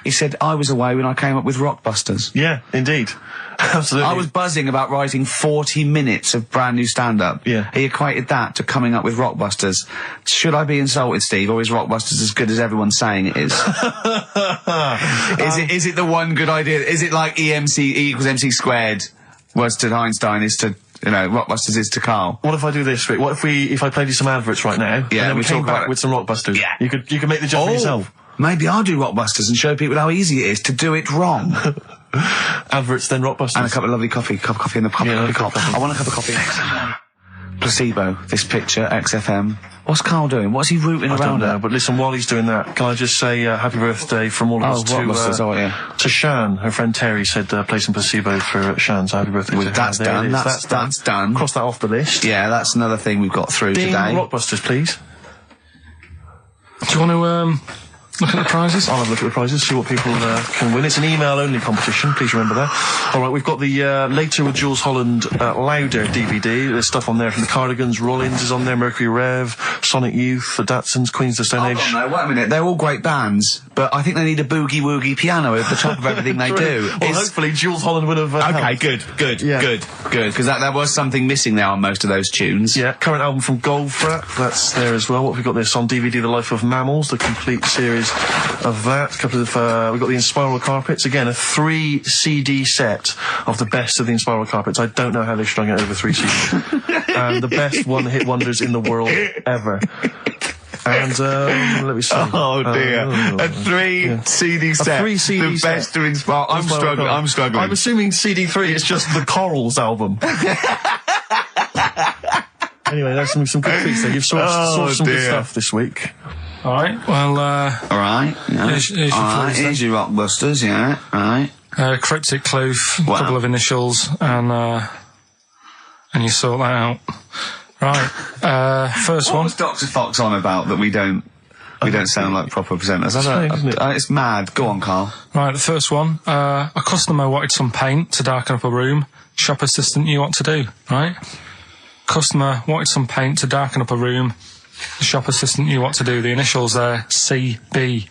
He said, I was away when I came up with Rockbusters. Yeah, indeed. Absolutely. I was buzzing about writing 40 minutes of brand new stand-up. Yeah. He equated that to coming up with Rockbusters. Should I be insulted, Steve, or is Rockbusters as good as everyone's saying it is? Is it the one good idea? Is it like E equals MC squared was to Einstein is to, Rockbusters is to Karl? What if I do this, Rick? What if I played you some adverts right now? Yeah, and then we came talk back about with some Rockbusters. Yeah. You could make the jump for yourself. Maybe I'll do Rockbusters and show people how easy it is to do it wrong. Adverts, then Rockbusters. And a cup of lovely coffee. Cup of coffee in the cup. Yeah, Cup. I want a cup of coffee. Placebo, this picture, XFM. What's Karl doing? What's he rooting around I don't know, at? but listen, while he's doing that, can I just say happy birthday from all of us to Shan. Her friend Terry said play some Placebo for Shan, so happy birthday to her. That's done. That's done. Cross that off the list. Yeah, that's another thing we've got through Ding, today. Rockbusters, please. Do you want to look at the prizes? I'll have a look at the prizes, see what people can win. It's an email-only competition, please remember that. All right, we've got the Later with Jules Holland Louder DVD. There's stuff on there from the Cardigans, Rollins is on there, Mercury Rev, Sonic Youth, the Datsuns, Queens of the Stone Age. No, wait a minute. They're all great bands, but I think they need a boogie-woogie piano over the top of everything they do. Well, hopefully Jules Holland would have Okay, helped. good, because there was something missing there on most of those tunes. Yeah, current album from Goldfrapp, that's there as well. What have we got this on DVD? The Life of Mammals, the complete series of that. A couple of we've got the Inspiral Carpets, again a 3 CD set of the best of the Inspiral Carpets. I don't know how they strung it over 3 CDs. And the best one-hit wonders in the world ever. And let me see. Oh dear, a 3 CD set. A 3 CD the set. best to Inspire. I'm struggling. I'm assuming CD3 is just the Corals album. Anyway, there's some good feats there. You've sourced some good stuff this week. All right. Well. All right. Yeah. Here's your clues, here's your Rockbusters. Yeah. Right. Cryptic clue, a couple of initials, and you sort that out. Right. First what one. was Dr. Fox on about that we don't sound like proper presenters? It's mad. Go on, Karl. Right. The first one. A customer wanted some paint to darken up a room. Shop assistant knew what to do. Right. Customer wanted some paint to darken up a room. The shop assistant knew what to do. The initials there, CB.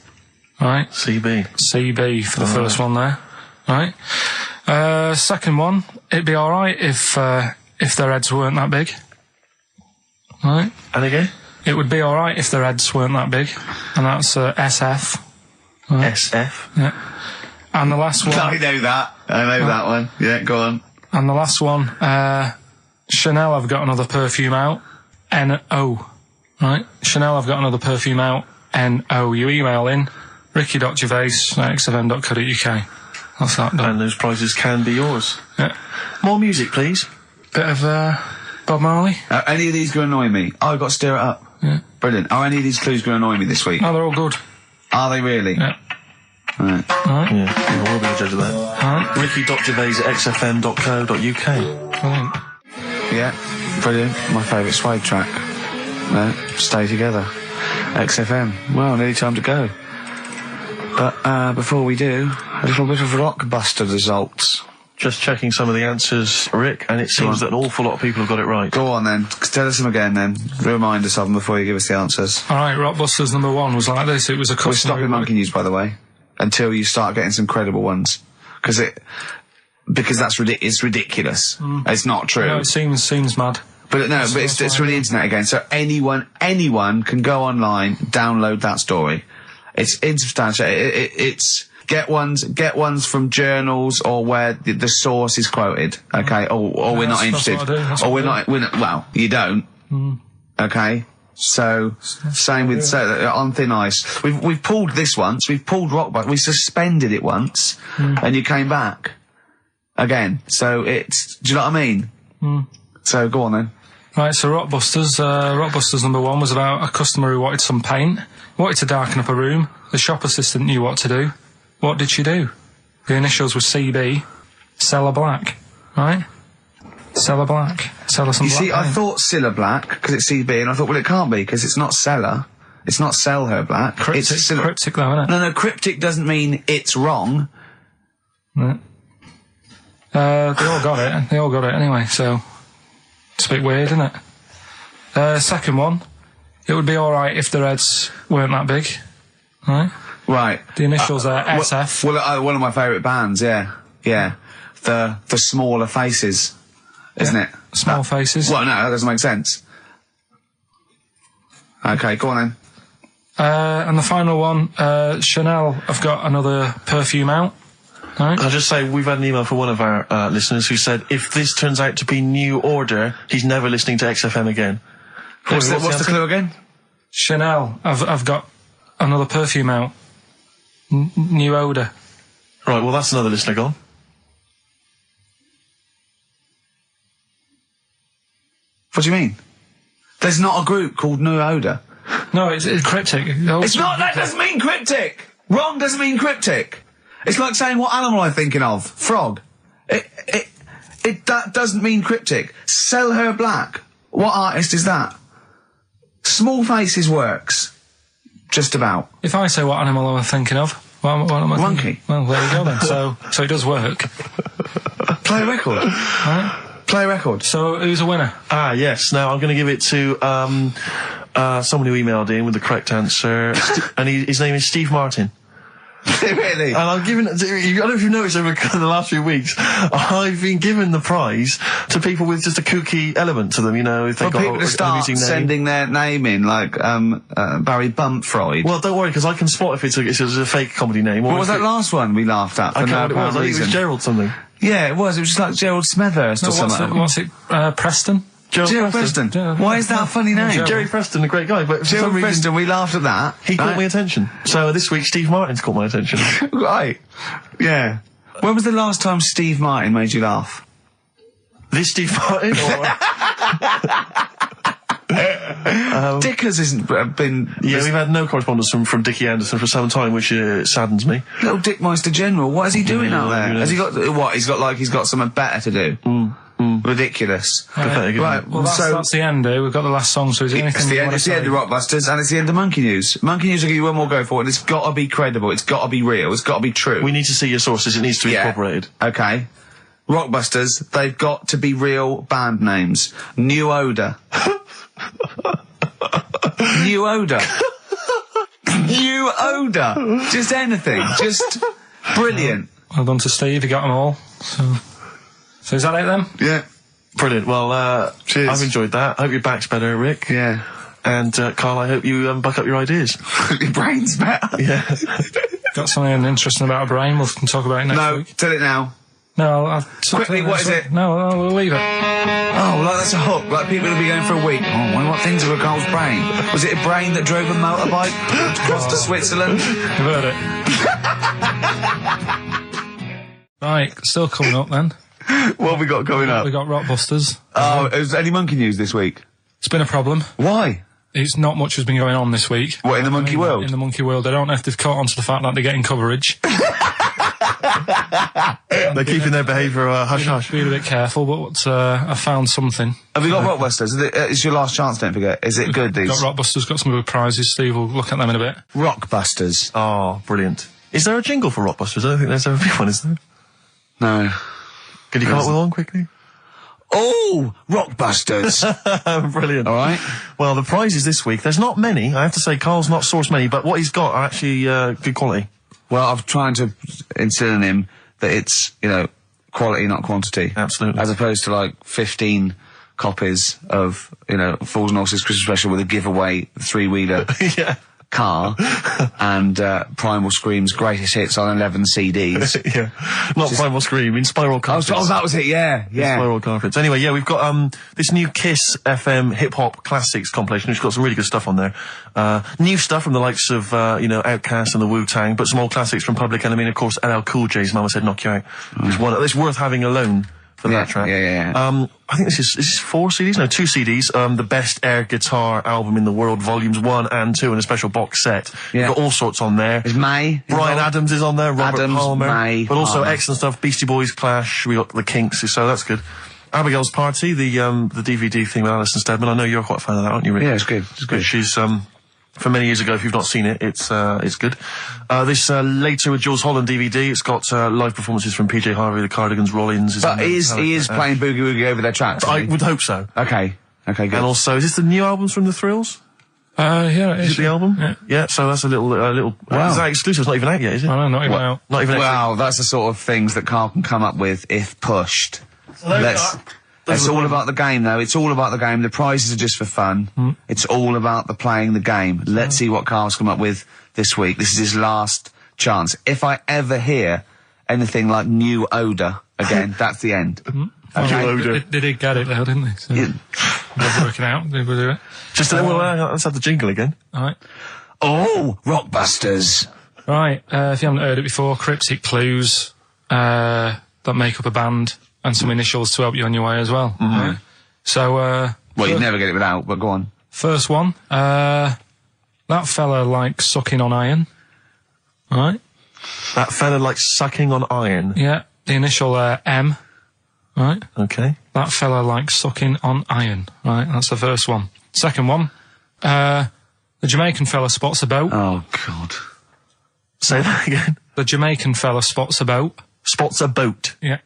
Right? CB for the first one there. Right? Second one, it'd be alright if their heads weren't that big. Right? And again? It would be alright if their heads weren't that big. And that's SF. Right? SF? Yeah. And the last one... I know that one. Yeah, go on. And the last one, Chanel have got another perfume out. N-O. Right, Chanel, I've got another perfume out. N-O. You email in ricky.gervais@xfm.co.uk. That's that done. And those prizes can be yours. Yeah. More music, please. Bit of Bob Marley. Any of these going to annoy me? Oh, I've got to stir it up. Yeah. Brilliant. Are any of these clues going to annoy me this week? No, they're all good. Are they really? Yeah. Right. Yeah, we'll be the judge of that. Alright. ricky.gervais@xfm.co.uk. Brilliant. Yeah. Brilliant. My favourite Suede track. No, Stay Together. XFM. Well, nearly time to go. But before we do, a little bit of Rockbuster results. Just checking some of the answers, Rick, and it seems that an awful lot of people have got it right. Go on then. Tell us them again then. Remind us of them before you give us the answers. Alright, Rockbusters number 1 was like this. It was a customer... We're stopping monkey news, by the way, until you start getting some credible ones. Because it's ridiculous. It's not true. No, it seems mad. But no, but it's from the internet again. So anyone can go online, download that story. It's insubstantial. It's get ones from journals or where the source is quoted. Okay, or we're not interested. Or we're not. Well, you don't. Okay. So same with on thin ice. We've pulled this once. We've pulled Rockbusters. We suspended it once, and you came back again. So it's. Do you know what I mean? So go on then. Right, so Rockbusters number 1 was about a customer who wanted some paint, wanted to darken up a room. The shop assistant knew what to do. What did she do? The initials were CB. Sell her black. Right? Sell her black. Sell her some black. You see, I thought Cilla Black, because it's CB, and I thought, well, it can't be, because it's not Seller. It's not Sell Her Black. Cryptic, it's cryptic though, isn't it? No, cryptic doesn't mean it's wrong. Right. They all got it. They all got it anyway, so... It's a bit weird, isn't it? Second one, it would be alright if their heads weren't that big. Right? Right. The initials are SF. Well, one of my favourite bands, yeah. Yeah. The Smaller Faces, isn't it? Small Faces. Well, no, that doesn't make sense. Okay, go on then. And the final one, Chanel have got another perfume out. Right? I'll just say we've had an email from one of our listeners who said if this turns out to be New Order, he's never listening to XFM again. What's the clue again? Chanel have got another perfume out. New odour. Right, well that's another listener gone. What do you mean? There's not a group called New Odour. No, it's cryptic. It's not. That doesn't mean cryptic. Wrong doesn't mean cryptic. It's like saying what animal I'm thinking of. Frog. That doesn't mean cryptic. Sell Her Black. What artist is that? Small Faces works. Just about. If I say what animal I'm thinking of, what am I Monkey. thinking? Well, there you go then. So it does work. Play a record. Right? Play a record. So who's a winner? Ah, yes. Now I'm going to give it to someone who emailed in with the correct answer, and his name is Steve Martin. Really? And I'm giving it to, I don't know if you've noticed over the last few weeks, I've been giving the prize to people with just a kooky element to them, you know, if they've got people to start amusing name. sending their name in, like Barry Bumpfreud. Well, don't worry, because I can spot if it's a fake comedy name. What was that last one we laughed at? I can't remember what it was. I think it was Gerald something. Yeah, it was. It was just like Gerald Smethurst or something. What's it? Preston? Gerald Preston. Why is that a funny name? Jerry Preston, a great guy, but for Gerald some reason, Preston, we laughed at that. he caught my attention. So this week, Steve Martin's caught my attention. Right. Yeah. When was the last time Steve Martin made you laugh? This Steve Martin? Dickers hasn't been... Yeah, we've had no correspondence from Dickie Anderson for some time, which saddens me. Little Dickmeister General, what is he doing out there? Has he got... What? He's got something better to do? Ridiculous. Pathetic, isn't Right, it? Well, that's the end, We've got the last song, so is there anything it's the end of Rockbusters, and it's the end of Monkey News. Monkey News will give you one more go for it, and it's got to be credible, it's got to be real, it's got to be true. We need to see your sources, it needs to be incorporated. Okay. Rockbusters, they've got to be real band names. New Odour. New Odour. New Odour. Just anything. Just brilliant. Well done to Steve, he got them all. So is that it then? Yeah. Brilliant. Well, cheers. I've enjoyed that. I hope your back's better, Rick. Yeah. And, Carl, I hope you buck up your ideas. Your brain's better. Yeah. Got something interesting about a brain, we can talk about it next week. Tell it now. No, I'll Quickly, what is it? No, we'll leave it. Oh, like that's a hook. Like people will be going for a week. Oh, I wonder what things were Carl's brain. Was it a brain that drove a motorbike across to Switzerland? You've heard it. Right, still coming up then. What have we got coming up? We got Rockbusters. Oh, is any Monkey News this week? It's been a problem. Why? It's not much has been going on this week. What, in the monkey world? In the monkey world. I don't know if they've caught on to the fact that they're getting coverage. They're keeping their behaviour hush-hush. Be a bit careful, but I found something. Have we got Rockbusters? It's your last chance, don't forget. Is it good, these? Got Rockbusters, got some good prizes. Steve will look at them in a bit. Rockbusters. Oh, brilliant. Is there a jingle for Rockbusters? I don't think there's ever been one, is there? No. Can you come up with one quickly? Oh, Rockbusters. Brilliant. All right. Well, the prizes this week, there's not many. I have to say, Carl's not sourced many, but what he's got are actually good quality. Well, I'm trying to instill in him that it's, quality, not quantity. Absolutely. As opposed to, 15 copies of, Fools and Horses Christmas Special with a giveaway 3-wheeler yeah. car and Primal Scream's greatest hits on 11 CDs. Yeah. Not Primal Scream, in Spiral Carpets. Oh, that was it, yeah. Spiral Carpets. Anyway, yeah, we've got this new Kiss FM hip-hop classics compilation, which has got some really good stuff on there. New stuff from the likes of, Outkast and the Wu-Tang, but some old classics from Public Enemy and, of course, LL Cool J's Mama Said Knock You Out. It's worth having alone for that track. Yeah. I think this is 4 CDs? No, 2 CDs. The Best Air Guitar Album in the World, Volumes 1 and 2, and a special box set. Yeah. Got all sorts on there. Is May? Brian Adams is on there, Robert Palmer. May, but also Palmer. excellent stuff. Beastie Boys, Clash, we got the Kinks, so that's good. Abigail's Party, the DVD thing with Alison Steadman. I know you're quite a fan of that, aren't you, Rick? Yeah, it's good. It's good. She's, from many years ago, if you've not seen it, it's good. This Later with Jules Holland DVD, it's got live performances from PJ Harvey, the Cardigans, Rollins. But he is playing Boogie Woogie over their tracks. I would hope so. Okay, good. And also, is this the new albums from The Thrills? Yeah, Is it the album? Yeah. So that's a little. Wow. Is that exclusive? It's not even out yet, is it? I don't know, not even out. Not even out. Wow, that's the sort of things that Karl can come up with if pushed. It's all about the game, though. It's all about the game. The prizes are just for fun. It's all about the playing the game. Let's see what Karl's come up with this week. This is his last chance. If I ever hear anything like new odour again, that's the end. Okay. They did get it though, didn't they? So they're working out. They will do it. Just let's have the jingle again. All right. Oh, Rockbusters. Right. If you haven't heard it before, cryptic clues that make up a band and some initials to help you on your way as well. Right? So, well, you'd never get it without, but go on. First one. That fella likes sucking on iron. Right. That fella likes sucking on iron. Yeah. The initial M. Right. Okay. That fella likes sucking on iron. Right. That's the first one. Second one. The Jamaican fella spots a boat. Oh, God. Say that again. The Jamaican fella spots a boat. Spots a boat. Yeah.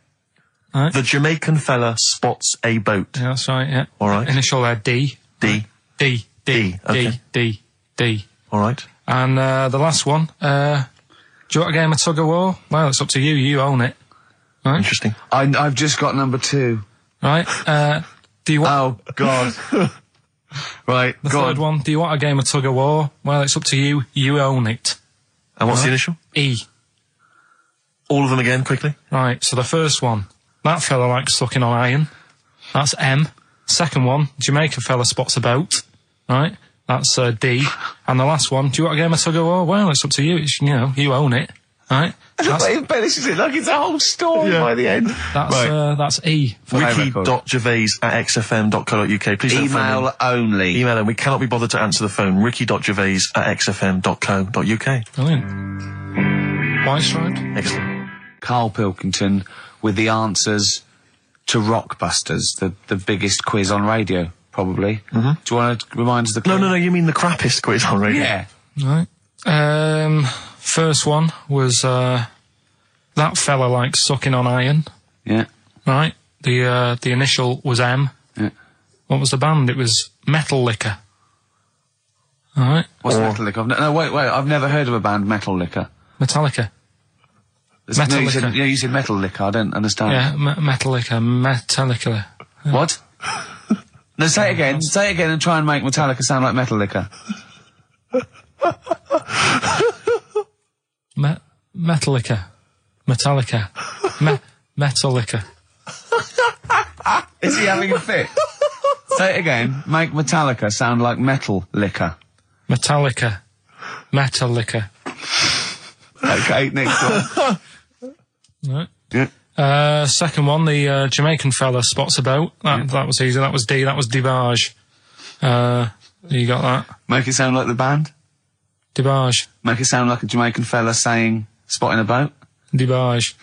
Right. The Jamaican fella spots a boat. Yeah, that's right, yeah. All right. Initial D. D. D. D. Okay. D. D. All right. And the last one. Do you want a game of tug of war? Well, it's up to you. You own it. Right. Interesting. I've just got number 2. Right. Do you want... Oh, God. Right, The third one. Do you want a game of tug of war? Well, it's up to you. You own it. And what's the initial? E. All of them again, quickly. Right, so the first one. That fella likes sucking on iron. That's M. Second one. Jamaican fella spots a boat. Right. That's D. And the last one. Do you want a game of tug of war? Well, it's up to you. It's, you own it. Right. This is it like it's a whole story by the end. That's E. Ricky.gervais@xfm.co.uk. Please don't phone Email in. only. Email and we cannot be bothered to answer the phone. Ricky.gervais@xfm.co.uk. Brilliant. White striped. Excellent. Karl Pilkington with the answers to Rockbusters, the biggest quiz on radio, probably. Do you want to remind us the quiz? No, you mean the crappiest quiz on radio? Yeah. Right. First one was that fella likes sucking on iron. Yeah. Right. The initial was M. Yeah. What was the band? It was Metal Liquor. All right. What's Metal Liquor? No, wait. I've never heard of a band, Metal Liquor. Metallica. No, you said Metal Liquor. I don't understand. Yeah, Metal Liquor. Metallica. What? No, say it again. Say it again and try and make Metallica sound like Metal Liquor. Metallica. Metallica. Metallica. Is he having a fit? Say it again. Make Metallica sound like Metal Liquor. Metallica. Metallica. Okay, next one. Right. Yeah. Second one, the Jamaican fella spots a boat. That was easy. That was D. That was Debage. You got that? Make it sound like the band. Debage. Make it sound like a Jamaican fella saying "spotting a boat." Debage.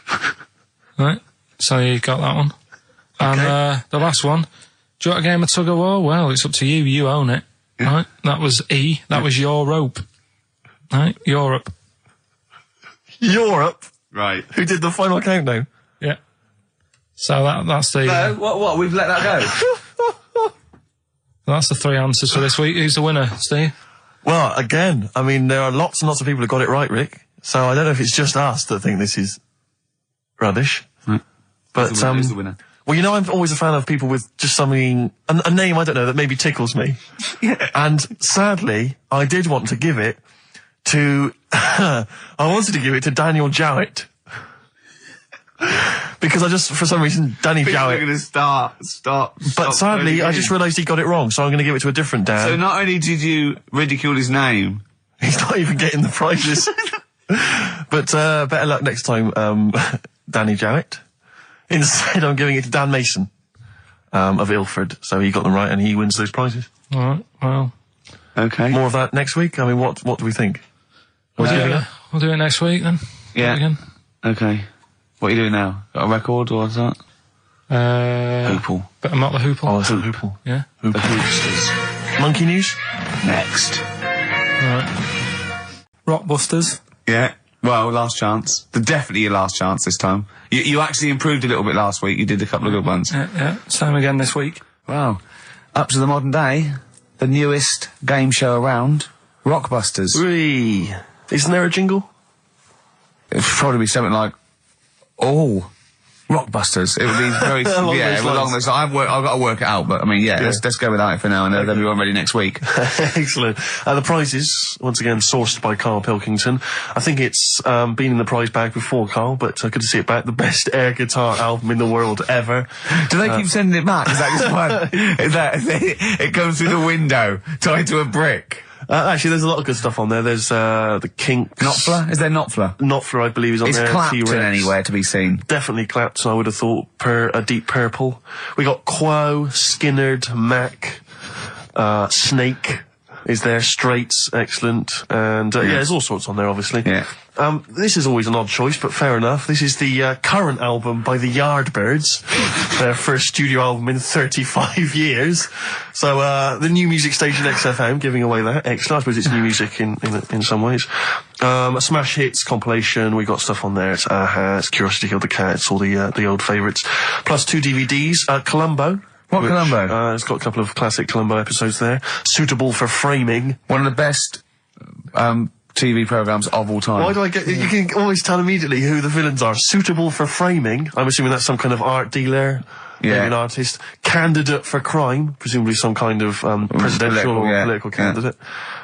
Right. So you got that one. And the last one. Do you want a game of tug of war? Well, it's up to you. You own it. Yeah. Right. That was E. That was your rope. Right. Europe. Europe? Right. Who did the final countdown? Yeah. So that's the... No, what? We've let that go? That's the 3 answers for this week. Who's the winner, Steve? Well, again, I mean, there are lots and lots of people who got it right, Rick. So I don't know if it's just us that think this is rubbish. Right. But, who's the winner? Well, I'm always a fan of people with just something, a name, I don't know, that maybe tickles me. Yeah. And sadly, I did want to give it to, I wanted to give it to Daniel Jowett. Because for some reason, Danny Jowett. We're going to start. But sadly, I just realised he got it wrong, so I'm going to give it to a different Dan. So not only did you ridicule his name, he's not even getting the prizes. But better luck next time, Danny Jowett. Instead, I'm giving it to Dan Mason of Ilford. So he got them right, and he wins those prizes. All right. Well. Okay. More of that next week. I mean, what do we think? We'll do it next week then. Yeah. Again. Okay. What are you doing now? Got a record or what's that? Hoople. But I'm not the Hoople. Oh, it's a Hoople. Yeah. The Hoopsters. Monkey News? Next. Right. Rockbusters. Yeah. Well, last chance. Definitely your last chance this time. You actually improved a little bit last week. You did a couple of good ones. Yeah. Same again this week. Wow. Up to the modern day. the newest game show around, Rockbusters. Whee! Isn't there a jingle? It'd probably be something like, oh, Rockbusters. It would be very, along those lines. I've got to work it out, but I mean, let's go with that for now, and they'll be all ready next week. Excellent. The prizes, once again, sourced by Karl Pilkington. I think it's been in the prize bag before, Karl, but good to see it back. The best air guitar album in the world ever. Do they keep sending it back? Is that just one? Is that, it comes through the window, tied to a brick? Actually, there's a lot of good stuff on there. There's the Kinks. Knopfler? Is there Knopfler? Knopfler, I believe, is on there. Is Clapton anywhere to be seen? Definitely Clapton, I would have thought. A Deep Purple. We got Quo, Skinnerd, Mac, Snake is there, Straits, excellent. And, there's all sorts on there, obviously. Yeah. This is always an odd choice, but fair enough. This is the current album by the Yardbirds, their first studio album in 35 years. So the new music station XFM giving away that. Excellent. I suppose it's new music in some ways. A Smash Hits compilation. We got stuff on there. It's Aha, it's Curiosity Killed the Cat. It's all the old favourites. Plus 2 DVDs. Columbo. What Columbo? It's got a couple of classic Columbo episodes there. Suitable for framing. One of the best TV programmes of all time. Why do I get... You can always tell immediately who the villains are. Suitable for framing. I'm assuming that's some kind of art dealer. Yeah. Maybe an artist. Candidate for crime. Presumably some kind of presidential or political candidate.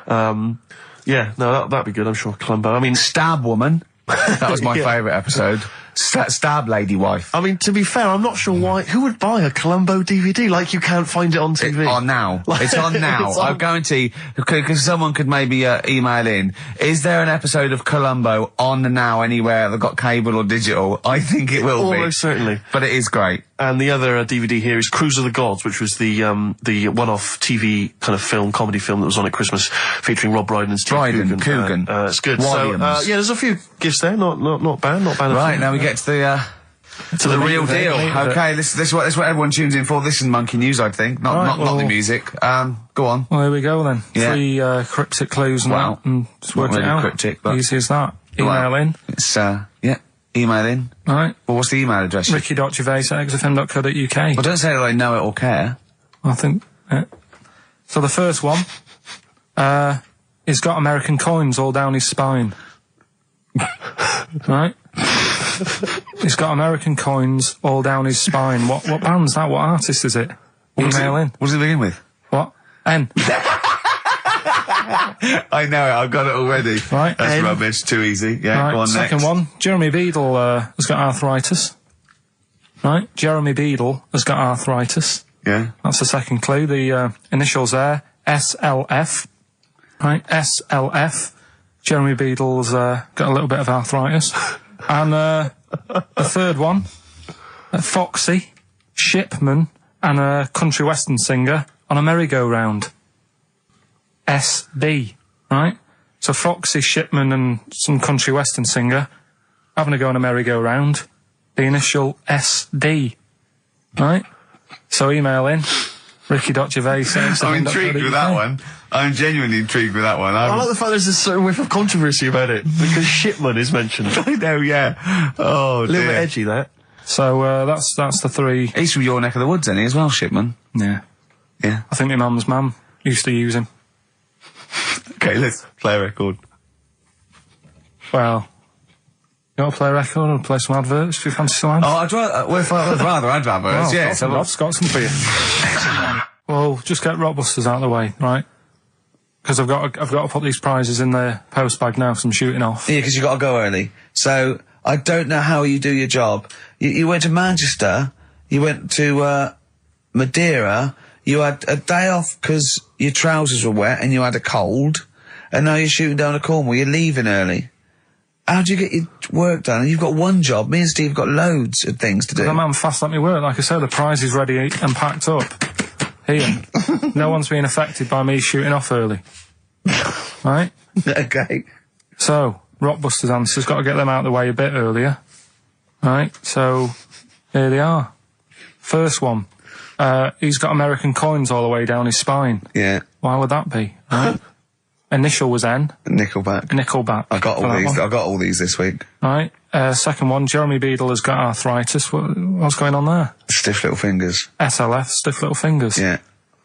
That'd be good, I'm sure. Columbo. I mean... Stab Woman. That was my favourite episode. Stab Lady Wife. I mean, to be fair, I'm not sure why... Who would buy a Columbo DVD? Like, you can't find it on TV. It's on now. It's on now. I guarantee, because someone could maybe email in, is there an episode of Columbo on now anywhere that got cable or digital? I think it will be. Almost certainly. But it is great. And the other DVD here is Cruise of the Gods, which was the one-off TV kind of comedy film that was on at Christmas, featuring Rob Brydon and Steve Coogan. It's good. Williams. So, there's a few gifts there. Not bad. Right, now we get to the real deal. Okay, this is what everyone tunes in for. This is Monkey News, I think. Not the music. Go on. Well, here we go then. Yeah. 3 cryptic clues and that, and just work it out. Cryptic, but easy as that. Email in. It's email in. Right. Well, what's the email address? ricky.gervais@xfm.co.uk. Well, don't say that I know it or care. I think. So the first one, he's got American coins all down his spine. Right? He's got American coins all down his spine. What band's that? What artist is it? Email in. What does it begin with? What? N. I know it. I've got it already. Right. That's rubbish. Too easy. Yeah. Right, go on second next. one. Jeremy Beadle has got arthritis. Right. Jeremy Beadle has got arthritis. Yeah. That's the second clue. The initials there. SLF. Right. SLF. Jeremy Beadle's got a little bit of arthritis. And the third one, Foxy, Shipman, and a country western singer on a merry-go-round. SB, right? So Foxy, Shipman, and some country western singer having a go on a merry-go-round. The initial SD, right? So email in, ricky.gervais. I'm intrigued with that one. I'm genuinely intrigued with that one. I like the fact there's a certain whiff of controversy about it, because Shipman is mentioned. I know, yeah. Oh, a little bit edgy, that. So that's the 3. He's from your neck of the woods, isn't he, as well, Shipman? Yeah. Yeah. I think my mum's mum used to use him. Okay, let's play a record. Well, you want to play a record or play some adverts? Do you fancy some adverts? Oh, I'd rather adverts, yeah. I've got some for you. Well, just get Rockbusters out of the way, right? Because I've got to put these prizes in the post bag now, so I'm shooting off. Yeah, because you've got to go early. So, I don't know how you do your job. You went to Manchester, you went to Madeira, you had a day off because your trousers were wet and you had a cold, and now you're shooting down to Cornwall, you're leaving early. How do you get your work done? You've got one job, me and Steve have got loads of things to do. The man fast at me work, like I said, the prize is ready and packed up. Here. No one's being affected by me shooting off early. Right? Okay. So, Rockbusters answers, got to get them out of the way a bit earlier. Right? So, here they are. First one. He's got American coins all the way down his spine. Yeah. Why would that be? Right? Initial was N. Nickelback. I got all these this week. Right. Second one, Jeremy Beadle has got arthritis. What's going on there? Stiff little fingers. SLF, stiff little fingers. Yeah.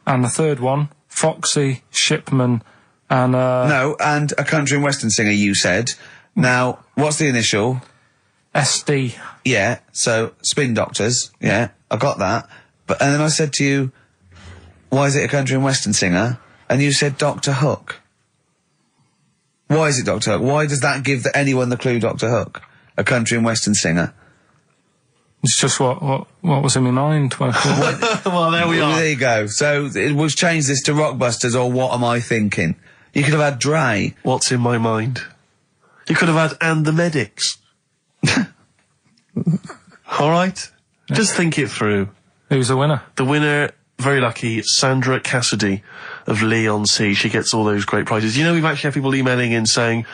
And the third one, Foxy, Shipman, and No, and a country and western singer, you said. Now, what's the initial? SD. Yeah, so Spin Doctors. Yeah, I got that. And then I said to you, why is it a country and western singer? And you said Dr. Hook. Why is it Dr. Hook? Why does that give anyone the clue Dr. Hook? A country and western singer. It's just what was in my mind when I thought. Well, there we are. There you go. So we'll change this to Rockbusters, or what am I thinking? You could have had Dre. What's in my mind? You could have had And the Medics. All right? Just think it through. Who's the winner? The winner, very lucky, Sandra Cassidy of Leon C. She gets all those great prizes. You know, we've actually had people emailing in saying,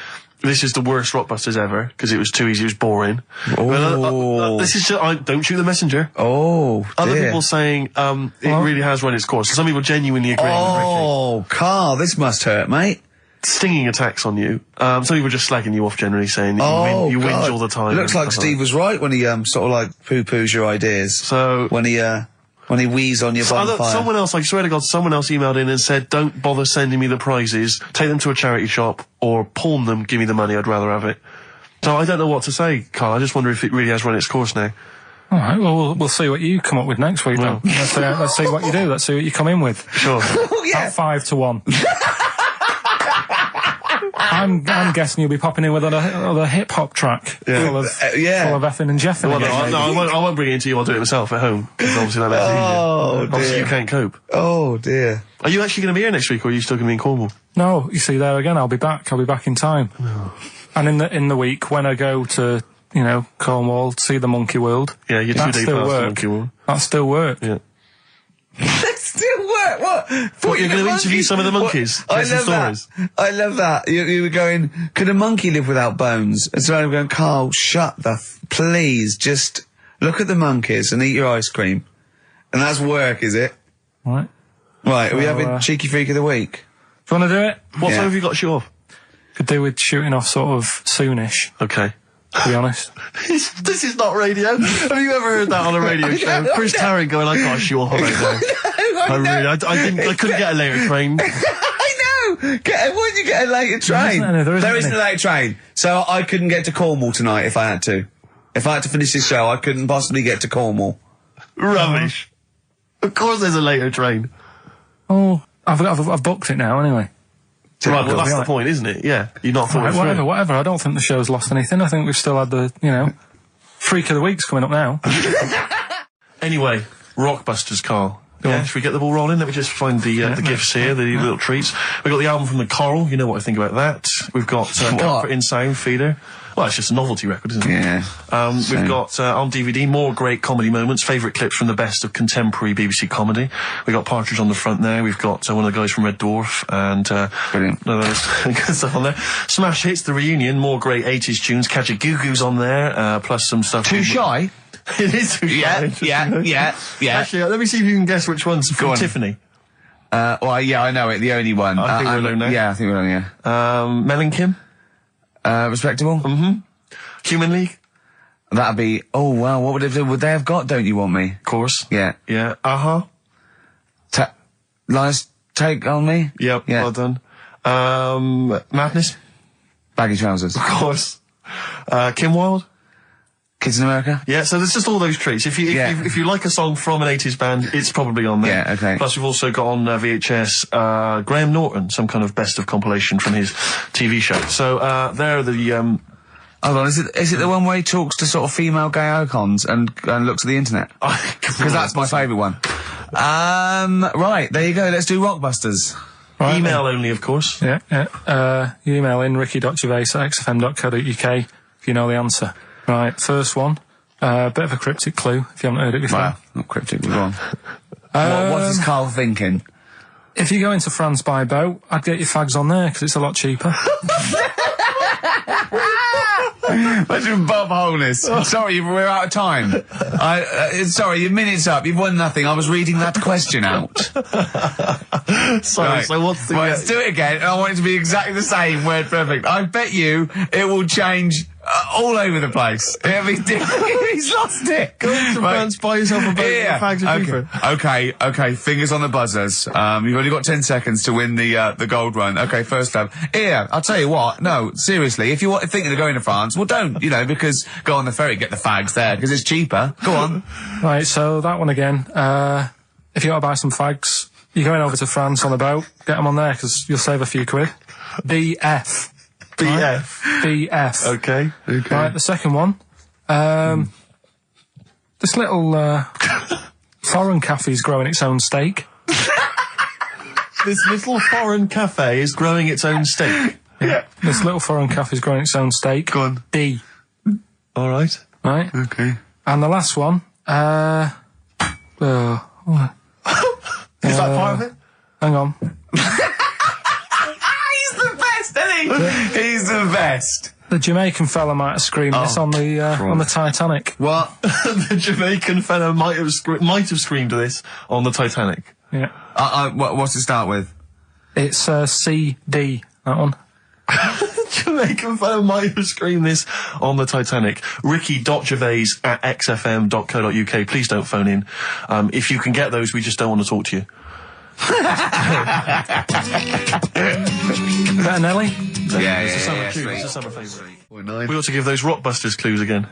this is the worst Rockbusters ever, because it was too easy, it was boring. Oh. This is just, don't shoot the messenger. Oh, Other dear. people saying, it really has run its course. Some people genuinely agree. Oh, Carl, this must hurt, mate. Stinging attacks on you. Some people just slagging you off generally, saying that you whinge all the time. It looks like Steve was right when he sort of like poo-poos your ideas. So when he wheezed on your bonfire. Someone else, I swear to God, someone else emailed in and said, don't bother sending me the prizes, take them to a charity shop, or pawn them, give me the money, I'd rather have it. So I don't know what to say, Carl. I just wonder if it really has run its course now. All right, well, we'll see what you come up with next week, then. Let's see what you do. Let's see what you come in with. Sure. Oh, yeah. At 5-1. I'm guessing you'll be popping in with another hip-hop track. Full of effing and jeffing. Well, I won't bring it into you, I'll do it myself at home. Because obviously that makes it easier. Dear. Obviously you can't cope. Oh, dear. Are you actually going to be here next week, or are you still going to be in Cornwall? No, you see, there again, I'll be back in time. Oh. And in the week, when I go to, Cornwall, see the Monkey World. Yeah, you're 2 days past the Monkey World. That still work. Yeah. That still work? What? You're going to interview some of the monkeys? I love that. I love that. You were going, could a monkey live without bones? And so I'm going, Carl, please, just look at the monkeys and eat your ice cream. And that's work, is it? Right. Right, are we having Cheeky Freak of the Week? Do you want to do it? What time have you got to shoot off? Could do with shooting off sort of soonish, Okay. to be honest. This is not radio. Have you ever heard that on a radio show? Chris Tarrant going, I can't shoot off right now. I couldn't get a later train. I know! Why did you get a later train? There isn't a later train. So I couldn't get to Cornwall tonight if I had to. If I had to finish this show, I couldn't possibly get to Cornwall. Rubbish. Of course there's a later train. Oh, I've booked it now anyway. Right, well that's the point, isn't it? Yeah. You're not thought it through. Whatever. I don't think the show's lost anything. I think we've still had the, Freak of the Week's coming up now. Anyway, Rockbusters, Carl. Yeah, should we get the ball rolling? Let me just find the gifts here, the little treats. We've got the album from the Coral, you know what I think about that. We've got Comfort in Sound Feeder. Well, it's just a novelty record, isn't it? Yeah. We've got on DVD more great comedy moments, favourite clips from the best of contemporary BBC comedy. We've got Partridge on the front there. We've got one of the guys from Red Dwarf and brilliant. Good stuff on there. Smash Hits, the reunion, more great 80s tunes. Catch a Goo Goo's on there, plus some stuff. Too Shy? It is Too Shy. Yeah. Actually, let me see if you can guess which one's from Tiffany. I know it. The only one. I think we're alone now. Yeah, I think we're alone. Yeah. Mel and Kim. Respectable. Mm-hmm. Human League. That'd be. Oh wow. What would they have got? Don't You Want Me? Of course. Yeah. Yeah. Lies Take on Me. Yep. Yeah. Well done. Madness. Baggy Trousers. Of course. Kim Wilde. Kids in America. Yeah, so there's just all those treats. If you like a song from an 80s band, it's probably on there. Yeah, okay. Plus we've also got on VHS Graham Norton, some kind of best of compilation from his TV show. So there are the Hold on, is it the one where he talks to sort of female gay icons and looks at the internet? Because that's my favourite one. Right, there you go. Let's do Rockbusters. Right, email only, of course. Yeah. You email in ricky.gervais@xfm.co.uk if you know the answer. Right, first one. Bit of a cryptic clue, if you haven't heard it before. Well, not cryptic, we're wrong. What is Carl thinking? If you go into France by boat, I'd get your fags on there, because it's a lot cheaper. Imagine Bob Holness. Sorry, we're out of time. Sorry, your minute's up. You've won nothing. I was reading that question out. Sorry, right. So what's the... Right, let's do it again. I want it to be exactly the same, word perfect. I bet you it will change all over the place. He's lost it. Go to France, buy yourself a boat. Yeah. Fags are cheaper. Okay. Fingers on the buzzers. You've only got 10 seconds to win the gold run. Okay, first up. Here, I'll tell you what. No, seriously, if you're thinking of going to France, well, don't. Because go on the ferry, get the fags there because it's cheaper. Go on. Right. So that one again. If you want to buy some fags, you're going over to France on a boat. Get them on there because you'll save a few quid. BF. BF. BF. Okay. Right, the second one. This little foreign cafe's growing its own steak. This little foreign cafe is growing its own steak. Yeah. This little foreign cafe's growing its own steak. Go on. D. All right. Right. Okay. And the last one. Is that part of it? Hang on. He's the best, isn't he? He's the best. The Jamaican fella might have screamed this on the Titanic. What? The Jamaican fella might have screamed this on the Titanic. Yeah. What's it start with? It's CD. That one. Jamaican fella might have screamed this on the Titanic. Ricky.gervais@xfm.co.uk. Please don't phone in. If you can get those, we just don't want to talk to you. Better Nelly? Yeah, It's a summer tune. It's a summer favourite. We ought to give those Rockbusters clues again.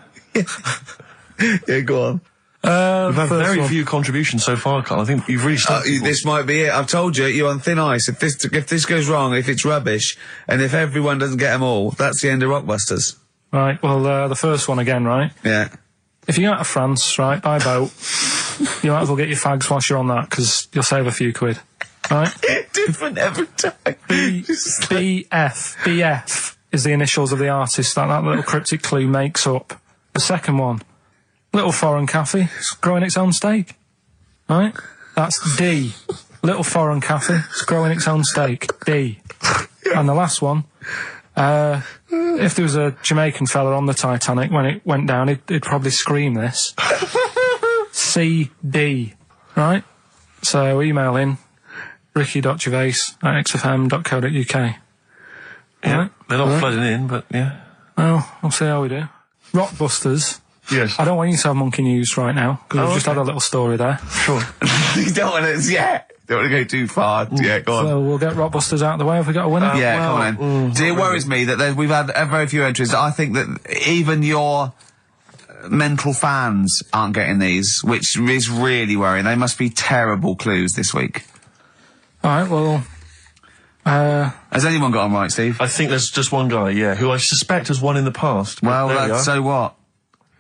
Yeah, go on. We've had very few contributions so far, Carl. I think you've really started. This might be it. I've told you, you're on thin ice. If this goes wrong, if it's rubbish, and if everyone doesn't get them all, that's the end of Rockbusters. Right, well, the first one again, right? Yeah. If you go out of France, right, by boat, you might as well get your fags whilst you're on that, because you'll save a few quid. Right? Different every time. BF is the initials of the artist that little cryptic clue makes up. The second one, little foreign cafe, it's growing its own steak. Right? That's D. Little foreign cafe, it's growing its own steak. D. And the last one, if there was a Jamaican fella on the Titanic when it went down, he'd probably scream this. CD. Right? So email in ricky.gervais@xfm.co.uk. Yeah, right? they're not flooding in, but yeah. Well, we'll see how we do. Rockbusters. Yes. I don't want you to have monkey news right now, because we've just had a little story there. Sure. You don't want to, don't want to go too far. Yeah, go on. So we'll get Rockbusters out of the way. Have we got a winner? Come on then. See, it worries me that we've had very few entries. I think that even your mental fans aren't getting these, which is really worrying. They must be terrible clues this week. Alright, well... Has anyone got them right, Steve? I think there's just one guy, who I suspect has won in the past. Well, so what?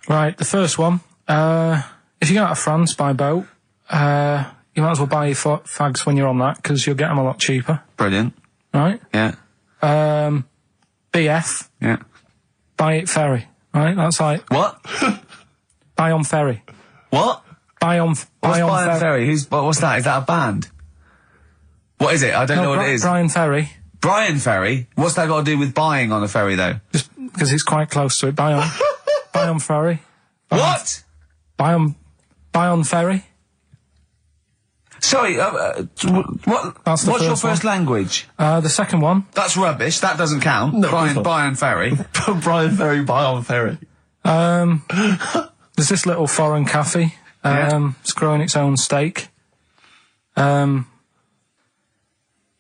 Right, the first one. If you go out of France by boat, you might as well buy your fags when you're on that, because you'll get them a lot cheaper. Brilliant. Right? Yeah. BF. Yeah. Buy it ferry. Right? That's like... What? Buy on ferry. What? Buy on Ferry? What's that? Is that a band? What is it? I don't know what it is. Brian Ferry. Brian Ferry? What's that got to do with buying on a ferry, though? Just because it's quite close to it. Buy on ferry. What? Buy on ferry. Sorry, what's your first language? The second one. That's rubbish. That doesn't count. No, Brian Ferry. Brian Ferry, buy on ferry. There's this little foreign cafe. It's growing its own steak.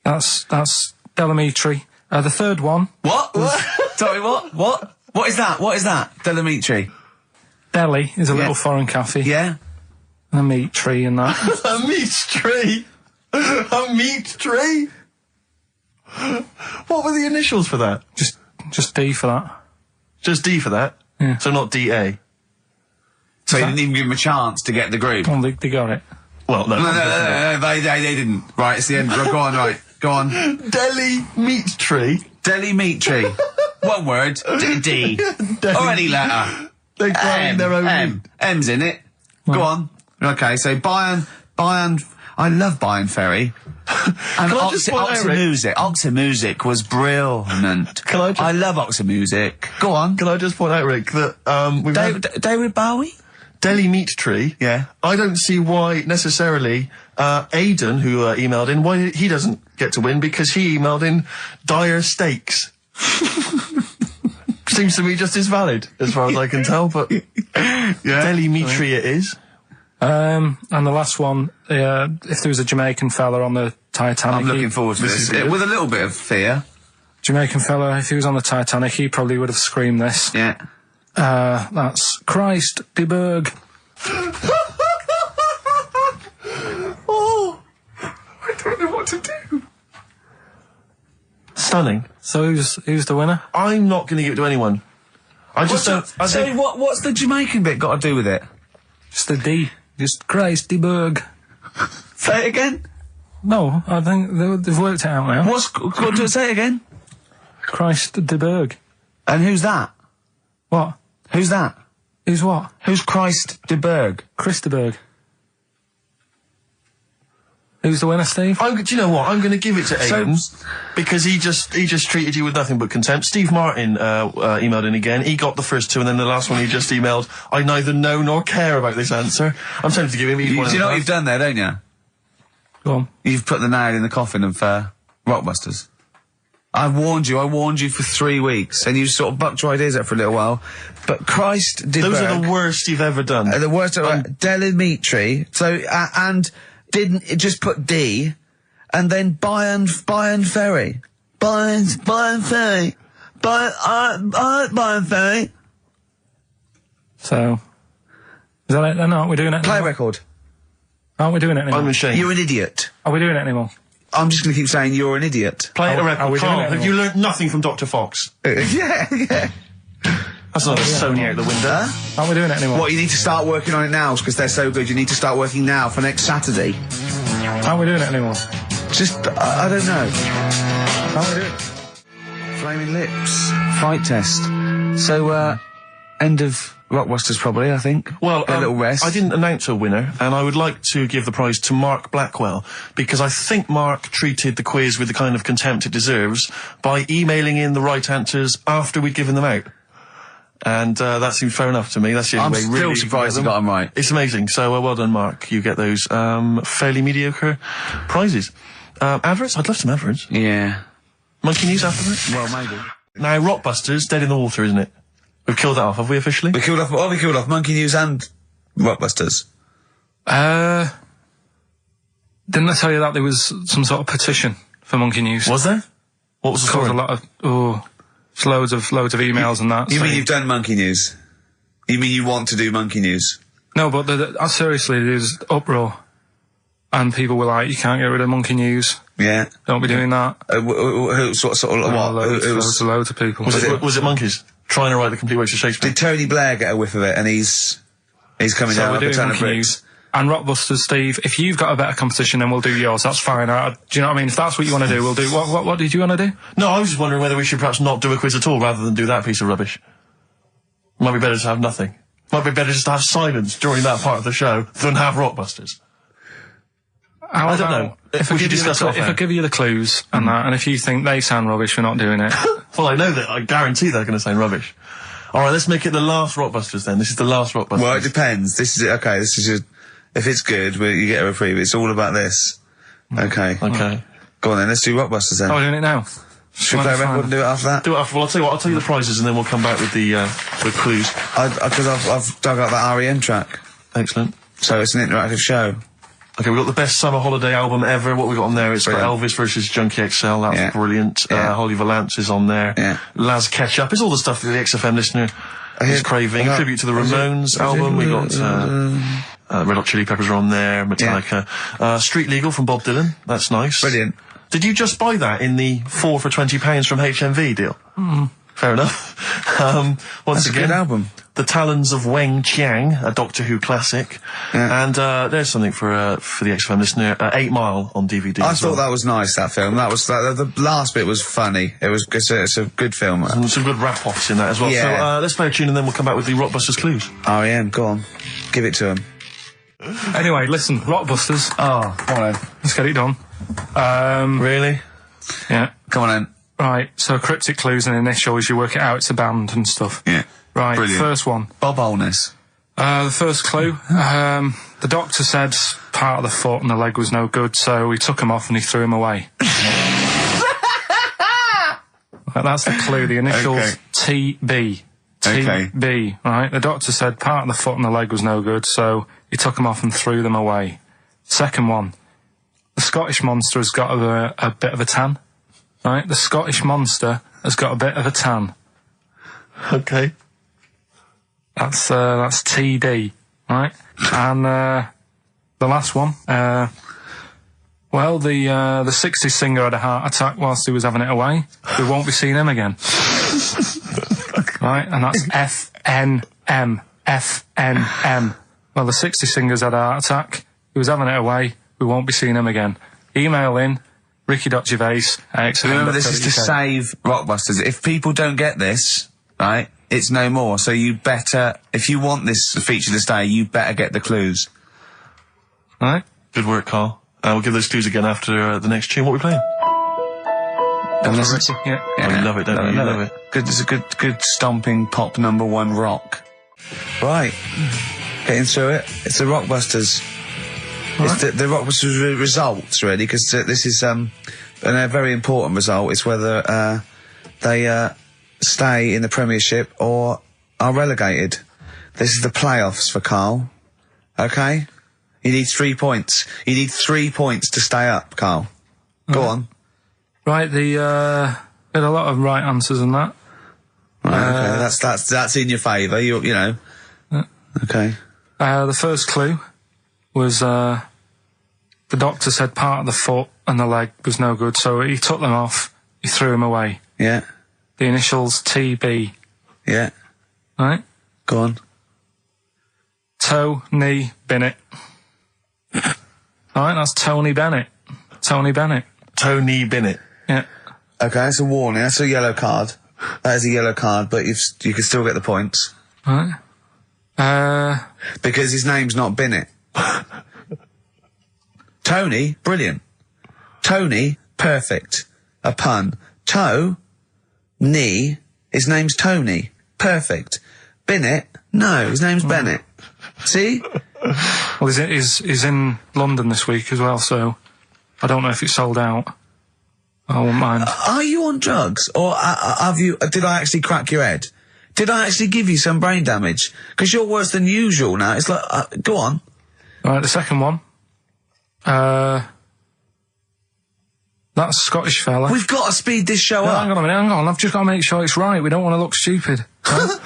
That's Delamitri. The third one. What? Sorry, what? What is that? What is that? Delamitri. Delhi is a little foreign cafe. Yeah. And a meat tree and that. A meat tree? A meat tree? What were the initials for that? Just D for that. Just D for that? Yeah. So not DA? So you didn't even give him a chance to get the group? Well, they got it. Well, no. No, they didn't. Right, it's the end. Go on, right. Go on. Delhi meat tree? Delhi meat tree. One word. D. Or any letter. They're growing their own meat. M's in it. Go on. Okay, so Bayern, I love Bayern Ferry. And Oxy Music was brilliant. I love Oxy Music. Go on. Can I just point out, Rick, that, we've David Bowie? Delhi meat tree. Yeah. I don't see why necessarily, Aidan, who emailed in, why he doesn't get to win, because he emailed in dire steaks. Seems to me just as valid, as far as I can tell, but Delimitri it is. And the last one, if there was a Jamaican fella on the Titanic... I'm looking forward to this. With a little bit of fear. Jamaican fella, if he was on the Titanic, he probably would have screamed this. Yeah. That's Christ de Berg. Oh, I don't know what to do. Stunning. So who's the winner? I'm not going to give it to anyone. I just don't... what's the Jamaican bit got to do with it? Just the D. Just Christ de Berg. Say it again. No, I think they've worked it out now. What's got to say it again? Christ de Berg. And who's that? What? Who's that? Who's what? Who's Christ de Berg? Chris de Berg. Who's the winner, Steve? Do you know what? I'm going to give it to Aidan because he just treated you with nothing but contempt. Steve Martin emailed in again. He got the first two, and then the last one he just emailed. I neither know nor care about this answer. I'm tempted to give him. Do you know what you've done there, don't you? Go on. You've put the nail in the coffin of Rockbusters. I warned you for 3 weeks, and you sort of bucked your ideas up for a little while. But Christ de Berg... Those are the worst you've ever done. The worst... Delimitri. So, and... Didn't it just put D, and then Bayern Ferry. Bayern Ferry. Bayern Ferry. So, is that it then? Aren't we doing it Play anymore? record. Aren't we doing it anymore? I'm ashamed. You're an idiot. Are we doing it anymore? I'm just going to keep saying you're an idiot. Play a Are record. we doing Carl, it have you learnt nothing from Dr. Fox? Yeah. That's not a Sony out the window. Aren't we doing it anymore? What, you need to start working on it now, because they're so good. You need to start working now for next Saturday. Aren't we doing it anymore? Just, I don't know. Aren't we doing it? Flaming Lips. Fight test. So, end of Rockbusters probably, I think. Well, a little rest. I didn't announce a winner, and I would like to give the prize to Mark Blackwell, because I think Mark treated the quiz with the kind of contempt it deserves by emailing in the right answers after we'd given them out. And that seems fair enough to me. That's the only way I'm really still surprised you got them right. It's amazing. So well done, Mark. You get those fairly mediocre prizes. Adverts? I'd love some adverts. Yeah. Monkey News after that? Well, maybe. Now, Rockbusters, dead in the water, isn't it? We've killed that off, have we officially? We killed off Monkey News and Rockbusters. Didn't I tell you that there was some sort of petition for Monkey News? Was there? What was the story? A lot of, it's loads of emails and that. You mean you've done Monkey News? You mean you want to do Monkey News? No, but seriously, there's uproar. And people were like, you can't get rid of Monkey News. Yeah. Don't be doing that. Sort of what? Loads of people. Was it monkeys? Trying to write the complete works of Shakespeare? Did Tony Blair get a whiff of it, and he's coming down like a ton of bricks? And Rockbusters, Steve, if you've got a better competition, then we'll do yours. That's fine. Do you know what I mean? If that's what you want to do, we'll do. What did you want to do? No, I was just wondering whether we should perhaps not do a quiz at all rather than do that piece of rubbish. Might be better to have nothing. Might be better just to have silence during that part of the show than have Rockbusters. I don't know. If I give you the clues and that, and if you think they sound rubbish, we're not doing it. Well, I know that. I guarantee they're going to sound rubbish. All right, let's make it the last Rockbusters then. This is the last Rockbusters. Well, it depends. This is it. Okay, this is if it's good, you get a reprieve. It's all about this. Okay. Okay. Go on then. Let's do Rockbusters then. Oh, we're doing it now. Should we play a record and do it after that? Do it after. Well, I'll tell you what. I'll tell you the prizes and then we'll come back with the clues. Because I've dug up that REM track. Excellent. So it's an interactive show. Okay, we've got the best summer holiday album ever. What we got on there? It's got Elvis versus Junkie XL. That's brilliant. Yeah. Holly Valance is on there. Yeah. Laz Ketchup. It's all the stuff that the XFM listener is craving. Tribute to the Ramones album. We got Red Hot Chili Peppers are on there. Metallica. Street Legal from Bob Dylan. That's nice. Brilliant. Did you just buy that in the 4 for £20 from HMV deal? Fair enough. Once That's again, a good album. The Talons of Weng Chiang, a Doctor Who classic. Yeah. And there's something for the XFM listener, 8 Mile on DVD. I thought that was nice, that film. The last bit was funny. It's a good film. Some good rap-offs in that as well. Yeah. So let's play a tune and then we'll come back with the Rockbusters clues. REM, go on. Give it to him. Anyway, listen, Rockbusters. Oh, come on then. Let's get it done. Really? Yeah. Come on then. Right, so cryptic clues and initials, you work it out, it's a band and stuff. Yeah. Right, Brilliant. First one. Bob Holness. The first clue, the doctor said part of the foot and the leg was no good, so he took him off and he threw him away. That's the clue. The initials Okay. TB. Okay. TB, right? The doctor said part of the foot and the leg was no good, so he took them off and threw them away. Second one. The Scottish monster has got a bit of a tan. Right? The Scottish monster has got a bit of a tan. Okay. That's TD, right? And the last one, well, the 60s singer had a heart attack whilst he was having it away. We won't be seeing him again. Right? And that's FNM. FNM. Well, the 60s singer's had a heart attack. He was having it away. We won't be seeing him again. Email in ricky.gervais@XFM.co.uk. Remember, this is to save Rockbusters. If people don't get this, right, it's no more. So you better, if you want this feature to stay, you better get the clues. Right? Good work, Carl. We'll give those clues again after the next tune. What are we playing? And listen to, Yeah. Oh, you love it, don't you? You love it. Good, it's a good stomping pop #1 rock. Right. Getting through it. It's the Rockbusters. It's the Rockbusters results, really, because this is a very important result. It's whether they stay in the Premiership or are relegated. This is the playoffs for Karl. Okay? You need 3 points. You need 3 points to stay up, Karl. Go on. Right, we had a lot of right answers in that. Right, okay, that's in your favour. You know. Okay. The first clue was the doctor said part of the foot and the leg was no good, so he took them off. He threw them away. Yeah. The initials TB. Yeah. Right. Go on. Tony Bennett. All right, that's Tony Bennett. Tony Bennett. Tony Bennett. Yeah. Okay, that's a warning. That's a yellow card. That is a yellow card, but you can still get the points. Right. Because his name's not Bennett. Tony, brilliant. Tony, perfect. A pun. Knee, his name's Tony. Perfect. Bennett, no, his name's Bennett. See? Well, he's in London this week as well, so I don't know if it's sold out. I won't mind. Are you on drugs? Or did I actually crack your head? Did I actually give you some brain damage? Because you're worse than usual now. It's like, go on. Right, the second one. That's a Scottish fella. We've got to speed this show up. Hang on a minute, hang on. I've just got to make sure it's right. We don't want to look stupid. Right?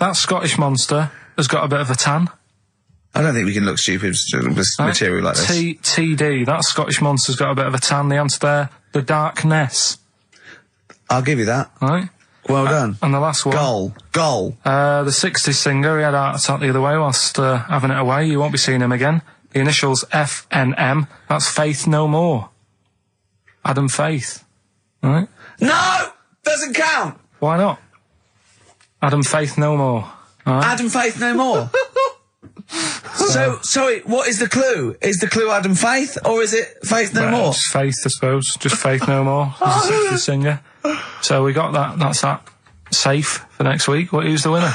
That Scottish monster has got a bit of a tan. I don't think we can look stupid with material like this. TD, that Scottish monster's got a bit of a tan. The answer there, the darkness. I'll give you that. Right? Well done. And the last one. Goal. The 60s singer, he had a heart attack the other way whilst having it away. You won't be seeing him again. The initials FNM, that's Faith No More. Adam Faith. Right? No! Doesn't count! Why not? Adam Faith No More. Right? Adam Faith No More. So, sorry, what is the clue? Is the clue Adam Faith, or is it Faith No More? Just Faith, I suppose. Just Faith No More. He's a 60s singer. So we got that. That's that. Safe for next week. Who's the winner?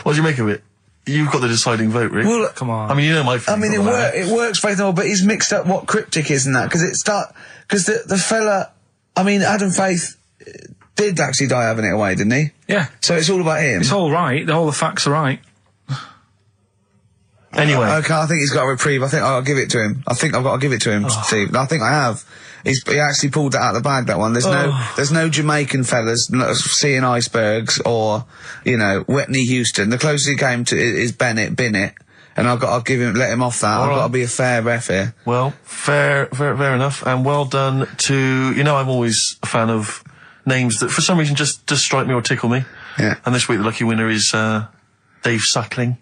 What do you make of it? You've got the deciding vote, Rick. Well, Come on. I mean, you know my feelings. I mean, it works Faith No More, but he's mixed up what cryptic is and that, because the fella, I mean, Adam Faith did actually die having it away, didn't he? Yeah. So it's all about him. It's all right. All the facts are right. Anyway. Okay, I think he's got a reprieve. I think I'll give it to him. I think I've got to give it to him, Steve. I think I have. He actually pulled that out of the bag, that one. There's no Jamaican fellas seeing icebergs or, Whitney Houston. The closest he came to is Bennett, and I'll let him off that. I've got to be a fair ref here. Well, fair enough, and well done to, I'm always a fan of names that for some reason just strike me or tickle me. Yeah. And this week the lucky winner is, Dave Suckling.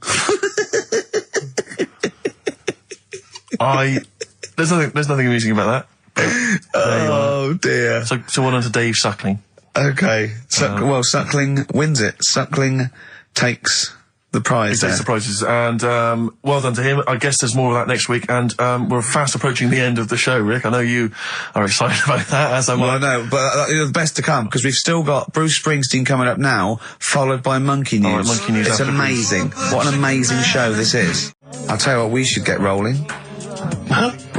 There's nothing amusing about that. Oh dear. So well done to Dave Suckling. Okay. Suckling wins it. Suckling takes the prize. He takes the prizes, and well done to him. I guess there's more of that next week, and we're fast approaching the end of the show, Rick. I know you are excited about that, as am I. Well, I know, but the best to come, because we've still got Bruce Springsteen coming up now, followed by Monkey News. All right, Monkey News It's after amazing. What an amazing show this is. I'll tell you what, we should get rolling.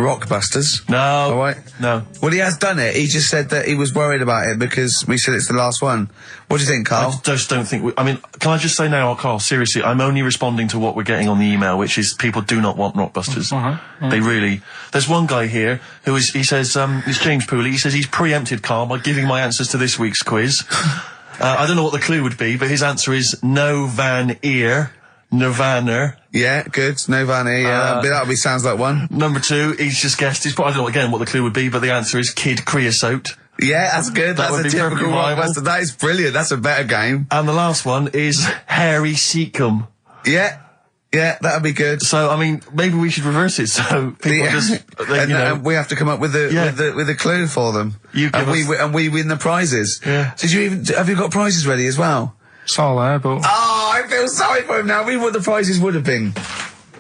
Rockbusters. No. All right. No. Well, he has done it. He just said that he was worried about it because we said it's the last one. What do you think, Carl? I just don't think... I mean, can I just say now, Carl, seriously, I'm only responding to what we're getting on the email, which is people do not want Rockbusters. They really... There's one guy here who is... He says... it's James Pooley. He says he's preempted Carl by giving my answers to this week's quiz. I don't know what the clue would be, but his answer is no van ear. Nirvana. Yeah, good. Nirvana, yeah. That sounds like one. Number 2, he's just guessed. I don't know again what the clue would be, but the answer is Kid Creosote. Yeah, that's good. That That's a typical Rockbuster. That is brilliant. That's a better game. And the last one is Harry Seacombe. Yeah. Yeah, that would be good. So, I mean, maybe we should reverse it so people just... and we have to come up with a clue for them. And we win the prizes. Yeah. Have you got prizes ready as well? It's all there, but... Oh, I feel sorry for him now. What the prizes would have been.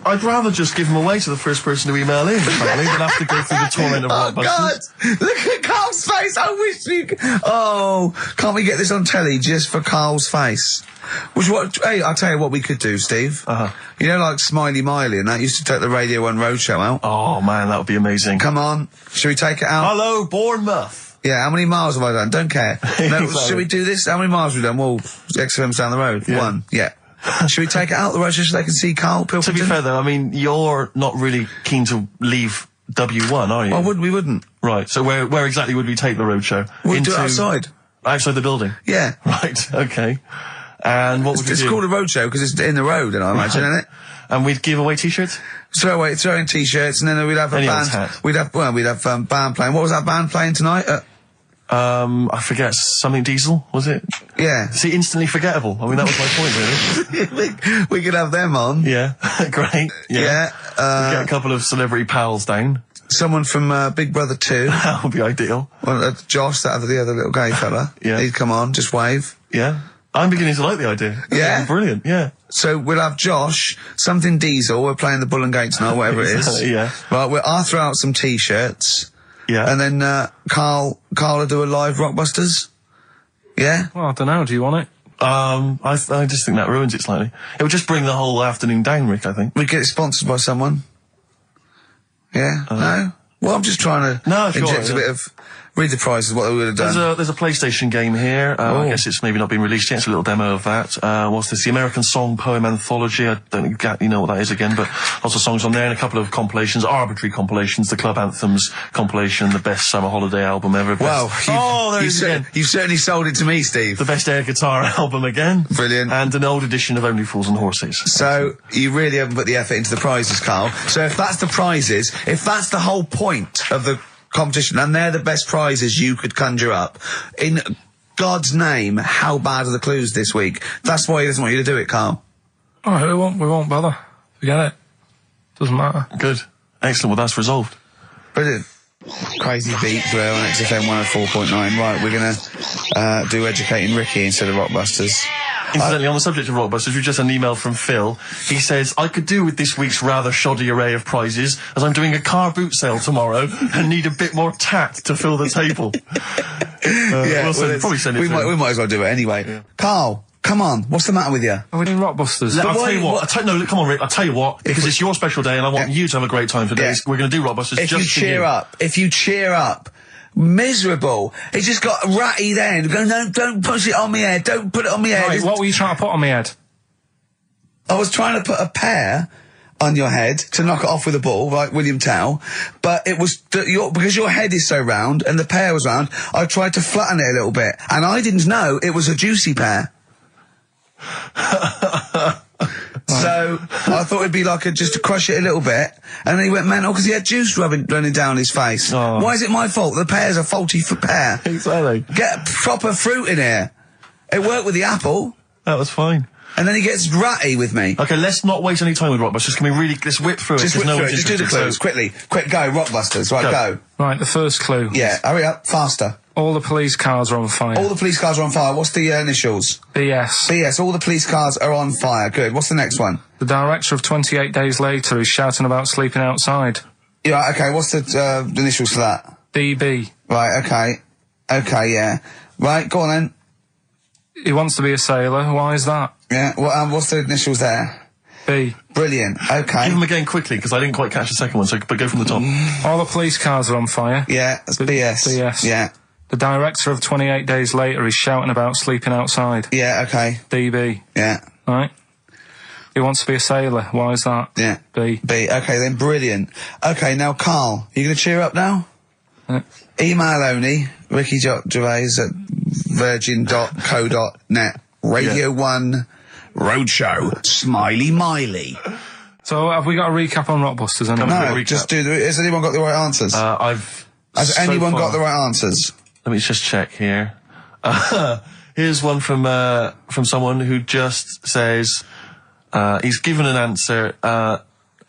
I'd rather just give them away to the first person to email in, frankly, than have to go through the torment of Rockbusters. God! Look at Carl's face! I wish you could... Oh, can't we get this on telly just for Carl's face? Hey, I'll tell you what we could do, Steve. You know, like Smiley Miley and that used to take the Radio 1 Roadshow out? Oh, man, that would be amazing. Come on. Should we take it out? Hello, Bournemouth. Yeah, how many miles have I done? Don't care. No, should we do this? How many miles have we done? Well, XFM's down the road. Yeah. 1. Yeah. Should we take it out the road just so they can see Karl Pilkington? To be fair, though, I mean, you're not really keen to leave W1, are you? Well, we wouldn't. Right, so where exactly would we take the roadshow? We'd do it outside. Outside the building? Yeah. Right, okay. And what would we do? It's called a roadshow because it's in the road, I imagine, isn't it? And we'd give away T-shirts? Throw in T-shirts, and then we'd have a band. Hat. We'd have band playing. What was that band playing tonight? I forget, something Diesel, was it? Yeah. See, instantly forgettable. I mean, that was my point, really. we could have them on. Yeah, great. Yeah. We'd get a couple of celebrity pals down. Someone from Big Brother 2. That would be ideal. Well, Josh, the other little gay fella. Yeah. He'd come on, just wave. Yeah. I'm beginning to like the idea. Yeah? Brilliant, yeah. So we'll have Josh, something Diesel, we're playing the Bull and Gate tonight, whatever it is. Yeah. Right, I'll throw out some T-shirts. Yeah. And then Karl will do a live Rockbusters. Yeah? Well, I don't know. Do you want it? I just think that ruins it slightly. It would just bring the whole afternoon down, Rick, I think. We get it sponsored by someone. Yeah? No? Well, I'm just trying to inject a bit of... Read the prizes, what they would have done. There's a PlayStation game here. I guess it's maybe not been released yet. It's a little demo of that. What's this? The American Song Poem Anthology. I don't exactly know what that is again, but lots of songs on there and a couple of compilations, arbitrary compilations, the Club Anthems compilation, the best summer holiday album ever. Wow. You've certainly sold it to me, Steve. The best air guitar album again. Brilliant. And an old edition of Only Fools and Horses. So, you really haven't put the effort into the prizes, Karl. So if that's the prizes, if that's the whole point of the competition, and they're the best prizes you could conjure up, in God's name, how bad are the clues this week? That's why he doesn't want you to do it, Karl. All right, we won't bother. Forget it. Doesn't matter. Good. Excellent. Well, that's resolved. Brilliant. Crazy beat there on XFM 104.9. Right, we're going to do Educating Ricky instead of Rockbusters. Incidentally, on the subject of Rockbusters, we just had an email from Phil. He says, I could do with this week's rather shoddy array of prizes, as I'm doing a car boot sale tomorrow and need a bit more tact to fill the table. Probably send it we might as well do it anyway. Yeah. Karl, come on, what's the matter with you? Are we doing Rockbusters? I'll tell you what. Come on, Rick, I'll tell you what, because it's your special day and I want you to have a great time today. Yeah. We're going to do Rockbusters if you cheer up. Miserable. It just got ratty then. Go, no, don't push it on me head. Don't put it on me head. Right, what were you trying to put on me head? I was trying to put a pear on your head to knock it off with a ball, like William Tell, but it was, because your head is so round and the pear was round, I tried to flatten it a little bit, and I didn't know it was a juicy pear. So I thought it'd be like just to crush it a little bit, and then he went mental because he had juice running down his face. Oh. Why is it my fault? The pear's a faulty pear. Exactly. Get proper fruit in here. It worked with the apple. That was fine. And then he gets ratty with me. Okay, let's not waste any time with Rockbusters. let's whip through it. Just whip through it. Just do the clues quickly. Quick, go Rockbusters. Right, go. Right, the first clue. Yeah, hurry up, faster. All the police cars are on fire. All the police cars are on fire. What's the initials? BS. BS. All the police cars are on fire. Good. What's the next one? The director of 28 Days Later is shouting about sleeping outside. Yeah, okay. What's the initials for that? DB. Right, okay. Okay, yeah. Right, go on then. He wants to be a sailor. Why is that? Yeah, well, what's the initials there? B. Brilliant. Okay. Give them again quickly, because I didn't quite catch the second one, but go from the top. All the police cars are on fire. Yeah, that's BS. BS. Yeah. The director of 28 Days Later is shouting about sleeping outside. Yeah, okay. DB. Yeah. Right? He wants to be a sailor. Why is that? Yeah. B. B. Okay, then brilliant. Okay, now Carl, you going to cheer up now? Email only, Ricky Gervais at virgin.co.net. Radio 1 Roadshow. Smiley Miley. So have we got a recap on Rockbusters anyway? No, just do has anyone got the right answers? Has anyone got the right answers? Let me just check here. Here's one from someone who just says, he's given an answer.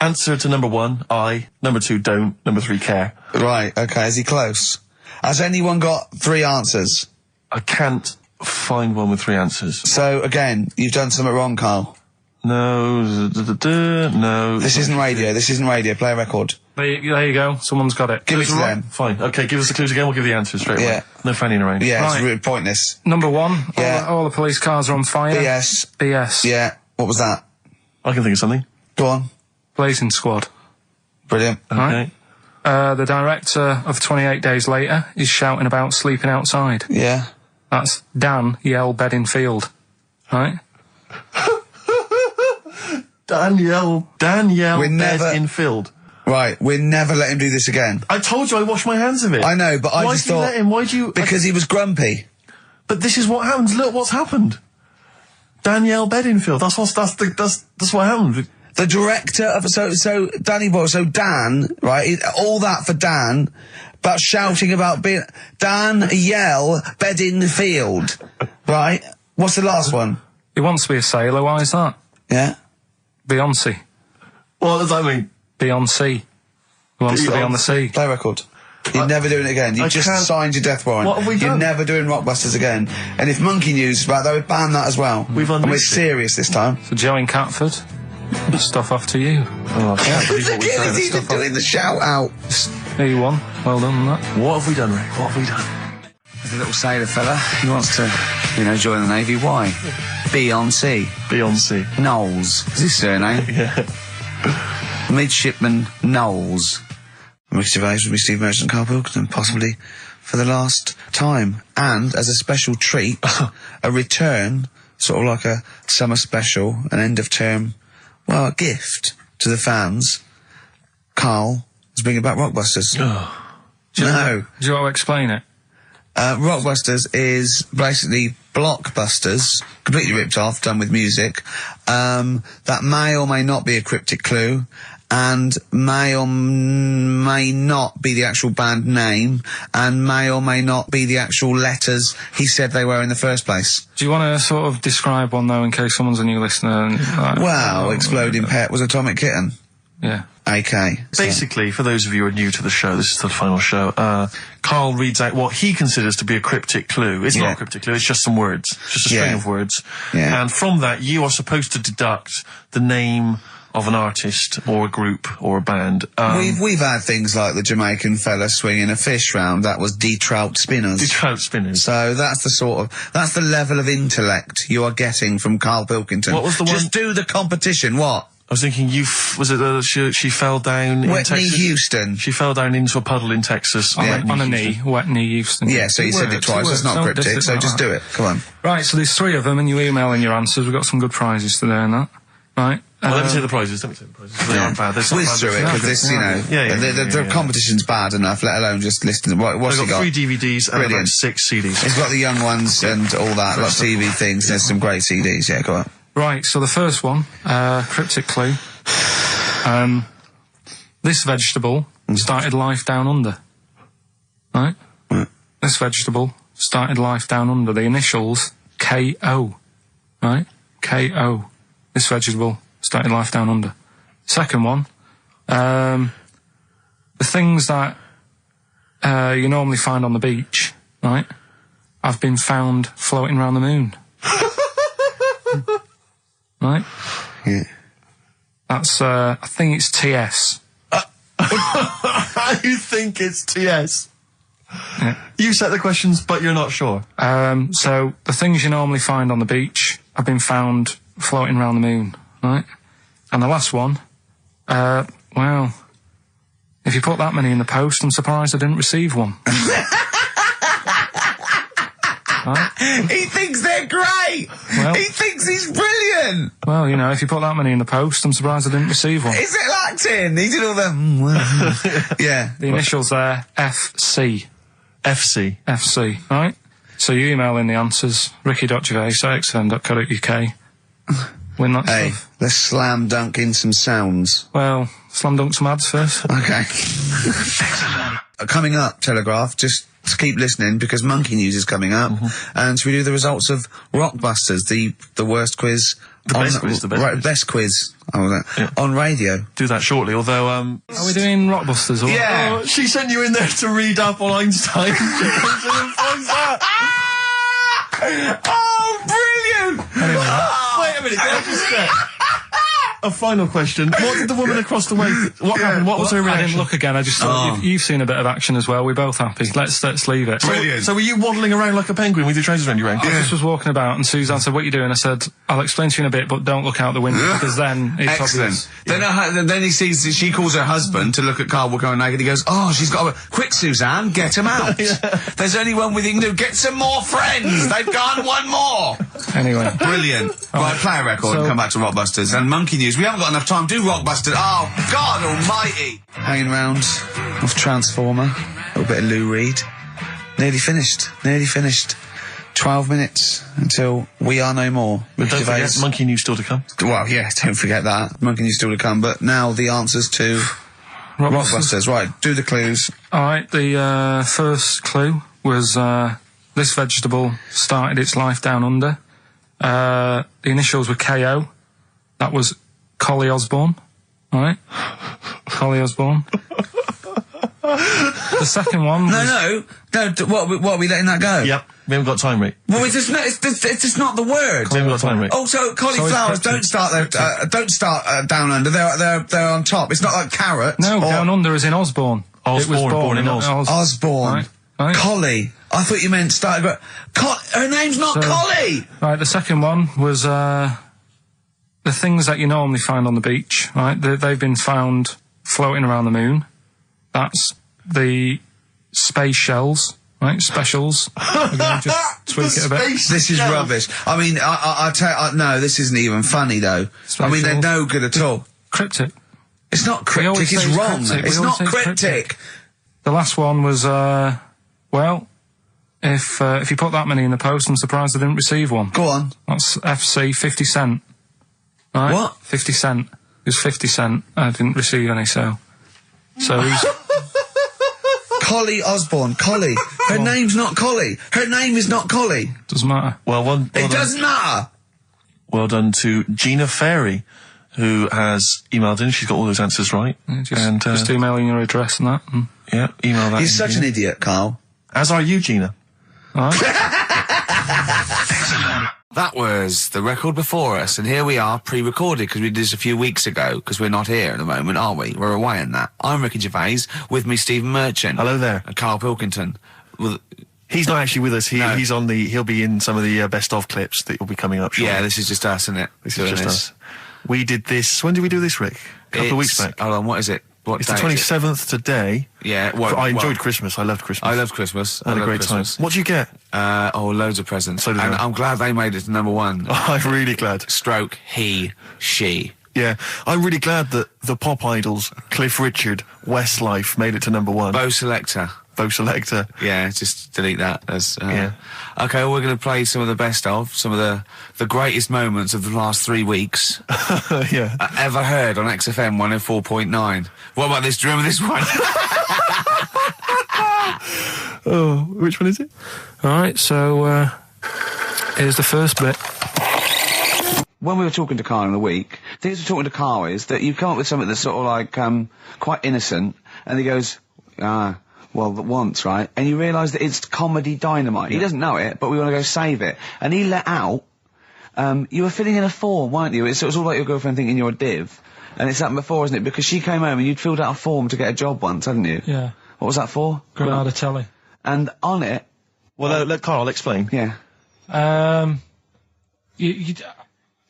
Answer to number 1, I. Number 2, don't. Number 3, care. Right, okay, is he close? Has anyone got 3 answers? I can't find one with 3 answers. So, again, you've done something wrong, Carl. No, no. This isn't radio, play a record. There you go, someone's got it. Give it to them. Fine, okay, give us the clues again, we'll give the answers straight away. Yeah. No fanning around. Yeah, Right. it's really pointless. Number 1, Yeah. all the police cars are on fire. BS. BS. Yeah, what was that? I can think of something. Go on. Blazing Squad. Brilliant. Okay. Right. The director of 28 Days Later is shouting about sleeping outside. Yeah. That's Dan Yell Bedingfield. Right? Danielle We never- Bedingfield. Right, we'll never let him do this again. I told you I washed my hands of it. I know, but I just thought... Why'd you let him? Why'd you... Because he was grumpy. But this is what happens. Look what's happened. Danielle Bedingfield. That's what happened. The director of... So Danny Boyle, so Dan, right, all that for Dan, but shouting about being... Dan Yell Bedingfield, right? What's the last one? He wants to be a sailor, why is that? Yeah? Beyonce. What does that mean? Beyonce. He wants to be on the sea. Play record. You're never doing it again. You just signed your death warrant. What have we done? You're never doing Rockbusters again. And if Monkey News is about, they would ban that as well. We've And we're unleashed it. serious this time. So Joe in Catford, stuff off to you. Oh, I can't believe what we've done. He's even doing the shout out. There you won. Well done on that. What have we done, Rick? What have we done? There's a little sailor fella. He wants to, join the Navy. Why? Beyonce. Beyonce. Knowles. Is his surname? Yeah. Midshipman Knowles. Ricky Gervais will be Steve Merchant, Karl Pilkington, possibly for the last time. And as a special treat, a return, sort of like a summer special, an end of term, a gift to the fans. Karl is bringing back Rockbusters. No. Do you want to explain it? Rockbusters is basically blockbusters, completely ripped off, done with music, that may or may not be a cryptic clue, and may or may not be the actual band name, and may or may not be the actual letters he said they were in the first place. Do you want to sort of describe one, though, in case someone's a new listener? And, Exploding Pet was Atomic Kitten. Yeah. AK. Basically, for those of you who are new to the show, this is the final show, Karl reads out what he considers to be a cryptic clue. It's not a cryptic clue, it's just some words. Just a string of words. Yeah. And from that, you are supposed to deduct the name of an artist or a group or a band. We've had things like the Jamaican fella swinging a fish round. That was D-Trout Spinners. D-Trout Spinners. So that's the level of intellect you are getting from Karl Pilkington. What was the one? Just do the competition, what? I was thinking, she fell down in Whitney Texas? Houston. She fell down into a puddle in Texas. On a knee, Whitney Houston. Yeah, so you said it twice. It's not cryptic, so just do it. Come on. Right, so there's 3 of them, and you email in your answers. We've got some good prizes today and that. Right. Well, let me say the prizes. They aren't bad. Whiz through it, because this, the competition's bad enough, let alone just listen. What's he got? got? 3 DVDs and about 6 CDs. He's got the young ones and all that, like TV things. There's some great CDs, yeah, go on. Right, so the first one, cryptic clue. This vegetable started life down under. Right? This vegetable started life down under. The initials K-O. Right? K-O. This vegetable started life down under. Second one, the things that you normally find on the beach, right, have been found floating around the moon. Right? Yeah. That's, I think it's TS. You think it's TS? Yeah. You set the questions, but you're not sure. So the things you normally find on the beach have been found floating around the moon, right? And the last one, well, if you put that many in the post, I'm surprised I didn't receive one. Right? He thinks they're great! Well, he thinks he's brilliant! Well, you know, if you put that many in the post, I'm surprised I didn't receive one. Is it acting? He did all the... yeah. The initials there, FC. FC. FC, right? So you email in the answers, ricky.gervais@xfm.co.uk. Win that Hey, stuff. let's slam dunk in some sounds. Well, slam dunk some ads first. Okay. Coming up, Telegraph, just keep listening because Monkey News is coming up. And so we do the results of Rockbusters, the worst quiz. The best quiz, the best quiz. Best quiz. On radio. Do that shortly, although, Are we doing Rockbusters or Yeah. Oh, she sent you in there to read up on Einstein. She comes in and finds that. Oh, brilliant! Anyway, Wait a minute, can I just check? A final question. What did the woman across the way... What happened? What was her I reaction? didn't look again. I just thought you've seen a bit of action as well. We're both happy. Let's leave it. Brilliant. So were you waddling around like a penguin with your trousers around your ankles? I just was walking about and Suzanne said, "What are you doing?" I said, "I'll explain to you in a bit, but don't look out the window because then it's Excellent. obvious." Then he sees, she calls her husband to look at Carl walking around naked. He goes, "Oh, she's got a... Quick, Suzanne, get him out. There's only one with you can do. Get some more friends. They've gone one more." Anyway. Brilliant. Right, play a record and come back to Rockbusters. And Monkey News. We haven't got enough time. Do Rockbusters. Oh, God almighty. Hanging round off Transformer. A little bit of Lou Reed. Nearly finished. 12 minutes until We Are No More. But don't forget, Monkey News still to come. Well, yeah, don't forget that. Monkey News still to come. But now the answers to Rockbusters. Right, do the clues. Alright, the first clue was this vegetable started its life down under. The initials were KO. That was Collie Osborne. Alright? Collie Osborne. The second one was... No, what are we letting that go? Yep. We haven't got time, Rick. Well, it's just not the word. We haven't got time, Rick. Oh, so cauliflowers don't start down under. They're on top. It's not like carrots. No, down under is in Osborne. Osborne, It was born in Oz. Osborne. Right. Collie. I thought you meant started. Her name's not Collie. Right, the second one was the things that you normally find on the beach, right? They've been found floating around the moon. That's the space shells, right? Specials. We're going to just tweak it a bit. This is rubbish. I mean, I tell you, no, this isn't even funny though. I mean, they're no good at all. Cryptic. It's not cryptic. It's wrong. It's not cryptic. The last one was well, if you put that many in the post, I'm surprised I didn't receive one. Go on. That's FC 50 cent. Right? What? 50 cent. It was 50 cent. I didn't receive any, so he's... Collie Osborne. Collie. Her name's not Collie. Her name is not Collie. Doesn't matter. It doesn't matter. Well done to Gina Ferry, who has emailed in. She's got all those answers right. Yeah, just emailing your address and that. Yeah, email that. You're such an idiot, Carl. As are you, Gina. All right. That was the record before us, and here we are, pre-recorded, because we did this a few weeks ago, because we're not here at the moment, are we? We're away in that. I'm Ricky Gervais, with me Stephen Merchant. Hello there. And Karl Pilkington. He's not actually with us. No. He'll be in some of the best of clips that will be coming up shortly. Yeah, this is just us, isn't it? This is just us. We did this, when did we do this, Rick? A couple of weeks back. Hold on, what is it? It's the 27th today. Yeah, I enjoyed Christmas. I loved Christmas. I loved Christmas. I had a great time. What'd you get? Loads of presents. So did and I. I'm glad they made it to number one. I'm really glad. Stroke, he, she. Yeah, I'm really glad that the pop idols, Cliff Richard, Westlife, made it to number one. Bo Selector. Yeah, just delete that. Yeah. Okay, well, we're going to play some of the best of, some of the greatest moments of the last 3 weeks. Yeah. Ever heard on XFM 104.9. What about this? Do you remember this one? Oh, which one is it? All right, so here's the first bit. When we were talking to Carl in the week, the things we're talking to Carl is that you come up with something that's sort of like, quite innocent, and he goes, well, once, right? And you realise that it's comedy dynamite. Yeah. He doesn't know it, but we want to go save it. And he let out, you were filling in a form, weren't you? It was all like your girlfriend thinking you're a div. And it's happened before, isn't it? Because she came home and you'd filled out a form to get a job once, hadn't you? Yeah. What was that for? Granada Telly. And on it... Well, let Carl explain. Yeah.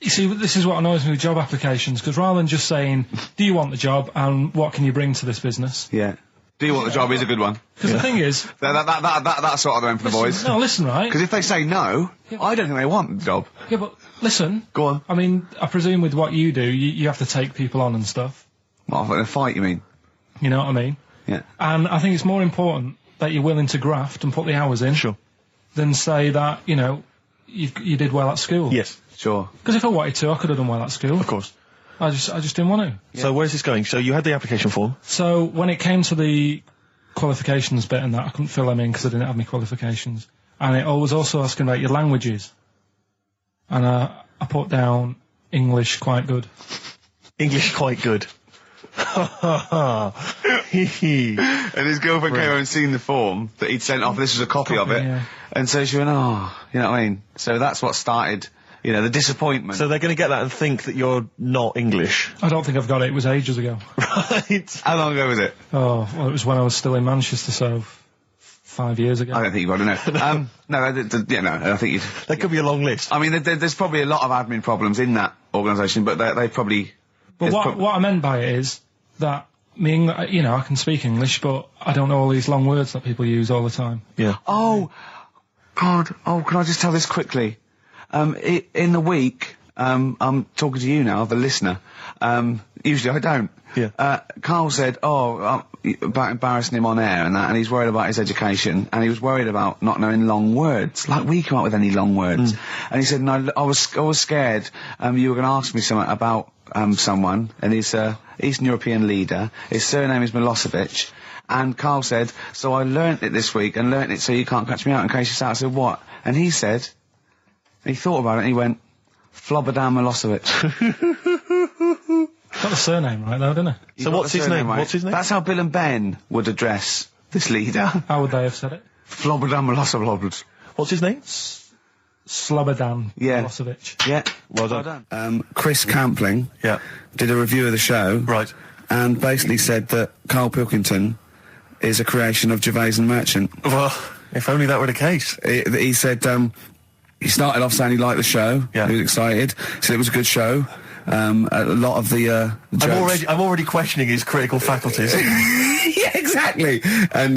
You see, this is what annoys me with job applications, because rather than just saying, do you want the job and what can you bring to this business? Yeah. Do you want the job is a good one. Because the thing is... That's sort of the one for the boys. No, listen, right? Because if they say no, I don't think they want the job. Yeah, but listen. Go on. I mean, I presume with what you do, you have to take people on and stuff. What, in a fight, you mean? You know what I mean? Yeah. And I think it's more important that you're willing to graft and put the hours in. Sure. Than say that, you know, you did well at school. Yes. Sure. Because if I wanted to, I could have done well at school. Of course. I just didn't want to. Yeah. So where's this going? So you had the application form. So when it came to the qualifications bit and that, I couldn't fill them in because I didn't have any qualifications. And it was also asking about your languages. And I put down English quite good. English quite good. And his girlfriend came over and seen the form that he'd sent off. This was a copy of it. Yeah. And so she went, oh, you know what I mean? So that's what started, you know, the disappointment. So they're going to get that and think that you're not English. I don't think I've got it. It was ages ago. Right. How long ago was it? Oh, well, it was when I was still in Manchester, so 5 years ago. I don't think you've got to know. I think you'd... That could be a long list. I mean, there's probably a lot of admin problems in that organisation, but they probably... But what I meant by it is that I can speak English, but I don't know all these long words that people use all the time. Yeah. Oh, God. Oh, can I just tell this quickly? In the week, I'm talking to you now, the listener. Usually I don't. Yeah. Karl said, about embarrassing him on air and that, and he's worried about his education, and he was worried about not knowing long words. Like, we come up with any long words. And he said, no, I was scared, you were going to ask me something about, someone, and he's Eastern European leader. His surname is Milosevic. And Karl said, so I learnt it this week, and learnt it so you can't catch me out in case you start. I said, what? And he said, he thought about it, and he went, Flobodan Milosevic. Got the surname right, though, didn't he? So what's his name? Right? What's his name? That's how Bill and Ben would address this leader. How would they have said it? Flobodan Milosevic. What's his name? Slobodan Milosevic. Yeah. Well done. Chris Campling did a review of the show. Right. And basically said that Karl Pilkington is a creation of Gervais and Merchant. Well, if only that were the case. He said, he started off saying he liked the show. Yeah. He was excited. Said it was a good show. A lot of the jokes. I'm already questioning his critical faculties. Yeah, exactly. And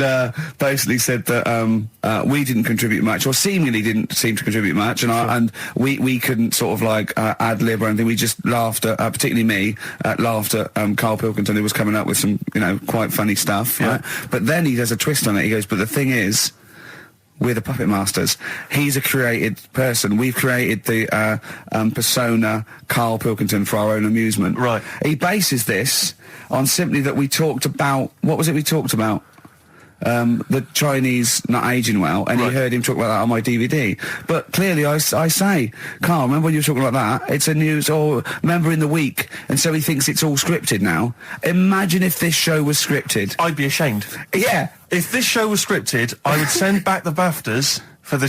basically said that we didn't contribute much, or seemingly didn't seem to contribute much, and we couldn't sort of like ad lib or anything. We just laughed at, particularly me, laughed at Karl Pilkington, who was coming up with some, quite funny stuff. Yeah. Right? But then he does a twist on it. He goes, but the thing is, we're the puppet masters. He's a created person. We've created the persona Karl Pilkington for our own amusement. Right. He bases this on simply that we talked about... What was it we talked about? The Chinese not aging well, and Right. he heard him talk about that on my DVD. But clearly I say, Karl, remember when you were talking like that? It's a news, or remember in the week, and so he thinks it's all scripted now. Imagine if this show was scripted. I'd be ashamed. Yeah. If this show was scripted, I would send back the BAFTAs for the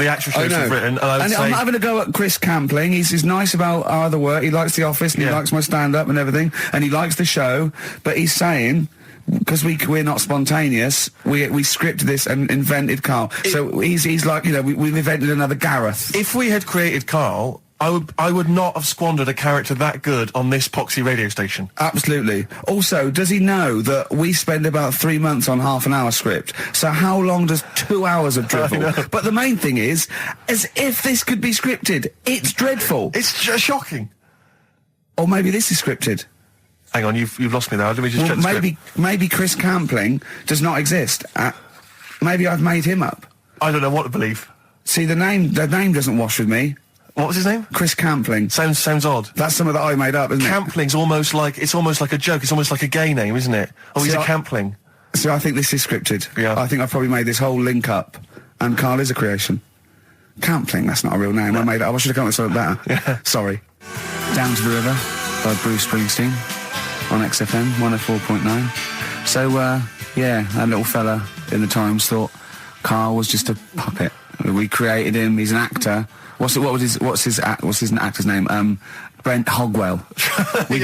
actual shows we've written, and I would say... I'm not having a go at Chris Campling. He's nice about our other work. He likes The Office, and he likes my stand-up and everything, and he likes the show, but he's saying... Because we're not spontaneous, we scripted this and invented Karl. So he's like, we've invented another Gareth. If we had created Karl, I would not have squandered a character that good on this poxy radio station. Absolutely. Also, does he know that we spend about 3 months on half an hour script? So how long does 2 hours of drivel? But the main thing is, as if this could be scripted, it's dreadful. It's shocking. Or maybe this is scripted. Hang on, you've lost me there. Let me just check the script. Maybe Chris Campling does not exist. Maybe I've made him up. I don't know what to believe. See, the name doesn't wash with me. What was his name? Chris Campling. Sounds odd. That's something that I made up, isn't it? Campling's almost like a joke. It's almost like a gay name, isn't it? Oh, he's a Campling. So I think this is scripted. Yeah. I think I've probably made this whole link up, and Karl is a creation. Campling, that's not a real name. No. I made it up. I should have come up with something better. Yeah. Sorry. Down to the River by Bruce Springsteen on XFM 104.9. So, that little fella in the Times thought Karl was just a puppet. We created him. He's an actor. What's his actor's name? Brent Hogwell. we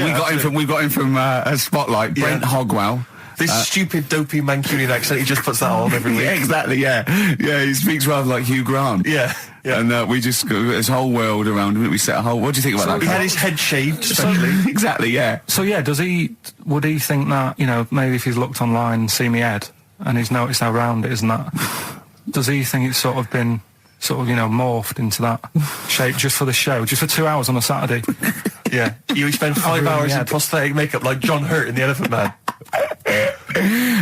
got him from Spotlight. Brent Hogwell. This stupid, dopey Mancunian accent, he just puts that on every week. Yeah, exactly, yeah. Yeah, he speaks rather like Hugh Grant. Yeah. And we just got this whole world around him. We set a whole... What do you think about that? He had his head shaved, especially. Exactly, yeah. So yeah, would he think that, maybe if he's looked online and seen me head and he's noticed how round it is and that, does he think it's sort of been morphed into that shape just for the show, just for 2 hours on a Saturday? Yeah. You spend 5 hours in prosthetic makeup like John Hurt in The Elephant Man.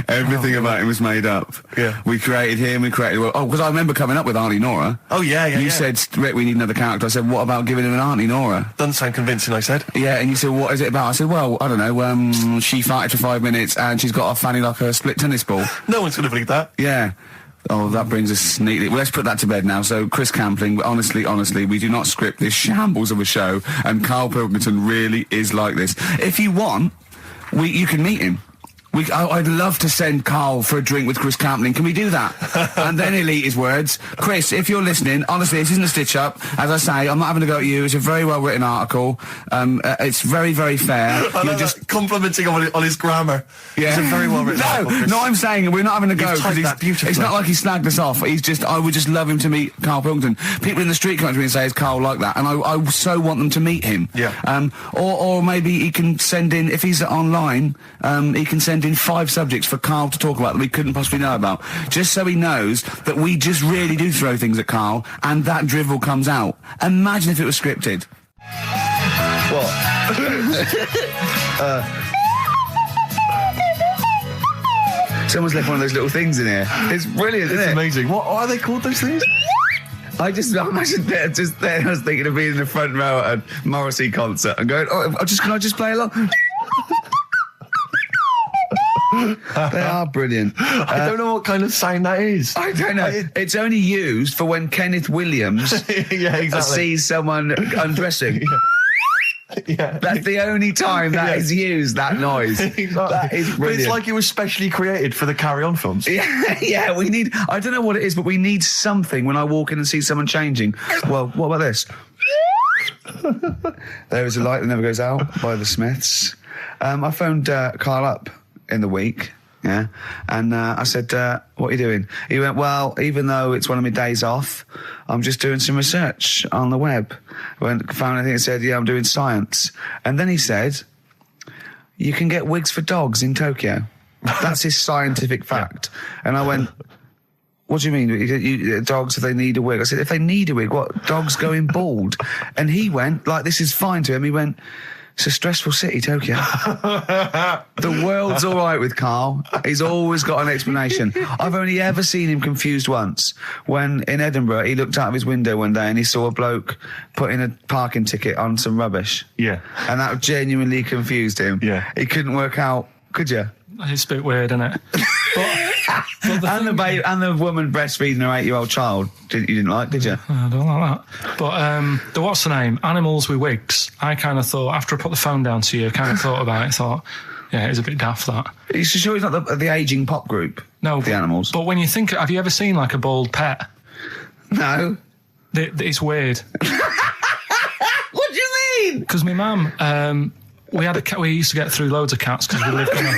Everything about him was made up. Yeah. We created him, because I remember coming up with Auntie Nora. Oh, yeah. You said, Rick, we need another character. I said, what about giving him an Auntie Nora? Doesn't sound convincing, I said. Yeah, and you said, what is it about? I said, well, I don't know, she farted for 5 minutes and she's got a fanny like a split tennis ball. No one's going to believe that. Yeah. Oh, that brings us neatly... Well, let's put that to bed now. So, Chris Campling, honestly, we do not script this shambles of a show, and Karl Pilkington really is like this. If you want, you can meet him. I'd love to send Karl for a drink with Chris Campling. Can we do that? And then he'll eat his words. Chris, if you're listening, honestly, this isn't a stitch-up. As I say, I'm not having a go at you. It's a very well-written article. It's very, very fair. I love just complimenting on his grammar. Yeah. It's a very well-written article. No, I'm saying we're not having a go. You've typed that beautifully. It's not like he snagged us off. I would just love him to meet Karl Pilkington. People in the street come up to me and say, is Karl like that? And I so want them to meet him. Yeah. Or maybe he can send in, if he's online, he can send in 5 subjects for Karl to talk about that we couldn't possibly know about, just so he knows that we just really do throw things at Karl and that drivel comes out. Imagine if it was scripted. What? Someone's left one of those little things in here. It's brilliant, isn't it? It's amazing. What are they called, those things? I imagine they're just there. I was thinking of being in the front row at a Morrissey concert and going, can I just play along? They are brilliant. I don't know what kind of sign that is. I don't know. It's only used for when Kenneth Williams sees someone undressing. Yeah. That's the only time that is used, that noise. Exactly. That is brilliant. But it's like it was specially created for the Carry On films. Yeah, we need... I don't know what it is, but we need something when I walk in and see someone changing. Well, what about this? There is a light that never goes out by the Smiths. I phoned Karl up in the week, and I said, what are you doing? He went, well, even though it's one of my days off, I'm just doing some research on the web. Found anything that said, I'm doing science. And then he said, you can get wigs for dogs in Tokyo. That's his scientific fact. And I went, what do you mean? Dogs, if they need a wig? I said, if they need a wig, what? Dogs going bald? And he went, like, this is fine to him. He went, it's a stressful city, Tokyo. The world's all right with Karl. He's always got an explanation. I've only ever seen him confused once, when in Edinburgh he looked out of his window one day and he saw a bloke putting a parking ticket on some rubbish. Yeah. And that genuinely confused him. Yeah. He couldn't work out, could you? It's a bit weird, isn't it? And the woman breastfeeding her 8-year-old child, you didn't like, did you? I don't like that. But the what's the name? Animals with wigs. I kind of thought, after I put the phone down to you, I kind of thought about it. Thought, yeah, it's a bit daft, that. Are you sure he's not the ageing pop group? No, the Animals. But when you think, have you ever seen like a bald pet? No. It's weird. What do you mean? Because my mum, we had a cat. We used to get through loads of cats because we lived on a.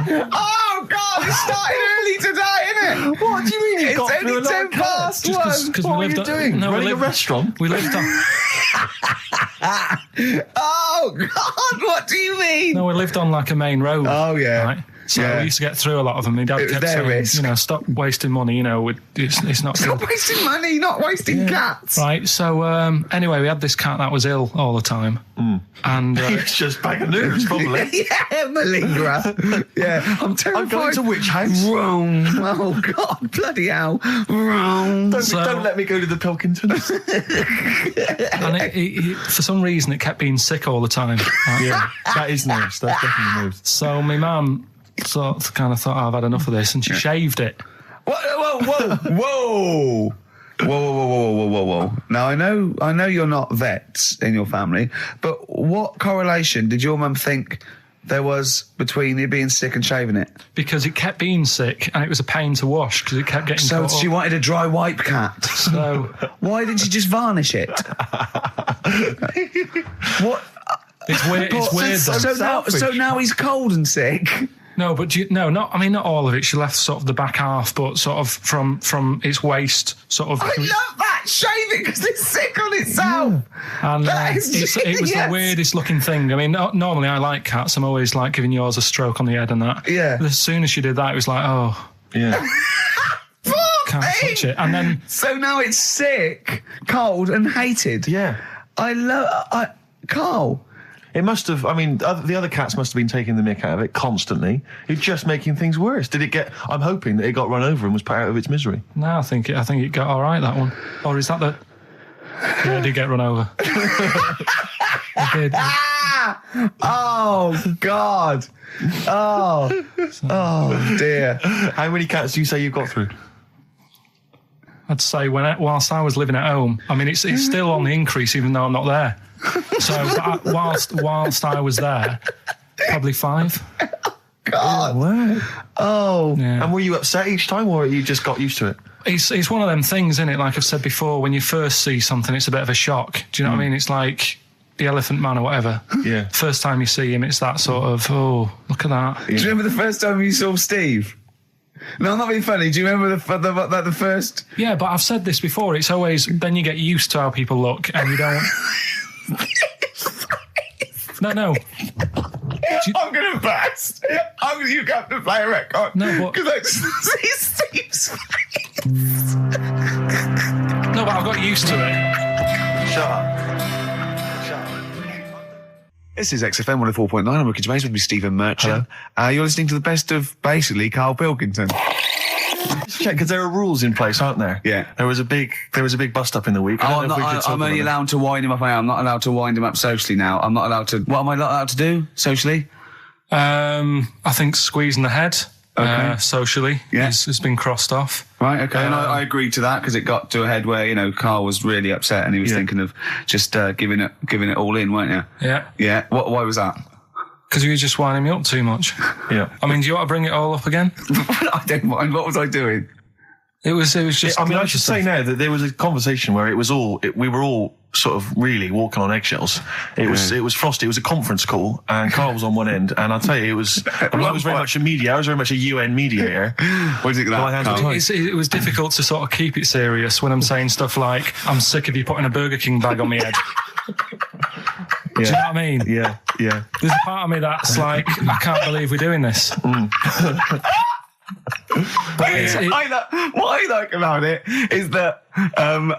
Oh God! It started early today, isn't it? What do you mean? It's only 10 past 1. What were you doing? Running a restaurant? We lived on. Oh God! What do you mean? No, we lived on like a main road. Oh yeah. Right? So we used to get through a lot of them. My dad kept saying, risk. Stop wasting money. It's not. Stop good. wasting money, not wasting cats. Right. So anyway, we had this cat that was ill all the time, and It's just bag of nerves, probably. Yeah, malingerer. Yeah, I'm terrified. I'm going to which house? Rome. Oh God, bloody hell, Rome. Don't let me go to the Pilkingtons. And it, for some reason, it kept being sick all the time. Right? Yeah, that is nerves. That's definitely nerves. So my mum kind of thought, I've had enough of this, and she shaved it. Whoa. Whoa. Now, I know you're not vets in your family, but what correlation did your mum think there was between you being sick and shaving it? Because it kept being sick, and it was a pain to wash, because it kept getting So caught she up. wanted a dry wipe cat. So why didn't she just varnish it? What? It's weird. It's weird. Though. So now he's cold and sick. No, but not all of it. She left sort of the back half, but sort of from its waist, sort of. I love that. Shave it because it's sick on itself. Yeah. And it was the weirdest looking thing. I mean, normally I like cats. I'm always like giving yours a stroke on the head and that. Yeah. But as soon as she did that, it was like, oh. Yeah. Can't touch it. And then. So now it's sick, cold, and hated. Yeah. Carl. It must have, I mean, the other cats must have been taking the mick out of it constantly. It's just making things worse. Did it get, I'm hoping that it got run over and was put out of its misery. No, I think it got all right, that one. Or is that the... Yeah, it did get run over. It did. Oh, God. Oh, dear. How many cats do you say you've got through? I'd say whilst I was living at home, I mean, it's still on the increase even though I'm not there. So whilst I was there, probably 5. God. Wow. Oh. Yeah. And were you upset each time, or you just got used to it? It's one of them things, isn't it? Like I've said before, when you first see something, it's a bit of a shock. Do you know what I mean? It's like the Elephant Man or whatever. Yeah. First time you see him, it's that sort of, oh, look at that. Yeah. Do you remember the first time you saw Steve? No, I'm not being funny. Do you remember the first? Yeah, but I've said this before. It's always, then you get used to how people look and you don't... No. I'm going to burst. You have to play a record. No, but... Because I just see Steve's face. No, but I've got used to it. Shut up. This is XFM 104.9. I'm Ricky Gervais with me, Stephen Merchant. You're listening to the best of, basically, Karl Pilkington. Just check, because there are rules in place, aren't there? Yeah. There was a big bust up in the week. I'm only allowed to wind him up. I'm not allowed to wind him up socially now. I'm not allowed to... What am I not allowed to do socially? I think squeezing the head socially has been crossed off. Right, okay. And I agreed to that because it got to a head where, Carl was really upset and he was thinking of just giving it all in, weren't you? Yeah. Yeah. Why was that? Because you were just winding me up too much. Yeah. I mean, do you want to bring it all up again? I don't mind. What was I doing? It was just... I mean, I should say now that there was a conversation where we were all sort of really walking on eggshells. It was frosty. It was a conference call, and Carl was on one end. And I'll tell you, I was very much a media. I was very much a UN mediator. What do you think of that, Carl? It was difficult to sort of keep it serious when I'm saying stuff like, I'm sick of you putting a Burger King bag on my head. Do you know what I mean? Yeah. There's a part of me that's like, I can't believe we're doing this. What I like about it is that I'm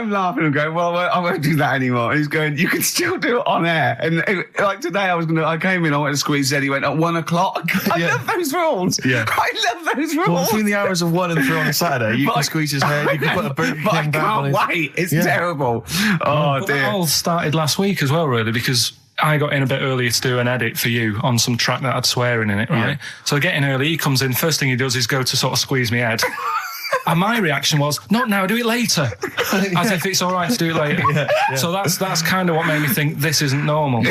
laughing and going, well, I won't do that anymore. And he's going, you can still do it on air. And like today, I came in, I went to squeeze Eddie, went at 1 o'clock. I love those rules. Yeah. I love those rules. Well, between the hours of 1 and 3 on a Saturday, you can squeeze his head, you can put a Burger King back on his... I can't wait. It's terrible. Oh, but dear. That all started last week as well, really, because I got in a bit earlier to do an edit for you on some track that had swearing in it, right? Yeah. So I get in early, he comes in, first thing he does is go to sort of squeeze me head. And my reaction was, not now, do it later. As if it's all right to do it later. Yeah. So that's kind of what made me think this isn't normal.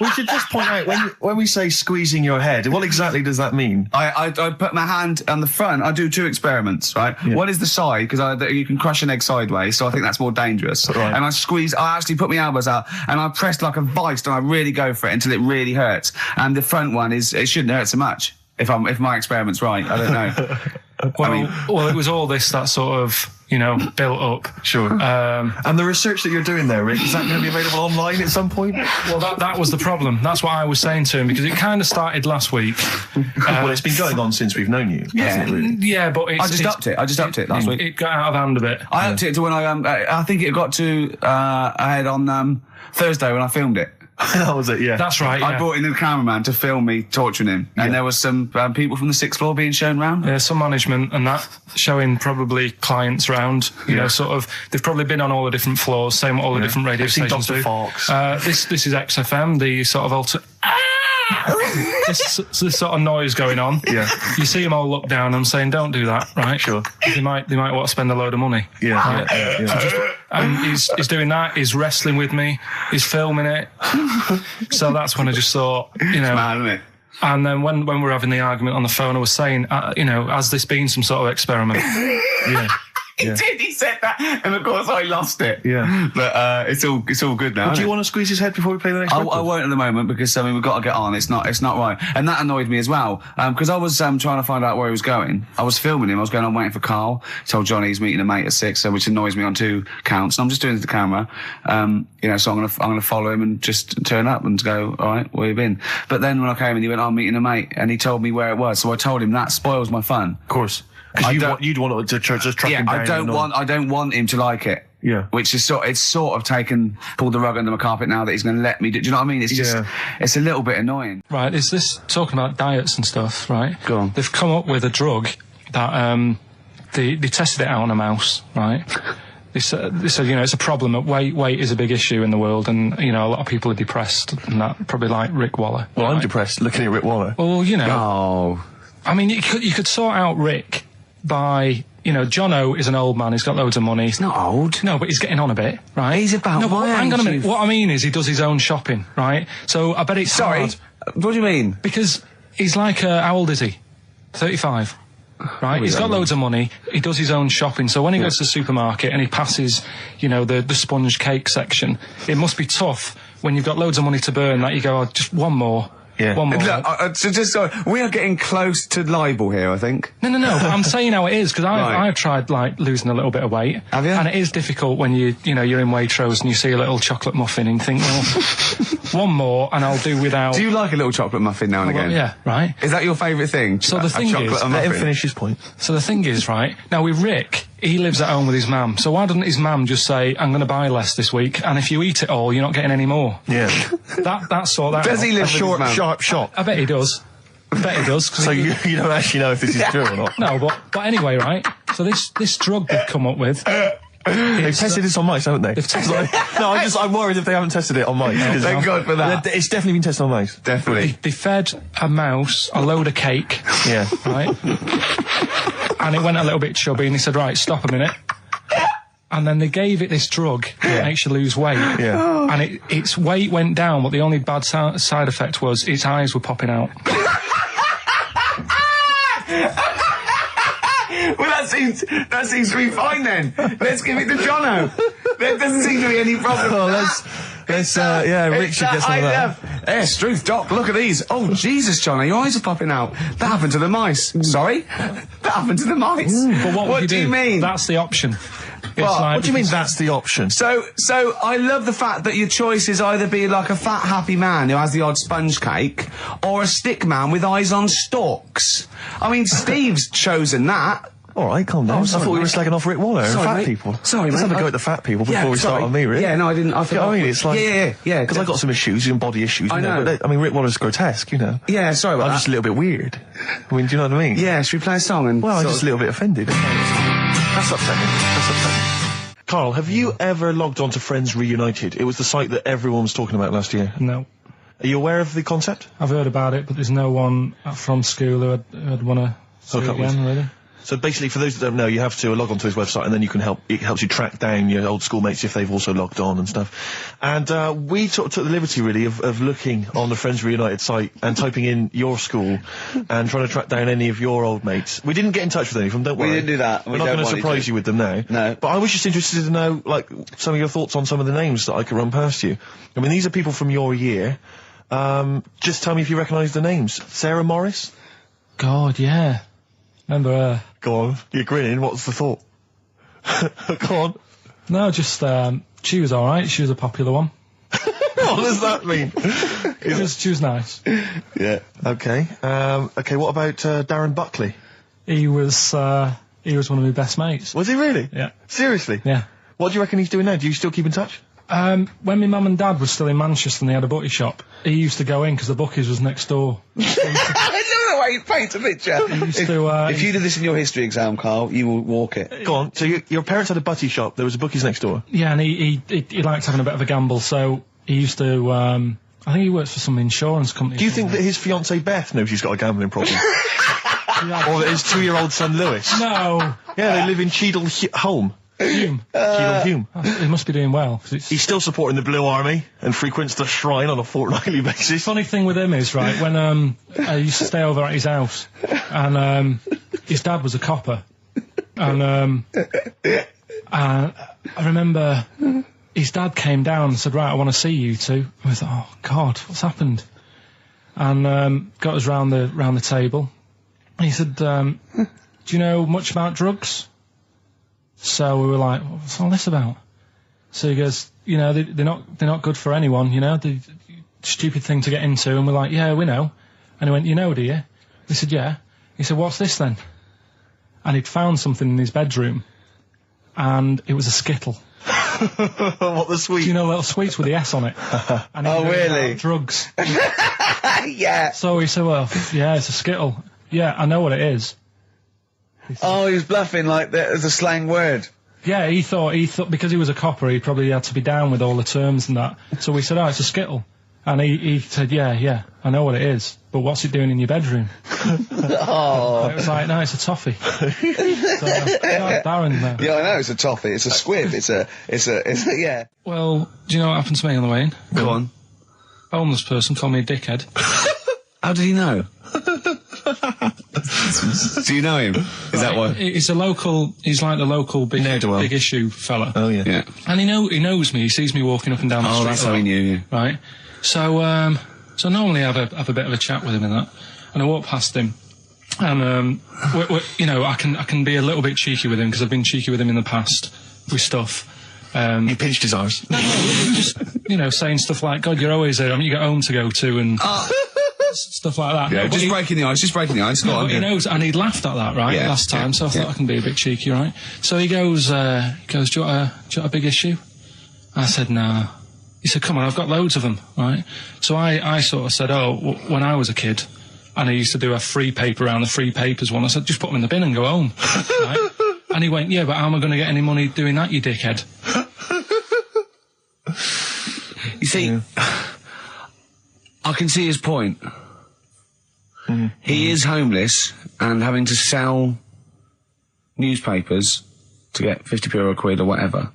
We should just point out, when we say squeezing your head, what exactly does that mean? I put my hand on the front. I do 2 experiments, right? Yeah. One is the side, because you can crush an egg sideways, so I think that's more dangerous. Right. And I actually put my elbows out, and I pressed like a vice, and I really go for it until it really hurts. And the front one it shouldn't hurt so much, if my experiment's right. I don't know. Well, it was all this that sort of, built up. Sure. And the research that you're doing there, Rick, is that going to be available online at some point? Well, that was the problem. That's what I was saying to him, because it kind of started last week. Well, it's been going on since we've known you. Yeah, really? Yeah, but I just upped it last week. It got out of hand a bit. I upped it to when I think it got to ahead on Thursday when I filmed it. That was it, yeah. That's right, yeah. I brought in a cameraman to film me torturing him. And there was some people from the 6th floor being shown round. Yeah, some management and that, showing probably clients round. Sort of, they've probably been on all the different floors, same what all the different radio stations do. Fox. This is XFM, the sort of this sort of noise going on. Yeah. You see them all look down and saying, don't do that, right? Sure. They might want to spend a load of money. Yeah. Right? Yeah. And he's doing that, he's wrestling with me, he's filming it. So that's when I just thought, It's mad, isn't it? And then when we were having the argument on the phone, I was saying, has this been some sort of experiment? Yeah. He did. He said that, and of course I lost it. Yeah. But it's all good now. Do you want to squeeze his head before we play the next I record? won't at the moment because we've got to get on. It's not right, and that annoyed me as well because I was trying to find out where he was going. I was filming him. I was going on waiting for Carl. Told Johnny he's meeting a mate at 6, which annoys me on 2 counts. And I'm just doing it to the camera, so I'm gonna follow him and just turn up and go, all right, where you been? But then when I came and he went, I'm meeting a mate, and he told me where it was. So I told him that spoils my fun. Of course. Because you'd want to just track him down. I don't want him to like it. Yeah. Which is pulled the rug under my carpet now that he's going to let me do you know what I mean? It's just, it's a little bit annoying. Right, is this talking about diets and stuff, right? Go on. They've come up with a drug that, they tested it out on a mouse, right? They said, it's a problem that weight is a big issue in the world, and, a lot of people are depressed, and that, probably like Rick Waller. Well, right? I'm depressed looking at Rick Waller. Well, Oh. I mean, you could sort out Rick by, Jono is an old man, he's got loads of money. He's not old. No, but he's getting on a bit, right? He's about no, my hang on a age, minute. What I mean is he does his own shopping, right? So I bet it's Sorry, hard. what do you mean? Because he's like, how old is he? 35. Right? He's got loads of money. He does his own shopping. So when he goes to the supermarket and he passes, the sponge cake section, it must be tough when you've got loads of money to burn that you go, just one more. Yeah. One more. Look, we are getting close to libel here, I think. No. But I'm saying how it is because Right. I've tried losing a little bit of weight. Have you? And it is difficult when you're in Waitrose and you see a little chocolate muffin and you think, well, one more and I'll do without. Do you like a little chocolate muffin now and again? Yeah, right. Is that your favourite thing? So the thing chocolate is, and Let him muffin? finish his point. So the thing is, right, now with Rick, he lives at home with his mum. So why doesn't his mum just say, I'm going to buy less this week, and if you eat it all, you're not getting any more? Yeah. That's sort that Does out. he live with his mum? Sharp shot. I bet he does. I bet he does. So you don't actually know if this is true or not? No, but anyway, right, so this drug they've come up with... They've tested this on mice, haven't they? They've tested No, I'm worried if they haven't tested it on mice. Thank God for that. It's definitely been tested on mice. Definitely. They fed a mouse a load of cake, Yeah. right? And it went a little bit chubby, and he said, right, stop a minute. And then they gave it this drug that makes you lose weight. Yeah. And its weight went down, but the only bad side effect was its eyes were popping out. Well, that seems to be fine then. Let's give it to Jono. There doesn't seem to be any problem. Oh, Rick should get some of that. Hey, Struth, Doc, look at these. Oh, Jesus, Jono, your eyes are popping out. That happened to the mice. Sorry? That happened to the mice. But what do you mean? That's the option. What do you mean that's the option? So I love the fact that your choice is either be like a fat, happy man who has the odd sponge cake, or a stick man with eyes on stalks. I mean, Steve's chosen that. All right, calm down. I sorry, thought we were mate. slagging off Rick Waller and Sorry, fat mate. people. Sorry, Let's mate. have a go at the fat people before we start on me, Rick. Yeah, no, I didn't. I You know forgot. what I mean, it's like... Yeah. Because I got some issues and body issues. I know. But Rick Waller's grotesque, Yeah, sorry about I'm that. just a little bit weird. I mean, do you know what I mean? Yeah, should we play a song and... Well, I'm sort just of- a little bit offended. That's upsetting. Carl, have you ever logged on to Friends Reunited? It was the site that everyone was talking about last year. No. Are you aware of the concept? I've heard about it, but there's no one from school who'd want to see it Hook up with. again, really. So basically, for those that don't know, you have to log on to his website, and then it helps you track down your old schoolmates if they've also logged on and stuff. And we took the liberty, really, of looking on the Friends Reunited site and typing in your school and trying to track down any of your old mates. We didn't get in touch with any of them, don't worry. We didn't do that. We're We not don't going to want you surprise to. you with them now. No. But I was just interested to know, like, some of your thoughts on some of the names that I could run past you. I mean, these are people from your year. Just tell me if you recognise the names. Sarah Morris? God, yeah. Remember her? Go on. You're grinning. What's the thought? Go on. No, just, she was alright. She was a popular one. What does that mean? She was nice. Yeah. Okay. Okay, what about Darren Buckley? He was one of my best mates. Was he really? Yeah. Seriously? Yeah. What do you reckon he's doing now? Do you still keep in touch? When my mum and dad were still in Manchester and they had a butty shop, he used to go in because the Bucky's was next door. I know the way you paint a picture. If you did this in your history exam, Carl, you will walk it. Go on. So your parents had a butty shop. There was a bookies next door. Yeah, and he liked having a bit of a gamble, so he used to, I think he works for some insurance company. Do you think that his fiancée Beth knows he's got a gambling problem? Or that his 2-year-old son Lewis? No! Yeah, they live in Cheadle Home. Hume. Cheadle Hume. He must be doing well. 'Cause it's He's still supporting the Blue Army and frequents the shrine on a fortnightly basis. funny thing with him is, right, when I used to stay over at his house, and his dad was a copper, And I remember his dad came down and said, right, I want to see you two. And we thought, oh, God, what's happened? And got us round the table. And he said, do you know much about drugs? So we were like, what's all this about? So he goes, you know, they're not good for anyone, you know, the stupid thing to get into. And we're like, yeah, we know. And he went, you know, do you? We said, yeah. He said, what's this then? And he'd found something in his bedroom, and it was a Skittle. What, the sweet? Do you know little sweets with the S on it? And Oh, really? Drugs. Yeah. So he said, well, yeah, it's a Skittle. Yeah, I know what it is. Oh, he was bluffing like that as a slang word. Yeah, he thought because he was a copper, he probably had to be down with all the terms and that. So we said, oh, it's a Skittle. And he said, yeah, I know what it is, but what's it doing in your bedroom? Oh. And it was like, no, it's a toffee. So, Darren there. Yeah, I know, it's a toffee, it's a squib, it's a, yeah. Well, do you know what happened to me on the way in? Go on. A homeless person called me a dickhead. How did he know? Do you know him? Is that why? He's like the local big issue fella. Oh, yeah. Yeah. And he knows me, he sees me walking up and down the street. Oh, that's how he knew you. Right. So normally I have a bit of a chat with him and that, and I walk past him, and you know, I can be a little bit cheeky with him because I've been cheeky with him in the past with stuff. You pinched his arse. No, just, you know, saying stuff like, God, you're always there. I mean, you got home to go to and stuff like that. Yeah, no, just breaking the ice. No, but he knows, and he'd laughed at that, right, last time, so I thought I can be a bit cheeky, right? So he goes, do you want a big issue? I said, no. He said, come on, I've got loads of them, right? So I sort of said, when I was a kid, and I used to do a free paper around the free papers one, I said, just put them in the bin and go home, right? And he went, yeah, but how am I going to get any money doing that, you dickhead? You see, I can see his point. He is homeless and having to sell newspapers to get 50p or a quid or whatever.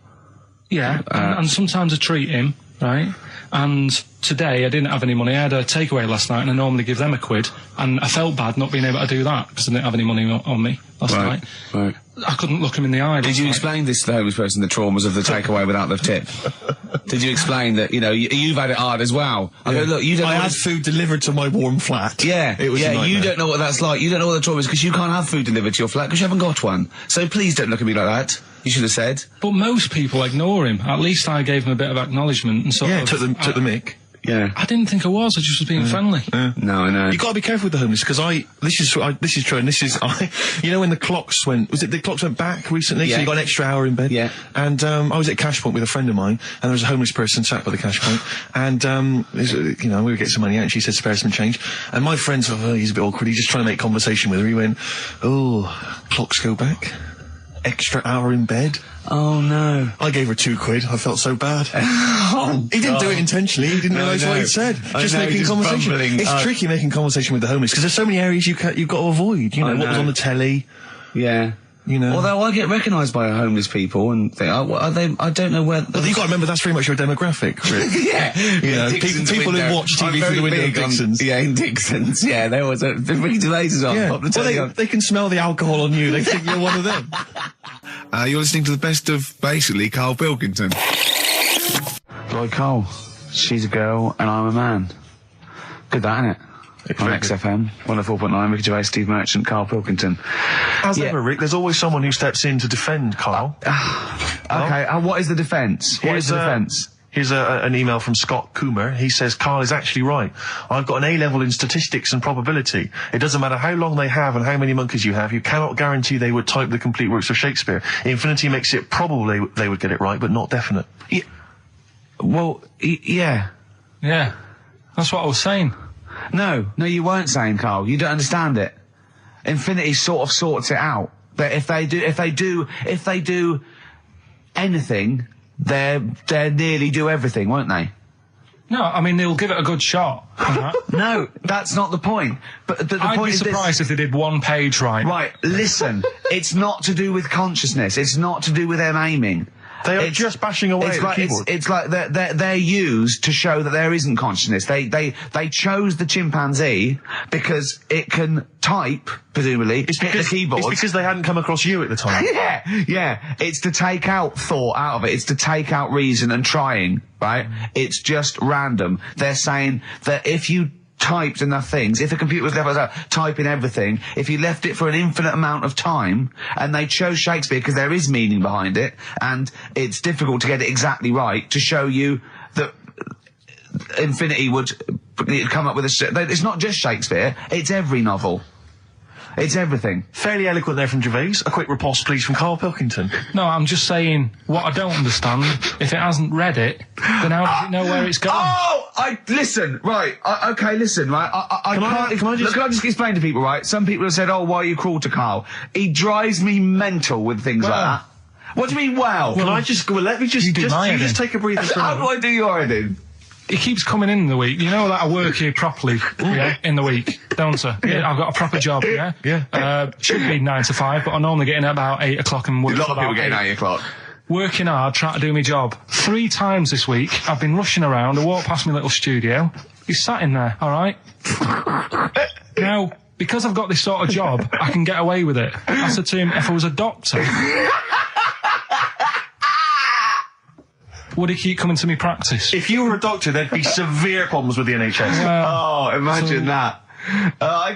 Yeah, and sometimes I treat him, right? And today I didn't have any money. I had a takeaway last night, and I normally give them a quid, and I felt bad not being able to do that because I didn't have any money on me last night. Right. I couldn't look him in the eye. Did you explain this to the homeless person, the traumas of the takeaway without the tip? Did you explain that, you know, you've had it hard as well? I go, look, you don't. I had food delivered to my warm flat. Yeah, it was a nightmare. You don't know what that's like. You don't know what the trauma is because you can't have food delivered to your flat because you haven't got one. So please don't look at me like that. You should have said. But most people ignore him. At least I gave him a bit of acknowledgement and sort of... took the mic. Yeah. I didn't think I was. I just was being friendly. No, I know. You got to be careful with the homeless because this is true, and you know when the clocks went back recently, so you got an extra hour in bed. Yeah. And I was at Cash Point with a friend of mine, and there was a homeless person sat by the Cash Point, and you know, we would get some money out, and she said spare some change, and my friend thought, oh, he's a bit awkward. He's just trying to make conversation with her. He went, oh, clocks go back. Extra hour in bed. Oh no. I gave her £2. I felt so bad. He didn't do it intentionally. He didn't realise what he said. Just making conversation. It's tricky making conversation with the homeless because there's so many areas you've got to avoid. You know, what was on the telly. Yeah. You know. Although I get recognised by homeless people and think, are they? I don't know where. But you got to remember that's very much your demographic, Rick. Yeah. You know, people who watch TV through the window in Dixon's. In Dixon's. Yeah, there was the regulators on. Yeah. Well, they can smell the alcohol on you. They think you're one of them. You're listening to the best of, basically, Karl Pilkington. Like Cole, she's a girl and I'm a man. Good that, innit? On XFM, 104.9, Ricky Gervais, Steve Merchant, Karl Pilkington. As ever, Rick, there's always someone who steps in to defend Karl. Okay, what is the defence? Here's an email from Scott Coomer. He says, Karl is actually right. I've got an A-level in statistics and probability. It doesn't matter how long they have and how many monkeys you have. You cannot guarantee they would type the complete works of Shakespeare. Infinity makes it probable they would get it right, but not definite. Yeah. Well, yeah. Yeah. That's what I was saying. No, you weren't saying, Karl. You don't understand it. Infinity sort of sorts it out. That if they do anything, they nearly do everything, won't they? No, I mean they'll give it a good shot. No, that's not the point. But the I'd point be is surprised if they did one page right. Right, listen. It's not to do with consciousness. It's not to do with them aiming. They are just bashing away at the keyboard. It's like they're used to show that there isn't consciousness. They chose the chimpanzee because it can type, presumably, hit the keyboard. It's because they hadn't come across you at the time. Yeah. It's to take out thought out of it. It's to take out reason and trying, right? It's just random. They're saying that if you typed enough things, if the computer was left typing everything, if you left it for an infinite amount of time, and they chose Shakespeare because there is meaning behind it, and it's difficult to get it exactly right, to show you that infinity would come up with it's not just Shakespeare, it's every novel. It's everything. Fairly eloquent there from Gervais. A quick riposte, please, from Karl Pilkington. No, I'm just saying, what I don't understand, if it hasn't read it, then how does it know where it's going? Listen, right, Can I just explain to people, right? Some people have said, why are you cruel to Karl? He drives me mental with things like that. What do you mean, well? Let me just take a breather. How do I do your editing? He keeps coming in the week. You know that I work here properly, in the week, don't I? Yeah, I've got a proper job, should be 9 to 5, but I normally get in at about 8 o'clock and work. A lot of people get in at 8 o'clock. Working hard, trying to do my job. 3 times this week, I've been rushing around. I walked past my little studio. He's sat in there, all right? Now, because I've got this sort of job, I can get away with it. I said to him, if I was a doctor, would he keep coming to me practice? If you were a doctor, there'd be severe problems with the NHS. Imagine that.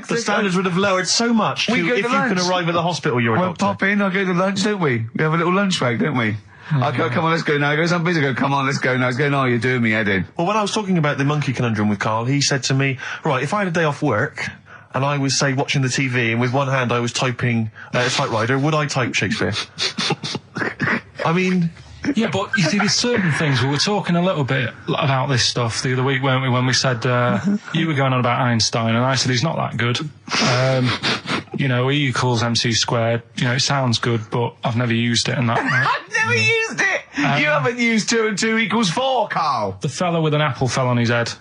The standards would have lowered so much if you can arrive at the hospital, you're a doctor. Pop in, I'll go to lunch, don't we? We have a little lunch break, don't we? I go, come on, let's go now. He goes, I'm busy. I go, come on, let's go now. He's going, you're doing me head in. Well, when I was talking about the monkey conundrum with Karl, he said to me, right, if I had a day off work, and I was, say, watching the TV, and with one hand I was typing a typewriter, would I type Shakespeare? I mean... Yeah, but you see, there's certain things. We were talking a little bit about this stuff the other week, weren't we, when we said, you were going on about Einstein, and I said he's not that good. E equals MC squared. It sounds good, but I've never used it and that. Right? I've never used it! You haven't used 2 and 2 equals 4, Karl! The fella with an apple fell on his head.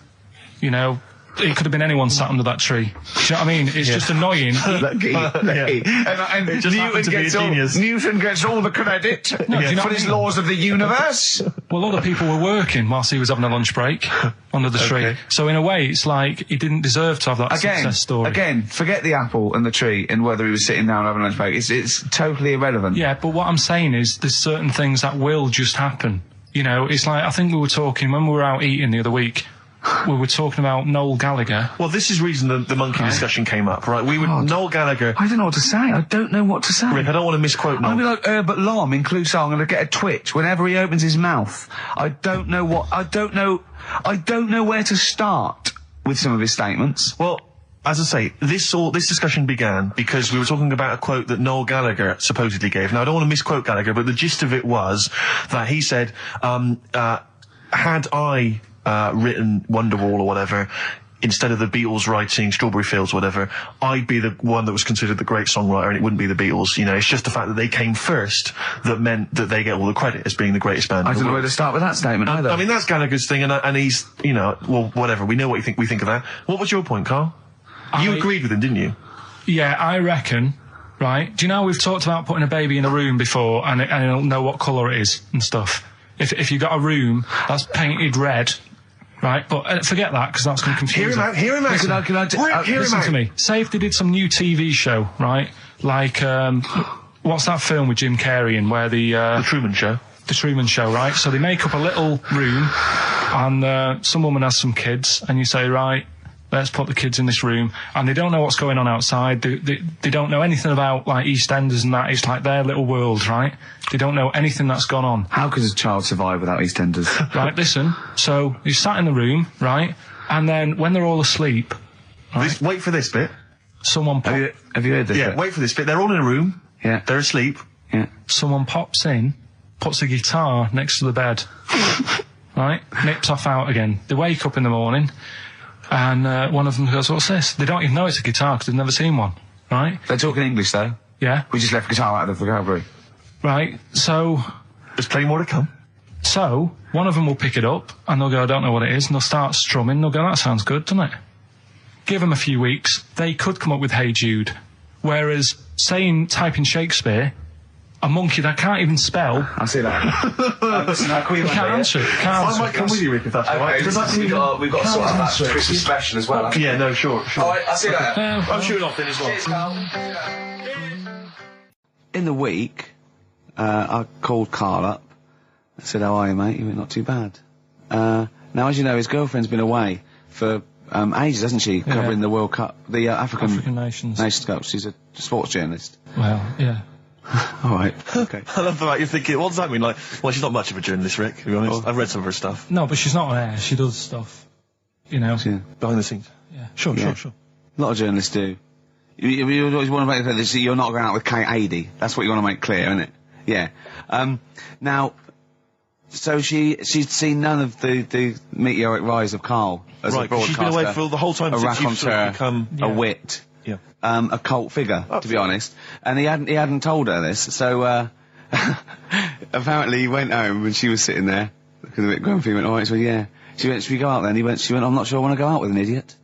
It could have been anyone sat under that tree. Do you know what I mean? It's just annoying. Lucky. And Newton gets all the credit for his laws of the universe. Well, other people were working whilst he was having a lunch break under the tree. So in a way, it's like he didn't deserve to have that success story. Again, forget the apple and the tree and whether he was sitting down having a lunch break. It's totally irrelevant. Yeah, but what I'm saying is there's certain things that will just happen. It's like, I think we were talking when we were out eating the other week. We were talking about Noel Gallagher. Well, this is reason the monkey discussion came up, right? Noel Gallagher... I don't know what to say. I don't know what to say. Rick, I don't want to misquote Noel. I'll be like Herbert Lom in Clueso. I'm going to get a twitch whenever he opens his mouth. I don't know where to start with some of his statements. Well, as I say, this discussion began because we were talking about a quote that Noel Gallagher supposedly gave. Now, I don't want to misquote Gallagher, but the gist of it was that he said, had I... written Wonderwall or whatever, instead of the Beatles writing Strawberry Fields or whatever, I'd be the one that was considered the great songwriter and it wouldn't be the Beatles. It's just the fact that they came first that meant that they get all the credit as being the greatest band. I don't know where to start with that statement either. I mean, that's Gallagher's thing and he's, well, whatever. We know what we think of that. What was your point, Karl? You agreed with him, didn't you? Yeah, I reckon, right? Do you know we've talked about putting a baby in a room before and it'll know what colour it is and stuff? If you got a room that's painted red, right, but forget that because that's going to confuse Hear him out. Listen to me. Say if they did some new TV show, right? Like, what's that film with Jim Carrey in where the Truman Show? The Truman Show, right? So they make up a little room and some woman has some kids and you say, right, let's put the kids in this room, and they don't know what's going on outside. They don't know anything about, like, EastEnders and that. It's like their little world, right? They don't know anything that's gone on. How could a child survive without EastEnders? Right, listen. So, you sat in the room, right? And then, when they're all asleep... Right, wait for this bit. Someone... Have you heard this bit? Wait for this bit. They're all in a room. Yeah. They're asleep. Yeah. Someone pops in, puts a guitar next to the bed. Right? Nips off out again. They wake up in the morning... And one of them goes, what's this? They don't even know it's a guitar because they've never seen one, right? They're talking English, though. Yeah. We just left guitar out of the vocabulary. Right, so... There's plenty more to come. So, one of them will pick it up, and they'll go, I don't know what it is, and they'll start strumming, they'll go, that sounds good, doesn't it? Give them a few weeks, they could come up with Hey Jude. Whereas, typing Shakespeare, a monkey that can't even spell. I see that. Listen, You can't answer it. I might come with you, Rick, if that's all right. We've got to sort out that Christmas special as well. Yeah, no, sure. Alright, I'll see you later. I'm shooting off then as well. Cheers, Carl. In the week, I called Karl up. I said, how are you, mate? He went, not too bad. Now, as you know, his girlfriend's been away for ages, hasn't she? Covering the World Cup, the African Nations Cup. She's a sports journalist. Well, yeah. All right. Okay. I love the fact you're thinking, what does that mean? Like, well, she's not much of a journalist, Rick, to be honest. I've read some of her stuff. No, but she's not on air. She does stuff, you know. Yeah. Behind the scenes. Yeah. Sure. A lot of journalists do. You always want to make clear that you're not going out with Kate Adie. That's what you want to make clear, isn't it? Yeah. Now, so she'd seen none of the meteoric rise of Karl as a broadcaster. She's been away for the whole time a since you've sort of raconteur, become... a wit, Yeah. a cult figure, to be honest. And he hadn't told her this, so apparently he went home and she was sitting there, looking a bit grumpy. He went, all right, so yeah. She went, should we go out then? She went, I'm not sure I want to go out with an idiot.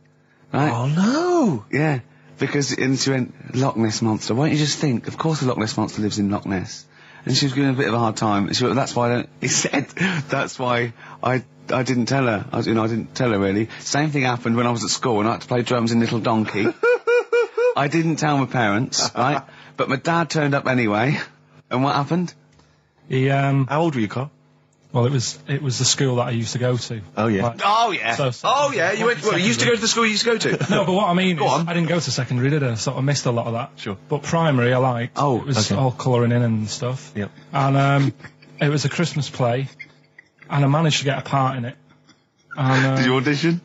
Right? Oh, no! Yeah. And she went, Loch Ness Monster. Why don't you just think? Of course the Loch Ness Monster lives in Loch Ness. And she was giving a bit of a hard time. And she went, that's why he said, that's why I didn't tell her. I didn't tell her really. Same thing happened when I was at school and I had to play drums in Little Donkey. I didn't tell my parents, right? But my dad turned up anyway. And what happened? He, How old were you, Karl? well, it was the school that I used to go to. Oh, yeah. Like, Oh, yeah. So- You went, well, you used to go to the school you used to go to? No, but what I mean is, on. I didn't go to secondary, did I? Sort of missed a lot of that. Sure. But primary, I liked. Oh, it was okay. all colouring in and stuff. Yep. And it was a Christmas play, and I managed to get a part in it. And, Did you audition?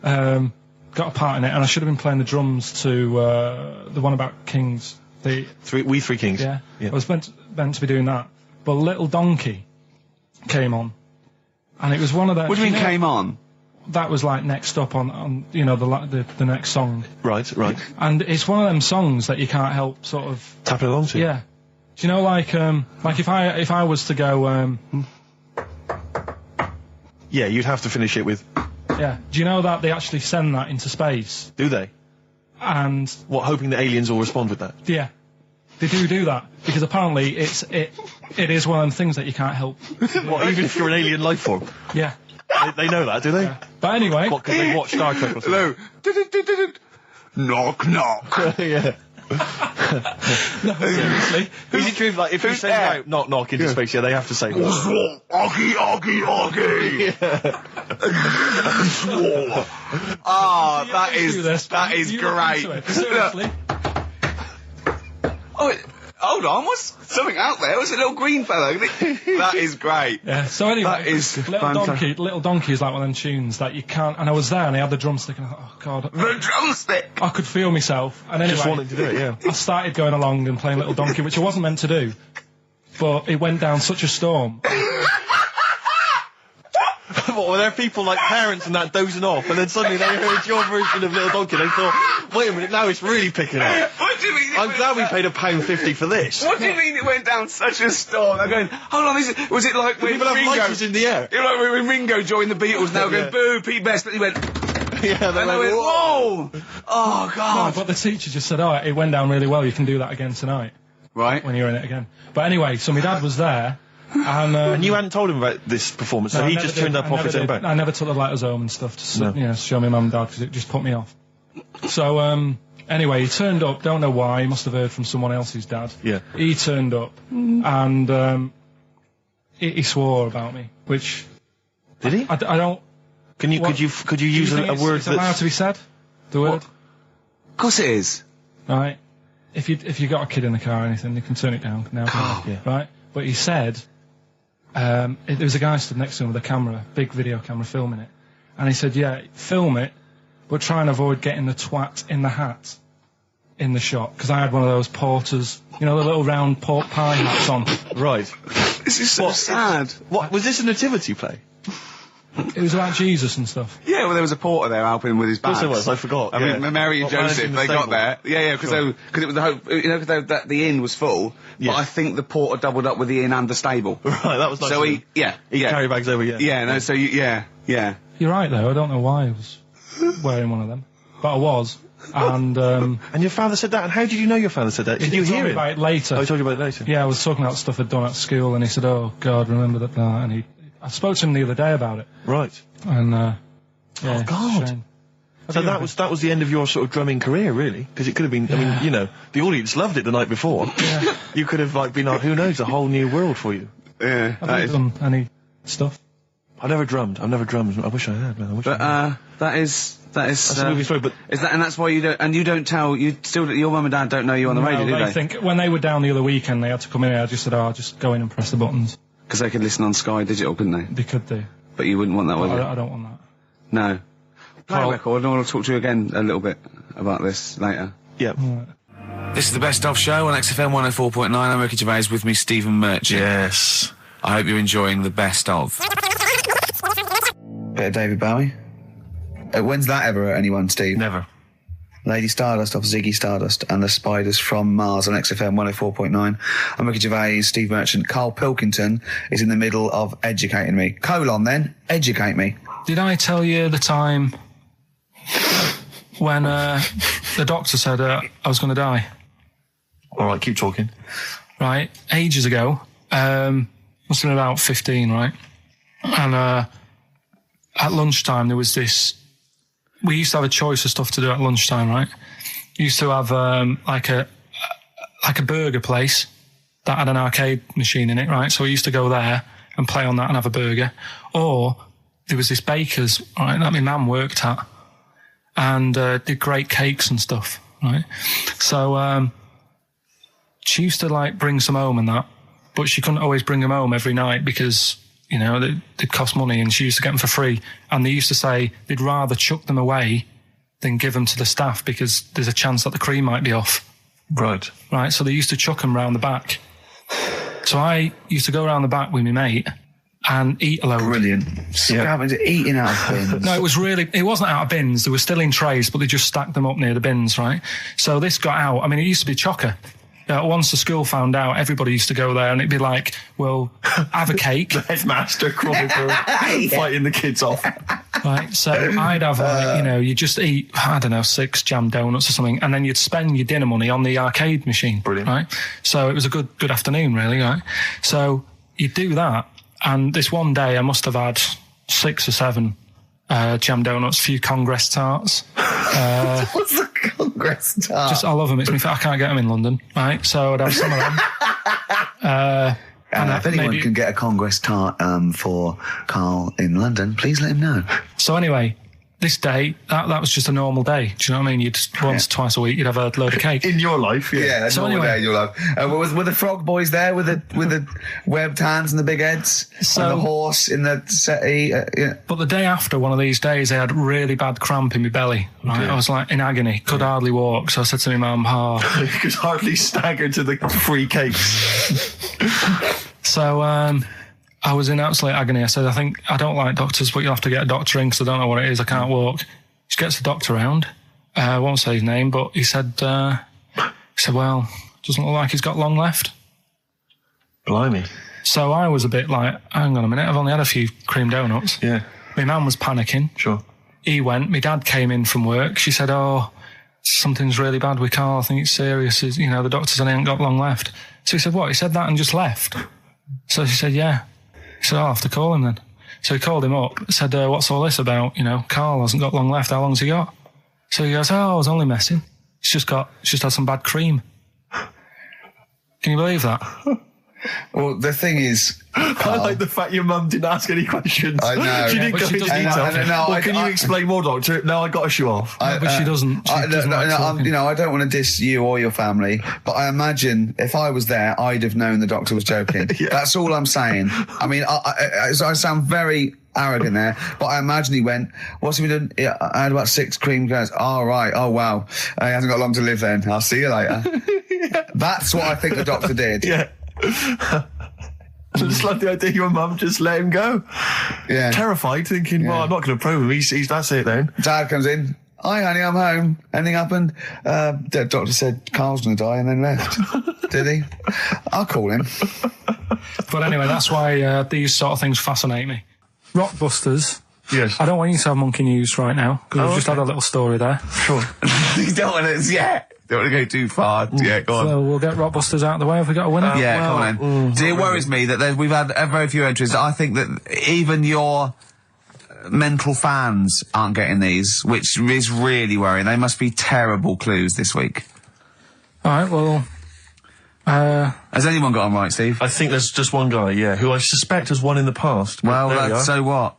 got a part in it, and I should have been playing the drums to the one about Kings. We Three Kings. Yeah. I was meant to be doing that, but Little Donkey came on, and it was one of the. What do you mean came on? That was like next up on the next song, Right. and it's one of them songs that you can't help sort of. Tapping along to. Yeah. Do you know, like if I was to go, Yeah, you'd have to finish it with... yeah. Do you know that they actually send that into space? Do they? And What, hoping that aliens will respond with that? yeah, they do that because apparently it is one of them things that you can't help. What, even if you're an alien life form? Yeah. They know that, do they? But anyway, What, because they watch Star Trek or something? Hello. Knock, knock. Yeah. seriously, Is it true, like, if you send out knock knock into space, they have to say that? Oggy, oggy, oggy. Ah, that is You look great. into it. Seriously. Oh, hold on, what's something out there? What's a little green fellow? That is great. Yeah. So anyway, That is Little Donkey is like one of them tunes that you can't. And I was there, and I had the drumstick, and I thought, oh god, The drumstick. I could feel myself. And anyway, Just wanting to do it, yeah. I started going along and playing Little Donkey, which I wasn't meant to do, but it went down such a storm. What, were there people like parents and that dozing off, and then suddenly they heard your version of Little Donkey, they thought, wait a minute, now it's really picking up. What do you mean? I'm glad we paid £1.50 for this. What do you mean it went down such a storm? I'm going, hold on, was it like when People have Ringo... lighters in the air. You know, like when Ringo joined the Beatles, now Yeah. going, boo, Pete Best, but he went... Yeah, they And I went, whoa! Oh, No, God. but the teacher just said, oh, it went down really well, you can do that again tonight, Right. when you're in it again. But anyway, so my dad was there, and... And you hadn't told him about this performance, so no, I he never just did. turned up I off never his own did. back. I never took the letters home and stuff to No. show my mum and dad, because it just put me off. So, anyway, he turned up, don't know why, he must have heard from someone else's dad. Yeah. He turned up, and he swore about me, which... Did he? I don't... Could you use Do you think a word it's allowed that's... to be said? The word? Of course it is. Right. If you got a kid in the car or anything, you can turn it down now. Yeah. Right. But he said, there was a guy stood next to him with a camera, big video camera, filming it, and he said, yeah, film it, but try and avoid getting the twat in the hat in the shot, because I had one of those porters, you know, the little round pork pie hats on. Right. This is so sad. What, was this a nativity play? It was about Jesus and stuff. Yeah, well, there was a porter there helping him with his bags. Of course it was, I forgot. I mean, Mary and What, Joseph, managing the they got stable? there. Yeah, because it was the hope, you know, because the inn was full. Yeah. But I think the porter doubled up with the inn and the stable. Right, that was nice. So of him. he carry bags over, yeah. Yeah, no, so yeah. You're right, though. I don't know why I was wearing one of them, but I was. And your father said that? And how did you know your father said that? Did you hear it? About it later. Oh, he told you about it later? Yeah, I was talking about stuff I'd done at school, and he said, "Oh God, remember that?" And I spoke to him the other day about it. Right. And oh God. shame. So that was the end of your sort of drumming career, really? Because it could have been. I mean, you know, the audience loved it the night before. Yeah. You could have been who knows, a whole new world for you. Yeah. Have you done any stuff? I've never drummed. I wish I had, man. That is That's a movie story, but and that's why you don't, and you don't tell, your mum and dad don't know you on the radio, do they? Think when they were down the other weekend, they had to come in here. I just said, "Oh, just go in and press the buttons." Because they could listen on Sky Digital, couldn't they? They could do. But you wouldn't want that, would you? I don't want that. No. Play a record, and I want to talk to you again a little bit about this later. Yeah. This is the Best Of Show on XFM 104.9. I'm Ricky Gervais, with me Stephen Merchant. Yes. I hope you're enjoying the Best Of. Bit of David Bowie. When's that ever at anyone, Steve? Never. Lady Stardust off Ziggy Stardust and the Spiders from Mars on XFM 104.9. I'm Ricky Gervais, Steve Merchant. Karl Pilkington is in the middle of educating me. Educate me. Did I tell you the time when the doctor said I was going to die? All right, keep talking. Right, ages ago. Must have been about 15, right? And at lunchtime there was this. We used to have a choice of stuff to do at lunchtime, right? We used to have like a burger place that had an arcade machine in it, right? So we used to go there and play on that and have a burger. Or there was this baker's, right, that my mum worked at, and did great cakes and stuff, right? So she used to like bring some home and that, but she couldn't always bring them home every night because, you know, they'd cost money, and she used to get them for free. And they used to say they'd rather chuck them away than give them to the staff because there's a chance that the cream might be off. Right. Right, so they used to chuck them round the back. So I used to go around the back with my mate and eat a load. Brilliant. Eating out of bins. No, it wasn't out of bins. They were still in trays, but they just stacked them up near the bins, right? So this got out. I mean, it used to be chocker. Once the school found out, everybody used to go there, and it'd be like, well, have a cake. The headmaster crawling through, fighting the kids off. Right, so I'd have, you just eat, 6 jam donuts or something, and then you'd spend your dinner money on the arcade machine. Brilliant. Right? So it was a good afternoon, really, right? So you'd do that, and this one day I must have had 6 or 7 jam donuts, a few Congress tarts. What's the Congress tart? I love them. I can't get them in London, right? So I'd have some of them. And if anyone can get a Congress tart for Karl in London, please let him know. So anyway, this day, that was just a normal day. Do you know what I mean? You'd twice a week, you'd have a load of cake. In your life, yeah. Yeah, so normal day in your life. Were the frog boys there with the webbed hands and the big heads? And the horse in the settee? But the day after one of these days, I had really bad cramp in my belly. Right? Okay. I was like in agony, could hardly walk. So I said to my mum, you could hardly stagger to the free cakes. So, I was in absolute agony. I said, I don't like doctors, but you'll have to get a doctor in because I don't know what it is. I can't walk. She gets the doctor round. I won't say his name, but he said, well, doesn't look like he's got long left. Blimey. So I was a bit like, hang on a minute, I've only had a few cream donuts. Yeah. My mum was panicking. Sure. He went. My dad came in from work. She said, something's really bad with Karl. I think it's serious. The doctor said he ain't got long left. So he said, what? He said that and just left? So she said, yeah. He said, I'll have to call him then. So he called him up, said, what's all this about? Karl hasn't got long left. How long's he got? So he goes, I was only messing. It's just had some bad cream. Can you believe that? Well, the thing is, I like the fact your mum didn't ask any questions. I know. She didn't go into detail. Can you explain more, doctor? No, I got to show off. But she doesn't. I don't want to diss you or your family, but I imagine if I was there, I'd have known the doctor was joking. Yeah. That's all I'm saying. I mean, I sound very arrogant there, but I imagine he went, what's he been doing? Yeah, I had about 6 cream cones. Oh, right. Oh, wow. He hasn't got long to live then. I'll see you later. Yeah. That's what I think the doctor did. Yeah. I just like the idea your mum just let him go. Yeah. Terrified, thinking, well, I'm not going to probe him. He's that's it then. Dad comes in. Hi, honey, I'm home. Anything happened? The doctor said Karl's going to die and then left. Did he? I'll call him. But anyway, that's why these sort of things fascinate me. Rockbusters Yes. I don't want you to have monkey news right now, because we've just had a little story there. Sure. You don't want to, don't want to go too far. Yeah, go on. So we'll get Rockbusters out of the way. Have we got a winner? Come on then. See, it worries me that we've had very few entries. I think that even your mental fans aren't getting these, which is really worrying. They must be terrible clues this week. All right, well... Has anyone got them right, Steve? I think there's just one guy, who I suspect has won in the past. Well, There we are. so what?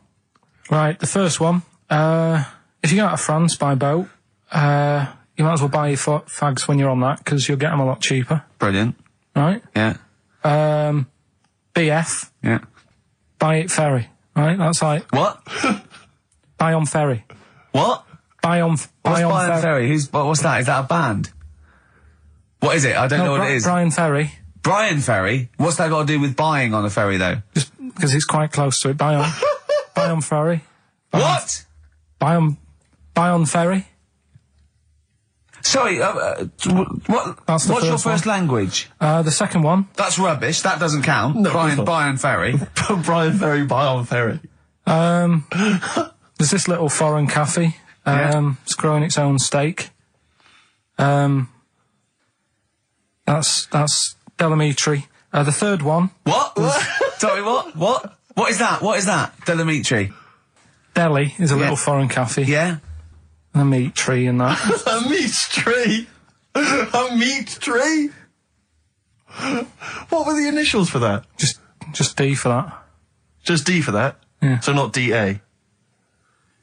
Right, the first one. If you go out of France by boat, you might as well buy your fags when you're on that, because you'll get them a lot cheaper. Brilliant. Right? Yeah. BF, Yeah. buy it ferry. Right? That's like, What? buy on ferry. What? Buy on What's Brian Ferry? What's that? Is that a band? What is it? I don't know what it is. Brian Ferry. Brian Ferry? What's that got to do with buying on a ferry, though? Just because it's quite close to it. Buy on, buy on ferry. What? Buy on ferry. Sorry, what? That's the What's your first one. first language? The second one. That's rubbish. That doesn't count. No, it's not. Brian Ferry. Brian Ferry, buy on ferry. There's this little foreign cafe. It's growing its own steak. That's Delamitri. The third one. What? Sorry, what? What is that? What is that? Delamitri. Delhi is a little foreign cafe. Yeah? And a meat tree and that. A meat tree? A meat tree? What were the initials for that? Just D for that. Just D for that? Yeah. So not DA?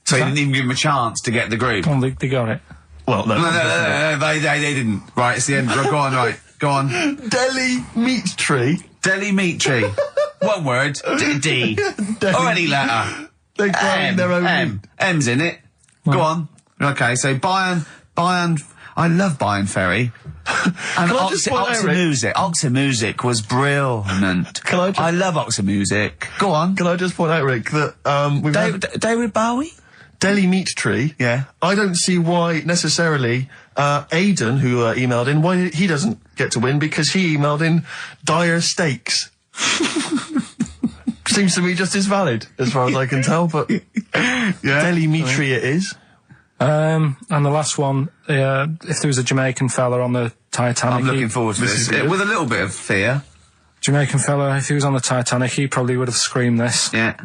So you didn't even give him a chance to get the group? Oh, they got it. Well, no. No, they didn't. Right, it's the end. Go on, right. Go on. Delhi meat tree? Delhi meat tree. One word. D. Or any letter. They're growing their own M. meat. M's in it. Go on. Okay, so Bayern, I love Bayern Ferry. And Can I just point out, Rick? Oxymusic was brilliant. I love Oxymusic. Go on. Can I just point out, Rick, that we've had David Bowie? Delhi meat tree. Yeah. I don't see why necessarily Aidan, who emailed in, why he doesn't get to win, because he emailed in dire steaks. Seems to me just as valid, as far as I can tell, but Delhi meat tree it is. And the last one, if there was a Jamaican fella on the Titanic... I'm looking forward to this. With a little bit of fear. Jamaican fella, if he was on the Titanic, he probably would have screamed this. Yeah.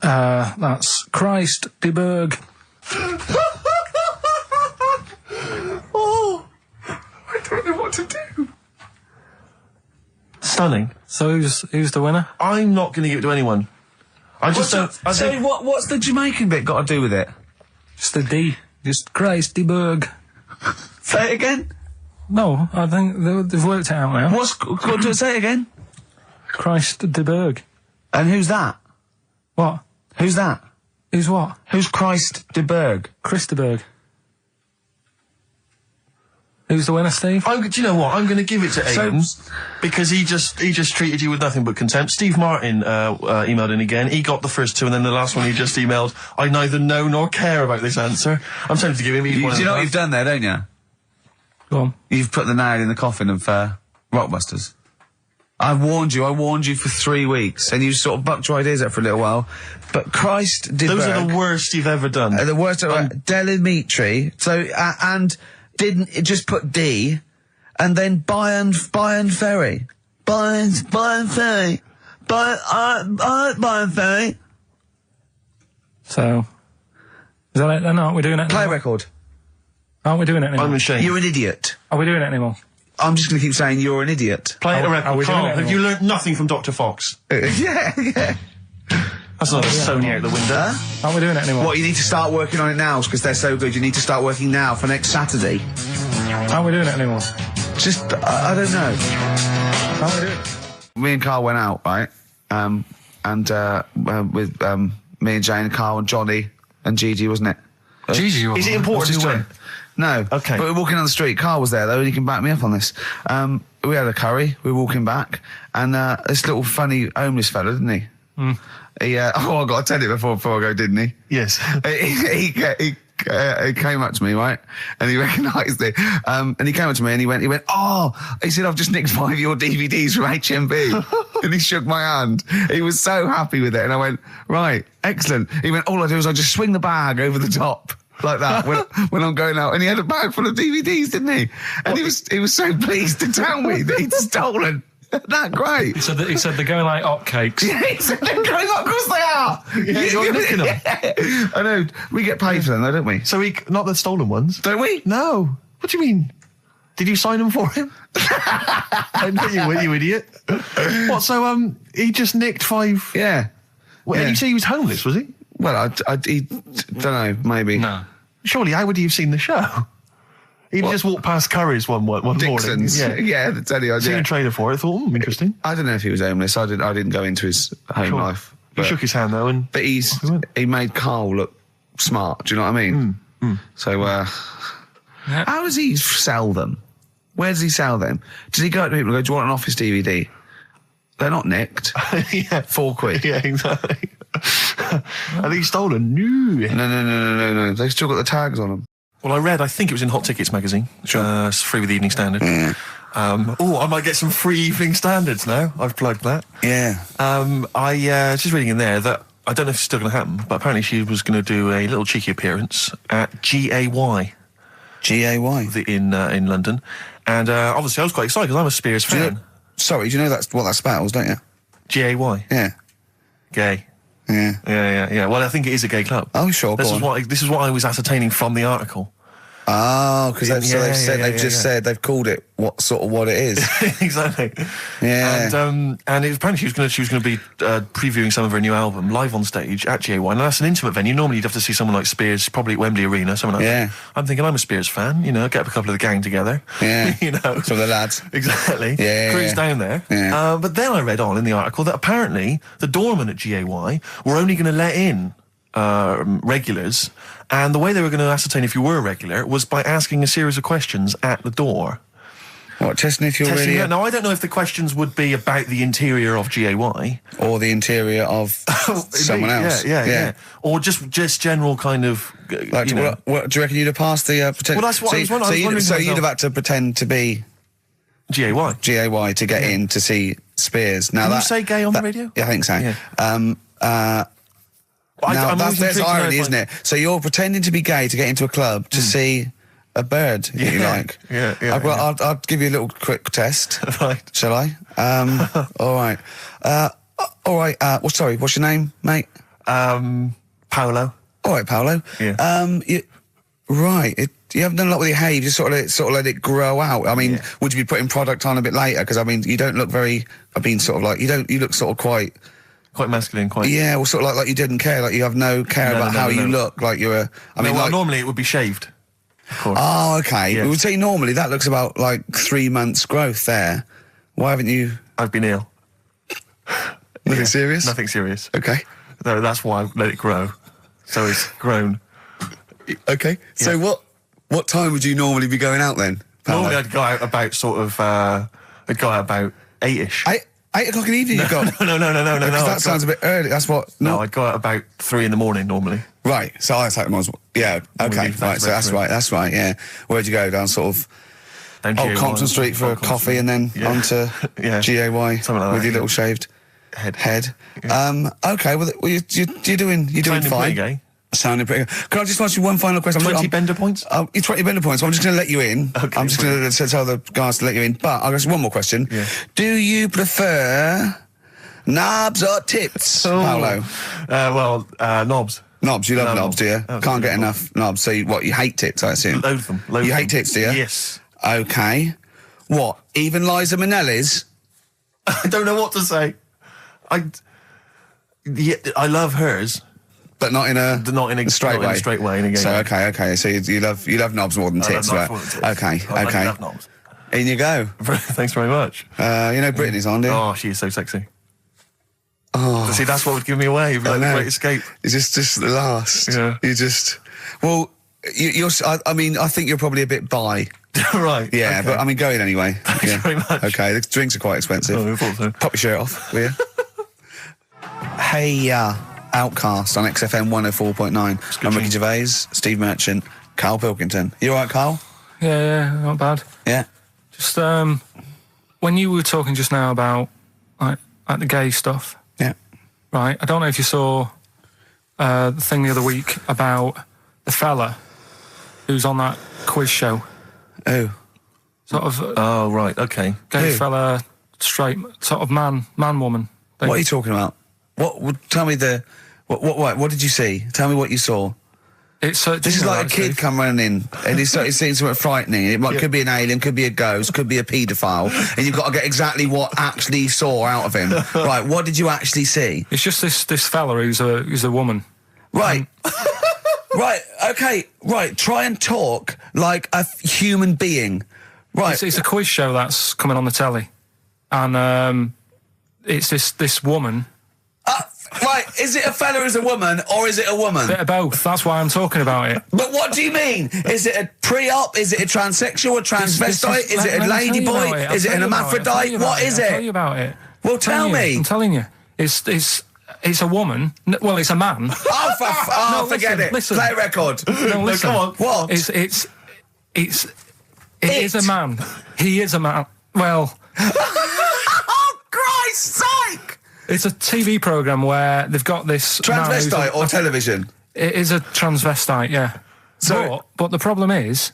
That's Christ de Berg. Oh, I don't know what to do. stunning. So who's the winner? I'm not going to give it to anyone. I just don't... What's the Jamaican bit got to do with it? Just the D. Just Christ de Berg. Say it again. No, I think they've worked it out now. Say it again. Christ de Berg. And who's that? What? Who's that? Who's what? Who's Christ de Berg? Chris de Berg. Who's the winner, Steve? Do you know what? I'm going to give it to Aidan because he just treated you with nothing but contempt. Steve Martin emailed in again. He got the first two, and then the last one he just emailed. I neither know nor care about this answer. I'm tempted to give him. Do you know what you've done there, don't you? Go on. You've put the nail in the coffin of Rockbusters. I warned you for 3 weeks, and you sort of bucked your ideas up for a little while. But Christ de Berg. Those are the worst you've ever done. The worst. Delamitri. So and didn't it just put D, and then Bayern Ferry. Bayern Ferry. Bayern Ferry. So, is that it then? Aren't we doing it Play anymore? record. Aren't we doing it anymore? I'm ashamed. You're an idiot. Are we doing it anymore? I'm just going to keep saying you're an idiot. Play it a Are record. we doing Carl, it have anymore? you learnt nothing from Dr. Fox? Yeah. That's not a Sony out the window. Aren't we doing it anymore? What, you need to start working on it now because they're so good. You need to start working now for next Saturday. Aren't we doing it anymore? Just, I don't know. Aren't we doing it? Me and Carl went out, right? With me and Jane, Carl and Johnny and Gigi, wasn't it? Gigi, Is it important who went? No. Okay. But we're walking down the street. Carl was there, though, and he can back me up on this. We had a curry. We were walking back, and this little funny homeless fella, didn't he? Mm. He, I got to tell it before I go, didn't he? Yes. He came up to me, right? And he recognised it. And he came up to me and he went, oh, he said, I've just nicked 5 of your DVDs from HMV. And he shook my hand. He was so happy with it. And I went, right, excellent. He went, all I do is I just swing the bag over the top. Like that when I'm going out, and he had a bag full of DVDs, didn't he? And he was so pleased to tell me that he'd stolen. That great. He said they're going like hotcakes. Yeah, he said they're going up. Of course they are. Yeah, you're nicking them. Yeah. I know. We get paid for them, though, don't we? So not the stolen ones. Don't we? No. What do you mean? Did you sign them for him? I know you would, you idiot. What? So he just nicked 5. Yeah. Well, Yeah. And you say he was homeless, was he? Well, I don't know. Maybe. No. Surely, how would he have seen the show? He'd just walked past Curry's one morning. Dixon's. Yeah, that's any Seen a idea. trailer for it. Thought, interesting. I don't know if he was homeless. I didn't go into his home Sure. life. He shook his hand though, and But he made Carl look smart. Do you know what I mean? So, how does he sell them? Where does he sell them? Does he go to people and go, do you want an Office DVD? They're not nicked. yeah, £4. yeah, exactly. I think he's stolen. No. No. They've still got the tags on them. Well, I think it was in Hot Tickets magazine. Sure. It's free with the Evening Standard. I might get some free Evening Standards now. I've plugged that. Yeah. I was just reading in there that I don't know if it's still going to happen, but apparently she was going to do a little cheeky appearance at GAY. GAY. In London. And obviously I was quite excited because I'm a Spears fan. Do you know that's what that spells, don't you? GAY. Yeah. Gay. Yeah. Yeah. Well, I think it is a gay club. Oh, sure. This is what I was ascertaining from the article. Oh, because they've called it what it is. Exactly. Yeah. And apparently she was going to be previewing some of her new album live on stage at GAY. Now that's an intimate venue. Normally you'd have to see someone like Spears, probably at Wembley Arena, someone like that. I'm thinking I'm a Spears fan. You know, get up a couple of the gang together. Yeah. You know, some of the lads. Exactly. Yeah. Cruise down there. Yeah. But then I read on in the article that apparently the doorman at GAY were only going to let in regulars, and the way they were going to ascertain if you were a regular was by asking a series of questions at the door. What, testing if you're really... Now, I don't know if the questions would be about the interior of GAY. Or the interior of someone else. Yeah. Or just general kind of... Like, what do you reckon you'd have passed the... Well, that's what I was wondering. So you'd have had to pretend to be... GAY to get in to see Spears. Now Can you say gay on the radio? Yeah, I think so. Yeah. There's irony, isn't it? So you're pretending to be gay to get into a club to see a bird that you like. Yeah. I'll give you a little quick test. Right. Shall I? All right. Sorry, what's your name, mate? Paolo. All right, Paolo. Yeah. You haven't done a lot with your hair. You just sort of let it grow out. I mean, would you be putting product on a bit later? Because I mean, you don't look very. You look sort of quite masculine, quite. Yeah, well, sort of like you didn't care. Like you have no care about how you look. Like you're a. Normally it would be shaved. Of course. Oh, okay. Yes. We would say normally that looks about like 3 months growth there. Why haven't you? I've been ill. Nothing serious? Nothing serious. Okay. No, that's why I let it grow. So it's grown. Okay. So what time would you normally be going out then, Paolo? Normally I'd go out about about 8ish. 8 o'clock in the evening you've got? No. Because that sounds a bit early. That's what... No, I'd go out about 3 in the morning normally. Right. So I take them yeah. Okay. Right. So that's right. Yeah. Where'd you go? Down sort of... Down Compton Street for a coffee and then onto GAY something like that, with your little shaved head. Yeah. Okay. Well, you're doing fine. Gay. Sounding pretty good. Can I just ask you one final question? 20 bender points? 20 bender points. I'm just going to let you in. Okay, I'm just going to tell the guys to let you in. But I'll ask one more question. Yeah. Do you prefer knobs or tits, Paolo? Knobs. Knobs. You love knobs, do you? Oh, Can't get enough knobs. So you hate tits, I assume? Loads of them. You hate tits, do you? Yes. Okay. What? Even Liza Minnelli's? I don't know what to say. I love hers. But not in a straight way. In a straight way. In a gay So way. okay. So you love knobs more than tits, right? Okay. I love knobs. In you go. Thanks very much. Brittany's on, dear. Oh, she is so sexy. Oh, see, that's what would give me away. Like the Great Escape. It's just the last. Yeah. You just. Well, you're. I think you're probably a bit bi. Right. Yeah, okay. but I mean, going anyway. Thanks very much. Okay, the drinks are quite expensive. Oh, I thought so. Pop your shirt off, will you? Hey, Outcast on XFM 104.9. I'm Ricky Gervais, Steve Merchant, Karl Pilkington. You all right, Karl? Yeah, not bad. Yeah. Just when you were talking just now about, like, like the gay stuff. Yeah. Right. I don't know if you saw the thing the other week about the fella who's on that quiz show. Oh. Sort of Oh, right, okay. gay Who? fella, straight, sort of man, woman thing. What are you talking about? Tell me what did you see? Tell me what you saw. It's This is like a kid come running in and he's seeing something frightening. Could be an alien, could be a ghost, could be a paedophile, and you've got to get exactly what actually saw out of him. Right, what did you actually see? It's just this fella who's a woman. Right. Right, okay, right, try and talk like a human being. Right. It's a quiz show that's coming on the telly, and it's this woman. Right, is it a fella who's a woman, or is it a woman? Bit of both. That's why I'm talking about it. But what do you mean? Is it a pre-op? Is it a transsexual, a transvestite? Is it a ladyboy? Is it an hermaphrodite? What is I'll tell it? you about it. Well, tell me. I'm telling you. It's a woman. Well, it's a man. Oh, forget it. Listen. Play a record. No, listen. come on. What? It is a man. He is a man. Well, Oh, Christ's sake! it's a TV program where they've got this man who's Transvestite or television? It is a transvestite, yeah. So- but the problem is,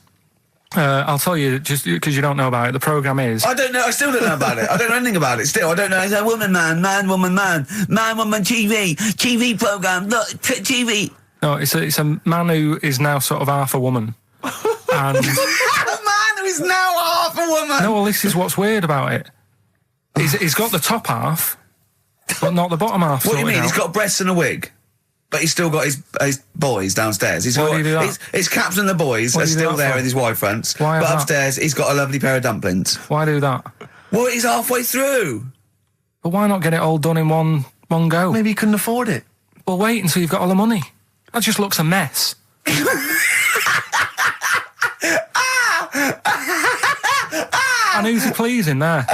I'll tell you just because you don't know about it. The program is I don't know. I still don't know about it. I don't know anything about it. Still, I don't know. It's a woman, man, woman, TV program. Look, TV. no, it's a man who is now sort of half a woman, and A man who is now half a woman. no, well, this is what's weird about it. He's got the top half, but not the bottom half. What do you sorted mean? He's out. got breasts and a wig, but he's still got his boys downstairs. He's Why got do you do that? his caps and the boys What are do you do still that there for? with his Y fronts. Why But is that? upstairs, he's got a lovely pair of dumplings. Why do that? Well, he's halfway through. But why not get it all done in one go? Maybe he couldn't afford it. Well, wait until you've got all the money. That just looks a mess. And who's he pleasing there?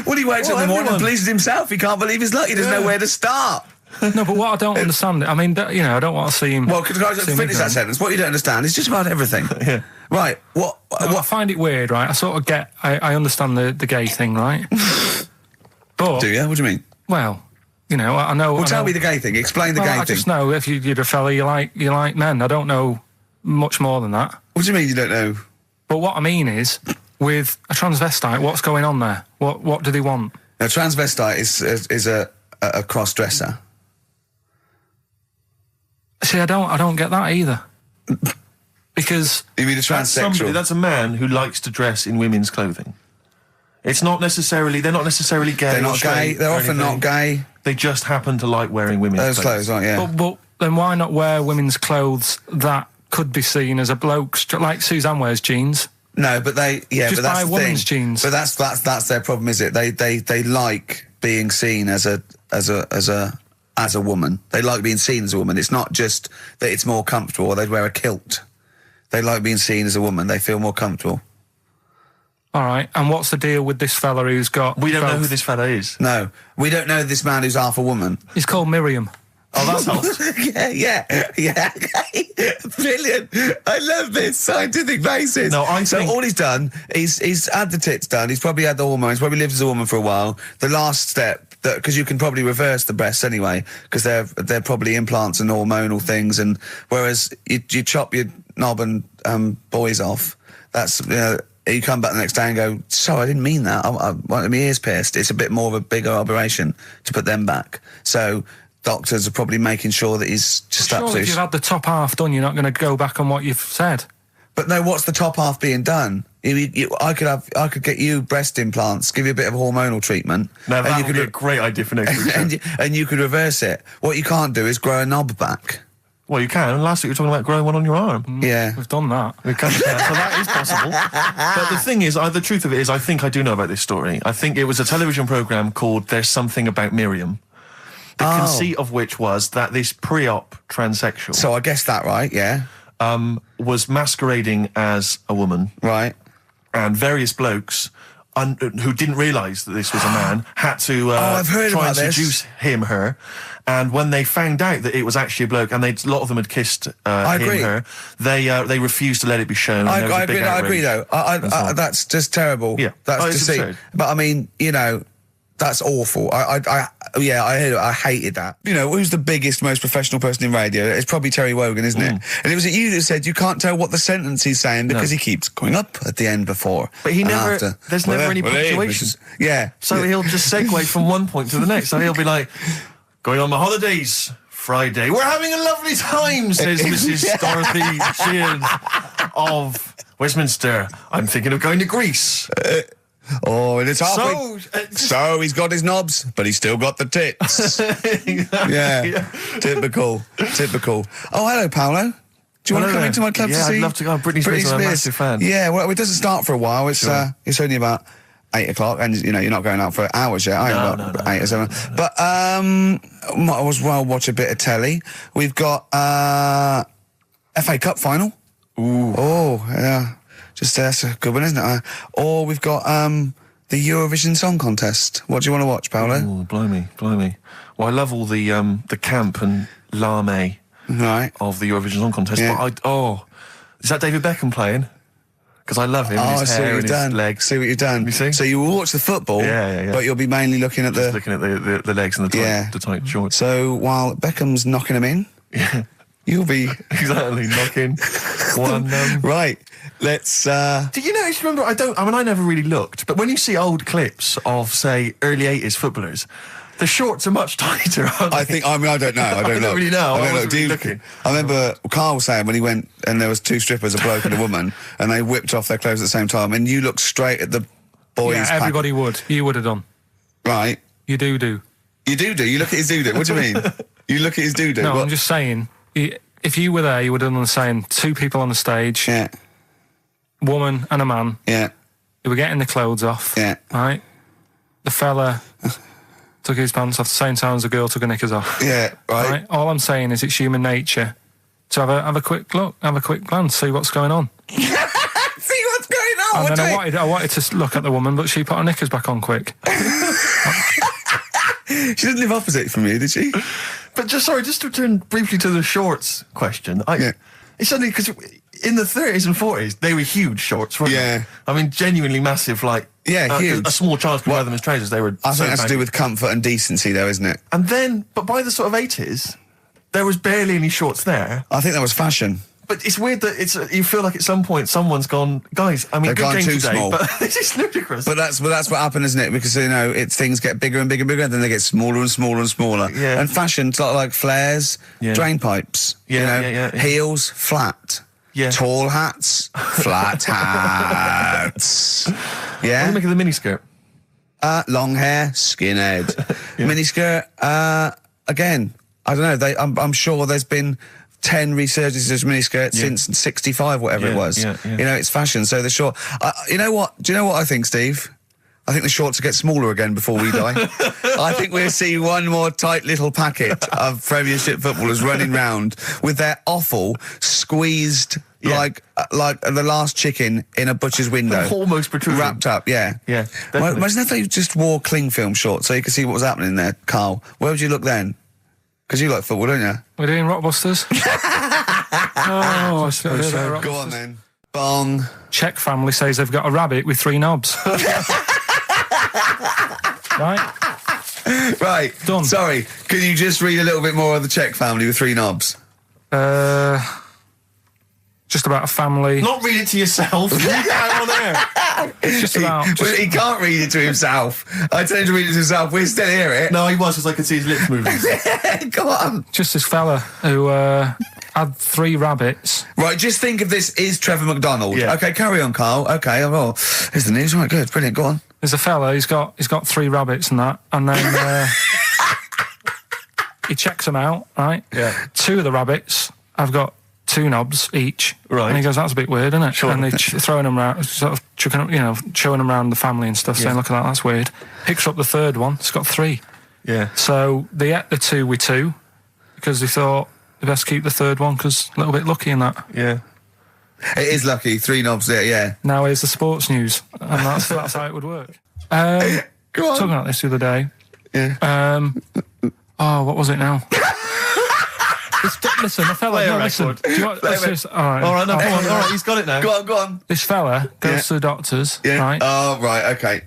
Well, he wakes up in the morning and everyone. pleases himself. He can't believe his luck. He doesn't know where to start. No, but what I don't understand, I mean, I don't want to see him. Well, can I just see him finish that ignorant. sentence? What you don't understand is just about everything. Yeah. Right. What? I find it weird, right? I sort of get, I understand the gay thing, right? But, Do you? What do you mean? well, I know. Well, I tell know, me the gay thing. Explain the well, gay I thing. just know if you're a fella, you like men. I don't know much more than that. What do you mean you don't know? But what I mean is, with a transvestite, what's going on there? What do they want? A transvestite is a cross-dresser. See, I don't get that either. Because You mean a transsexual? That's a man who likes to dress in women's clothing. It's not necessarily, they're not necessarily gay. They're or not gay. straight They're or often anything. not gay. They just happen to like wearing women's Those clothes, aren't yeah. but then why not wear women's clothes that could be seen as a bloke, like Suzanne wears jeans? No, but Just but that's buy the women's thing. jeans. But that's their problem, is it? They like being seen as a woman. They like being seen as a woman. It's not just that it's more comfortable, or they'd wear a kilt. They like being seen as a woman. They feel more comfortable. All right, and what's the deal with this fella who's got... We don't know both? who this fella is. No, we don't know this man who's half a woman. He's called Miriam. Oh, that's helps. yeah. Brilliant. I love this scientific basis. No, I so think- all he's done, he's had the tits done. He's probably had the hormones. Probably lived as a woman for a while. The last step, because you can probably reverse the breasts anyway, because they're probably implants and hormonal things. And whereas you chop your knob and boys off, that's you come back the next day and go, so I didn't mean that. I wanted my ears pierced. It's a bit more of a bigger operation to put them back. So doctors are probably making sure that he's just Surely absolutely... if you've had the top half done, you're not going to go back on what you've said. But no, what's the top half being done? I could get you breast implants, give you a bit of hormonal treatment. Now, that you would be a great idea for next week. and you could reverse it. What you can't do is grow a knob back. Well, you can. Last week we were talking about growing one on your arm. Yeah. We've done that. We can, so that is possible. But the thing is, the truth of it is, I think I do know about this story. I think it was a television programme called There's Something About Miriam. The conceit of which was that this pre-op transsexual So I guessed that right, yeah. was masquerading as a woman, Right. and various blokes who didn't realise that this was a man had to I've heard try about and this. seduce her. And when they found out that it was actually a bloke, and a lot of them had kissed agree. her, they refused to let it be shown. And there was a big I agree outrage. though. and so on. That's just terrible. Yeah. That's Oh, it's deceit. absurd. But I mean, That's awful. I heard it. I hated that. You know, who's the biggest, most professional person in radio? It's probably Terry Wogan, isn't it? And it was you that said you can't tell what the sentence he's saying because he keeps going up at the end before. But he and never, after. there's never any punctuation. Yeah. So he'll just segue from one point to the next. So he'll be like, going on my holidays, Friday. We're having a lovely time, says Mrs. Dorothy Sheehan of Westminster. I'm thinking of going to Greece. Oh, and it's halfway. So he's got his knobs, but he's still got the tits. Yeah. Typical. Oh, hello, Paolo. Do you want to come into my club to see? I'd love to go. Britney Spears, I'm a massive fan. Yeah, well, it doesn't start for a while. It's it's only about 8 o'clock, and you know you're not going out for hours yet. No. 8 or 7. But might as well watch a bit of telly. We've got FA Cup final. Ooh. Oh, yeah. Just that's a good one, isn't it? Or we've got the Eurovision Song Contest. What do you want to watch, Paolo? Oh, blimey. Well, I love all the camp and lame of the Eurovision Song Contest. Yeah. But is that David Beckham playing? Because I love him. And his hair and his legs. See what you've done. You see? So you will watch the football, but you'll be mainly looking at the legs and the tight shorts. So while Beckham's knocking them in, you'll be exactly knocking one. Right. Let's. Do you know? Remember, I never really looked, but when you see old clips of, say, early '80s footballers, the shorts are much tighter, aren't they? I think. I mean, I don't know. I don't really know. I don't know. Looking. I remember Carl was saying when he went and there was 2 strippers, a bloke and a woman, and they whipped off their clothes at the same time, and you looked straight at the boys. Yeah, everybody would. You would have done. Right. You do. You do. You look at his doo-doo. What do you mean? You look at his doo-doo. No, I'm just saying. If you were there, you would have done the same. 2 people on the stage. Yeah. Woman and a man. Yeah. They were getting the clothes off. Yeah. Right? The fella took his pants off the same time as the girl took her knickers off. Yeah, right. All I'm saying is it's human nature to have a quick look, have a quick glance, see what's going on. See what's going on. And then I wanted to look at the woman, but she put her knickers back on quick. She didn't live opposite from you, did she? But just to return briefly to the shorts question. It's only because in the 30s and 40s, they were huge shorts, weren't they? I mean, genuinely massive, like... Yeah, huge. A small child could wear them as trousers. They were I think that's to do with comfort and decency, though, isn't it? And then, but by the sort of 80s, there was barely any shorts there. I think that was fashion. But it's weird that you feel like at some point someone's gone, guys, I mean, They've good gone game too today, small. but this is ludicrous. But that's what happened, isn't it? Because, you know, things get bigger and bigger and bigger, and then they get smaller and smaller and smaller. Yeah. And fashion's like flares, drain pipes, heels, flat. Yeah. Tall hats, flat hats. What do Yeah. you make of the miniskirt? Long hair, skinhead. Miniskirt, again, I don't know, I'm sure there's been 10 resurgences of miniskirts since 65, whatever it was. Yeah. You know, it's fashion, so the short... you know what? Do you know what I think, Steve? I think the shorts will get smaller again before we die. I think we'll see one more tight little packet of Premiership footballers running round with their offal squeezed like the last chicken in a butcher's window. Almost protruding. Wrapped up, yeah. Yeah, Well, imagine if they just wore cling film shorts so you could see what was happening there, Carl. Where would you look then? Because you like football, don't you? We're doing Rockbusters. I suppose so. Go on then. Bong. Czech family says they've got a rabbit with 3 knobs. Right. Done. Sorry, can you just read a little bit more of the Czech family with 3 knobs? Just about a family. Not read it to yourself. Read it out on air. It's just about. He can't read it to himself. I told him to read it to himself. We still hear it. No, he was, because I could see his lips moving. Go on. Just this fella who had 3 rabbits. Right, just think of this is Trevor McDonald. Yeah. Okay, carry on, Carl. Okay, oh, here's the news. Right, good, brilliant. Go on. There's a fella. He's got 3 rabbits and that, and then he checks them out. Right. Yeah. 2 of the rabbits have got 2 knobs each. Right. And he goes, that's a bit weird, isn't it? Sure. And they're throwing them around, sort of chucking them, showing them around the family and stuff, saying, look at that, that's weird. Picks up the 3rd one. It's got 3. Yeah. So they ate the 2 with 2 because they thought they best keep the 3rd one because a little bit lucky in that. Yeah. It is lucky. 3 knobs there, yeah. Now here's the sports news, and that's how it would work. Go on. Talking about this the other day. Yeah. What was it now? Listen, the fella. Play a No, listen. record. Do you want, let's just, all right. All right, no, come on. All right, he's got it now. Go on. This fella goes to the doctors, Yeah. right? Oh, right, okay.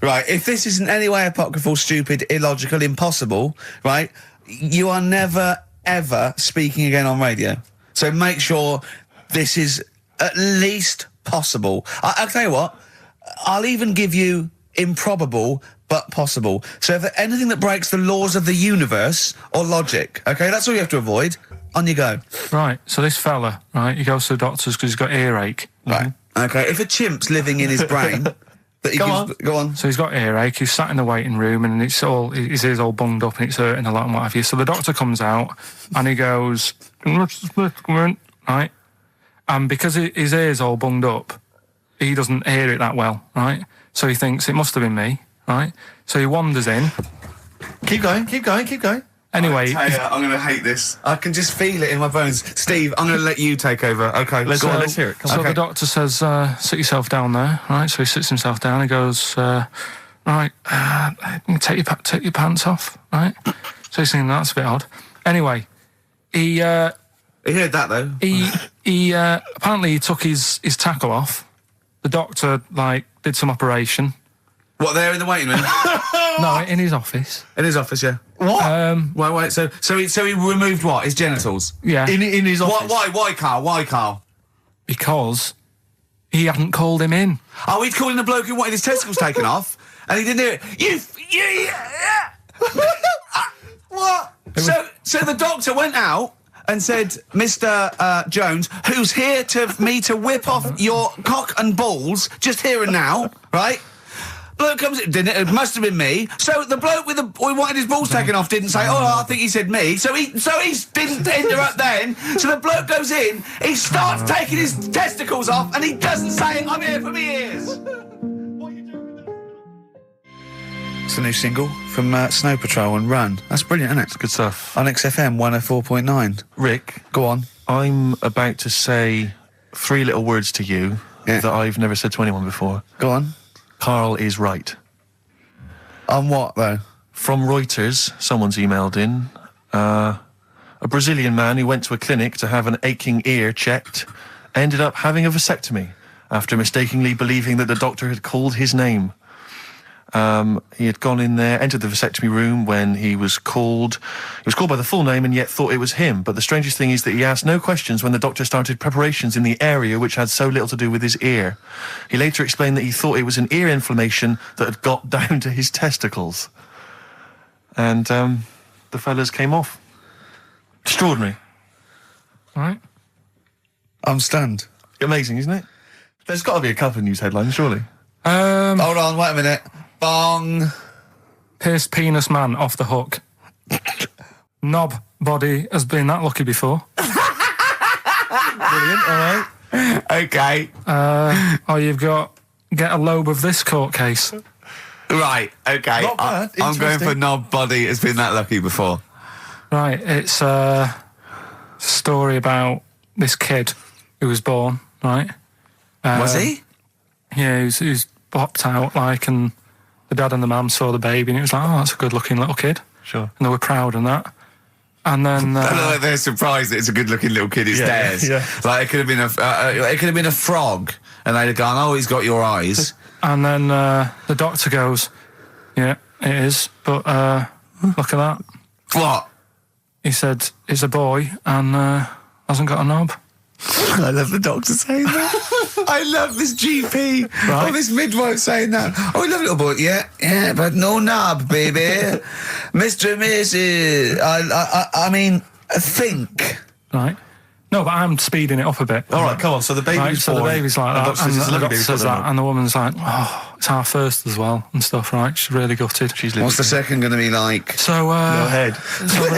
right, if this isn't any way apocryphal, stupid, illogical, impossible, right, you are never, ever speaking again on radio. So make sure this is at least possible. I'll tell you what, I'll even give you improbable but possible. So if anything that breaks the laws of the universe or logic, okay, that's all you have to avoid. On you go. Right, so this fella, right, he goes to the doctor's because he's got earache. Right. Okay, if a chimp's living in his brain... that he go on. So he's got earache, he's sat in the waiting room and his ear's all bunged up and it's hurting a lot and what have you. So the doctor comes out and he goes, right? And because his ear's all bunged up, he doesn't hear it that well, right? So he thinks it must have been me, right? So he wanders in. Keep going. Anyway, I'm going to hate this. I can just feel it in my bones. Steve, I'm going to let you take over. Okay, let's hear it. So the doctor says, sit yourself down there, right? So he sits himself down. He goes, right, take your pants off, right? So he's thinking that's a bit odd. Anyway, he heard that though. He apparently he took his tackle off. The doctor did some operation. What, there in the waiting room? No, in his office. In his office, yeah. What? Wait. So he removed what? His genitals? Yeah. In his office. Why, Carl? Why, Carl? Because he hadn't called him in. Oh, he'd called in the bloke who wanted his testicles taken off, and he didn't hear it. What? So the doctor went out and said, Mr. Jones, who's here to whip off your cock and balls, just here and now, right? Bloke comes in, didn't it? It must have been me. So the bloke who wanted his balls taken off didn't say, I think he said me. So he didn't interrupt then. So the bloke goes in, he starts taking his testicles off, and he doesn't say, I'm here for me ears. What are you doing with that? It's a new single from Snow Patrol and Run. That's brilliant, isn't it? It's good stuff. On XFM 104.9. Rick. Go on. I'm about to say 3 little words to you that I've never said to anyone before. Go on. Karl is right. On what, though? From Reuters, someone's emailed in. A Brazilian man who went to a clinic to have an aching ear checked ended up having a vasectomy after mistakenly believing that the doctor had called his name. He had gone in there, entered the vasectomy room when he was called. He was called by the full name and yet thought it was him. But the strangest thing is that he asked no questions when the doctor started preparations in the area which had so little to do with his ear. He later explained that he thought it was an ear inflammation that had got down to his testicles. And the fellas came off. Extraordinary. Right. I'm stunned. Amazing, isn't it? There's got to be a couple of news headlines, surely. Hold on, wait a minute. Bong. Pierced penis man off the hook. Knob body has been that lucky before. Brilliant, all right. Okay. You've got get a lobe of this court case. Right, okay. Not bad. I'm going Interesting. for knob body has been that lucky before. Right, it's a story about this kid who was born, right? Was he? Yeah, he was popped out, and the dad and the mum saw the baby, and it was like, oh, that's a good-looking little kid. Sure. And they were proud and that. And then they're surprised that it's a good-looking little kid. It's theirs. Yeah. Like it could have been a frog, and they'd have gone, "Oh, he's got your eyes." And then the doctor goes, "Yeah, it is, but look at that." What? He said, "It's a boy and hasn't got a knob." I love the doctor saying that. I love this GP. Right. Oh, this midwife saying that. Oh, I love little boy. Yeah, but no knob, baby. Mr. and Mrs. I mean, think. Right. No, but I'm speeding it up a bit. All right, come on. So the baby's Right, so born. the baby's like that, and the doctor says that, and the woman's like, oh, it's our first as well, and stuff, right? She's really gutted. What's the second going to be like? So, Go ahead. so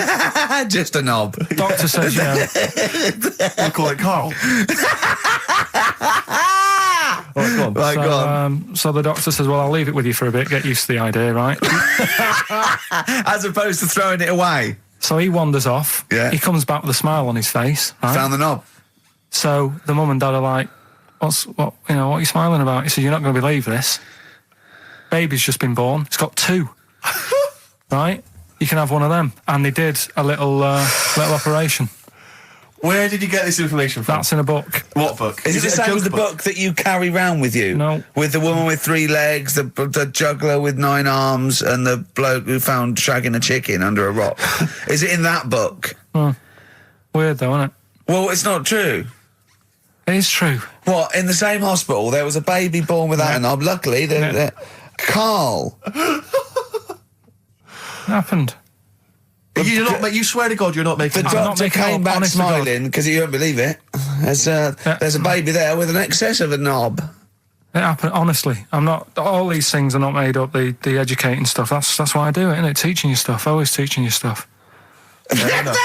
Just a knob. the doctor says, We'll call it Karl. All right, go on. Right, go on. So the doctor says, well, I'll leave it with you for a bit, get used to the idea, right? As opposed to throwing it away. So he wanders off. Yeah. He comes back with a smile on his face, right? Found the knob. So the mum and dad are like, what are you smiling about? He said, you're not going to believe this. Baby's just been born. It's got 2. Right? You can have one of them. And they did a little operation. Where did you get this information from? That's in a book. What book? Is it the same joke as the book that you carry round with you? No. With the woman with 3 legs, the juggler with 9 arms, and the bloke who found shagging a chicken under a rock. Is it in that book? Weird though, isn't it? Well, it's not true. It is true. What, in the same hospital, there was a baby born without a knob. Luckily, Karl. It happened. You swear to God you're not making The this up. doctor making came up, back honest to God. smiling, because you won't believe it. There's a baby there with an excess of a knob. It happened, honestly. I'm not, all these things are not made up, the educating stuff. That's why I do it, isn't it? Teaching you stuff, always teaching you stuff. Fair enough.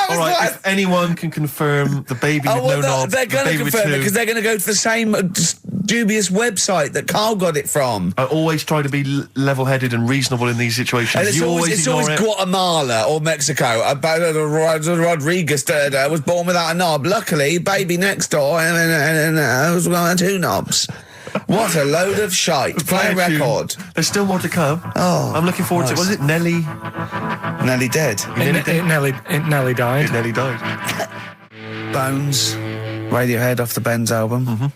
All right, if anyone can confirm the baby with no knob, they're the going to baby with confirm it, two, because they're going to go to the same dubious website that Karl got it from. I always try to be level-headed and reasonable in these situations. And it's You always ignore it. Guatemala or Mexico. Rodriguez was born without a knob. Luckily, baby next door and was got 2 knobs. What a load of shite. Play a Play a tune. record. There's still more to come. Oh, I'm looking forward to it. Was it Nelly? Nearly dead. It nearly died. It nearly died. Bones, Radiohead off the Benz album.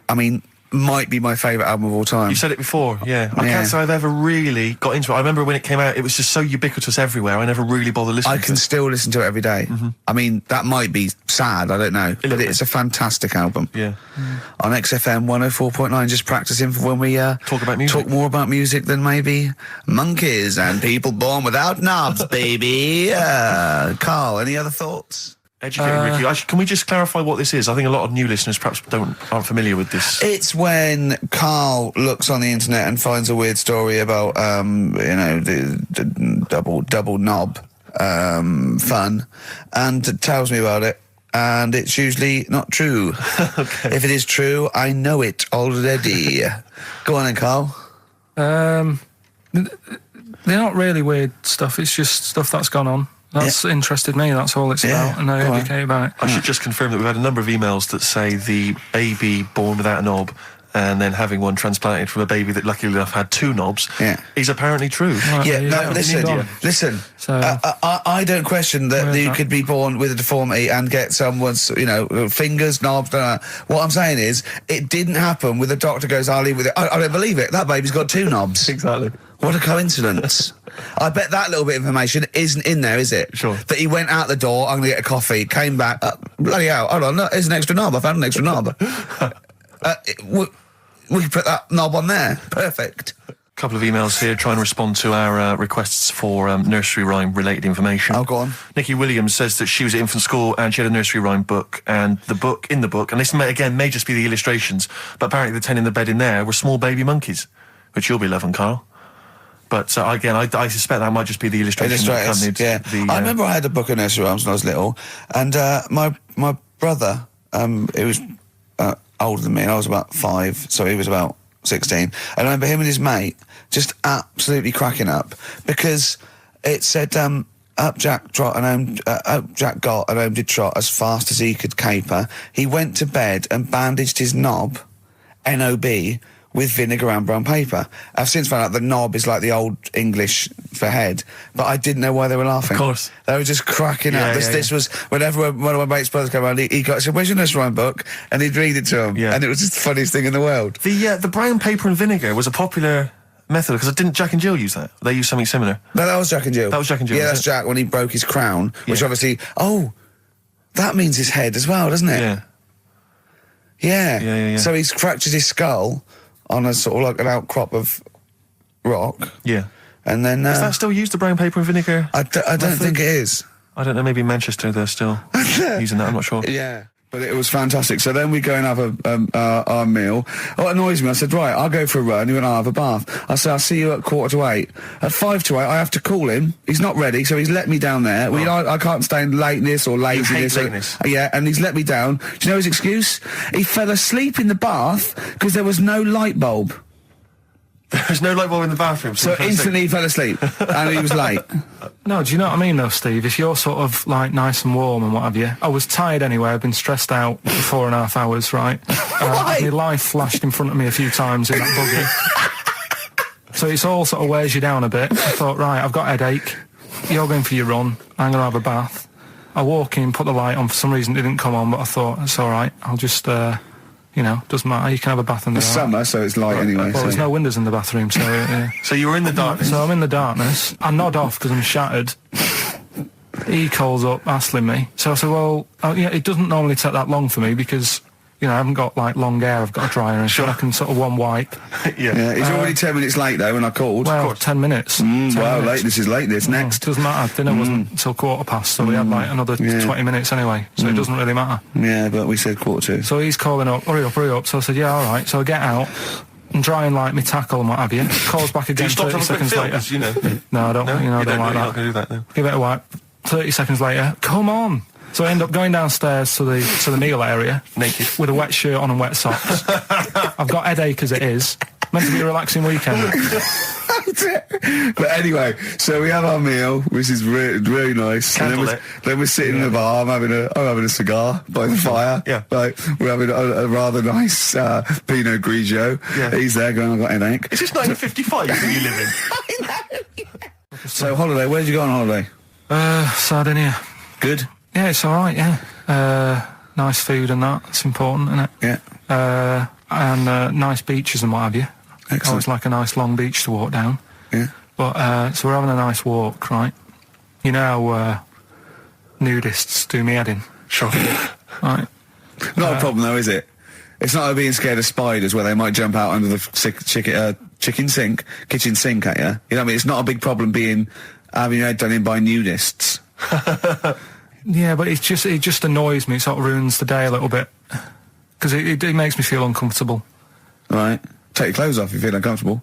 I mean, might be my favourite album of all time. You said it before, yeah. I Yeah. can't say I've ever really got into it. I remember when it came out, it was just so ubiquitous everywhere. I never really bothered listening I to can it. still listen to it every day. I mean, that might be sad, I don't know. But little it's a fantastic album. Yeah. On XFM 104.9, just practicing for when we Talk about music. talk more about music than maybe monkeys and people born without knobs, baby. Karl, any other thoughts? Educating Ricky. Can we just clarify what this is? I think a lot of new listeners perhaps aren't familiar with this. It's when Karl looks on the internet and finds a weird story about, the double knob fun, and tells me about it. And it's usually not true. Okay. If it is true, I know it already. Go on then, Karl. They're not really weird stuff, it's just stuff that's gone on. That's interested me, that's all it's Yeah, about, and I go on. educate about it. I should just confirm that we've had a number of emails that say the baby born without a knob and then having one transplanted from a baby that luckily enough had 2 knobs is apparently true. Right, Yeah, there you no, go. listen. So- I don't question that Where's you that? could be born with a deformity and get someone's, fingers, knobs. What I'm saying is, it didn't happen with the doctor goes, I'll leave with it. I don't believe it. That baby's got 2 knobs. Exactly. What a coincidence. I bet that little bit of information isn't in there, is it? Sure. That he went out the door, I'm going to get a coffee, came back, bloody hell, hold on, no, here's an extra knob, I found an extra knob. We put that knob on there. Perfect. Couple of emails here trying to respond to our requests for nursery rhyme related information. Oh, go on. Nikki Williams says that she was at infant school and she had a nursery rhyme book, and in the book, and this may just be the illustrations, but apparently the 10 in the bed in there were small baby monkeys, which you'll be loving, Karl. But again, I suspect that might just be the illustration that accompanied the... I remember I had a book of nursery rhymes when I was little, and my brother, he was older than me, and I was about 5, so he was about 16. And I remember him and his mate just absolutely cracking up, because it said, up Jack got and home did trot as fast as he could caper. He went to bed and bandaged his knob, N-O-B, with vinegar and brown paper. I've since found out the knob is like the old English for head, but I didn't know why they were laughing. Of course. They were just cracking up. This was, whenever one of my mates' brothers came around, he said, where's your nursery rhyme book? And he'd read it to him. Yeah. And it was just the funniest thing in the world. The brown paper and vinegar was a popular method, because didn't Jack and Jill use that? They used something similar. No, that was Jack and Jill. That was Jack and Jill, Yeah, was that's it? Jack when he broke his crown, which obviously, that means his head as well, doesn't it? Yeah. Yeah. So he's fractured his skull on a sort of like an outcrop of rock. Yeah. And then... Is that still used, the brown paper and vinegar? I don't think it is. I don't know, maybe in Manchester they're still using that, I'm not sure. Yeah. But it was fantastic. So then we go and have our meal. Oh, it annoys me. I said, right, I'll go for a run. He went, I'll have a bath. I said, I'll see you at 7:45. At 7:55, I have to call him. He's not ready, so he's let me down there. I can't stand lateness or laziness. hate lateness. Yeah, and he's let me down. Do you know his excuse? He fell asleep in the bath because there was no light bulb. There's no light bulb in the bathroom. So instantly he fell asleep, and he was late. No, do you know what I mean though, Steve? If you're sort of like nice and warm and what have you, I was tired anyway, I've been stressed out for 4.5 hours, right? My life flashed in front of me a few times in that buggy. So it's all sort of wears you down a bit. I thought, right, I've got a headache, you're going for your run, I'm going to have a bath. I walk in, put the light on. For some reason, it didn't come on, but I thought it's all right. I'll just, doesn't matter. You can have a bath in the It's summer, so it's light anyway. Well, there's no windows in the bathroom, so yeah. So you were in the darkness. So I'm in the darkness. I nod off because I'm shattered. He calls up, hassling me. So I said, well, it doesn't normally take that long for me because, I haven't got, long hair. I've got a dryer and I can sort of one wipe. Yeah. He's already 10 minutes late, though, when I called. Well, 10 minutes. 10 wow, minutes. late. This is late. This next. It doesn't matter. Dinner wasn't until 15:15, so we had, another 20 minutes anyway. So it doesn't really matter. Yeah, but we said 1:45. So he's calling up, hurry up. So I said, yeah, all right. So I get out and dry and my tackle and what have you. Calls back again 30 seconds later. No, I don't. I don't like that. You're not going to do that, no. Give it a wipe. 30 seconds later, come on. So I end up going downstairs to the meal area. Naked. With a wet shirt on and wet socks. I've got headache as it is. Meant to be a relaxing weekend. But anyway, so we have our meal, which is really nice. And then we're sitting in the bar. I'm having a cigar by the fire. Yeah. We're having a rather nice Pinot Grigio. Yeah. He's there going, I've got headache. Is this 1955 that you live in? So holiday, where'd you go on holiday? Sardinia. Good? Yeah, it's alright, yeah. Nice food and that. It's important, isn't it? Yeah. And nice beaches and what have you. Excellent. Always like a nice long beach to walk down. Yeah. But, so we're having a nice walk, right? You know how nudists do me head in? Sure. Right. Not a problem though, is it? It's not like being scared of spiders where they might jump out under the kitchen sink at you. You know what I mean? It's not a big problem having your head done in by nudists. Yeah, but it just annoys me. It sort of ruins the day a little bit. Because it makes me feel uncomfortable. Right. Take your clothes off if you feel uncomfortable.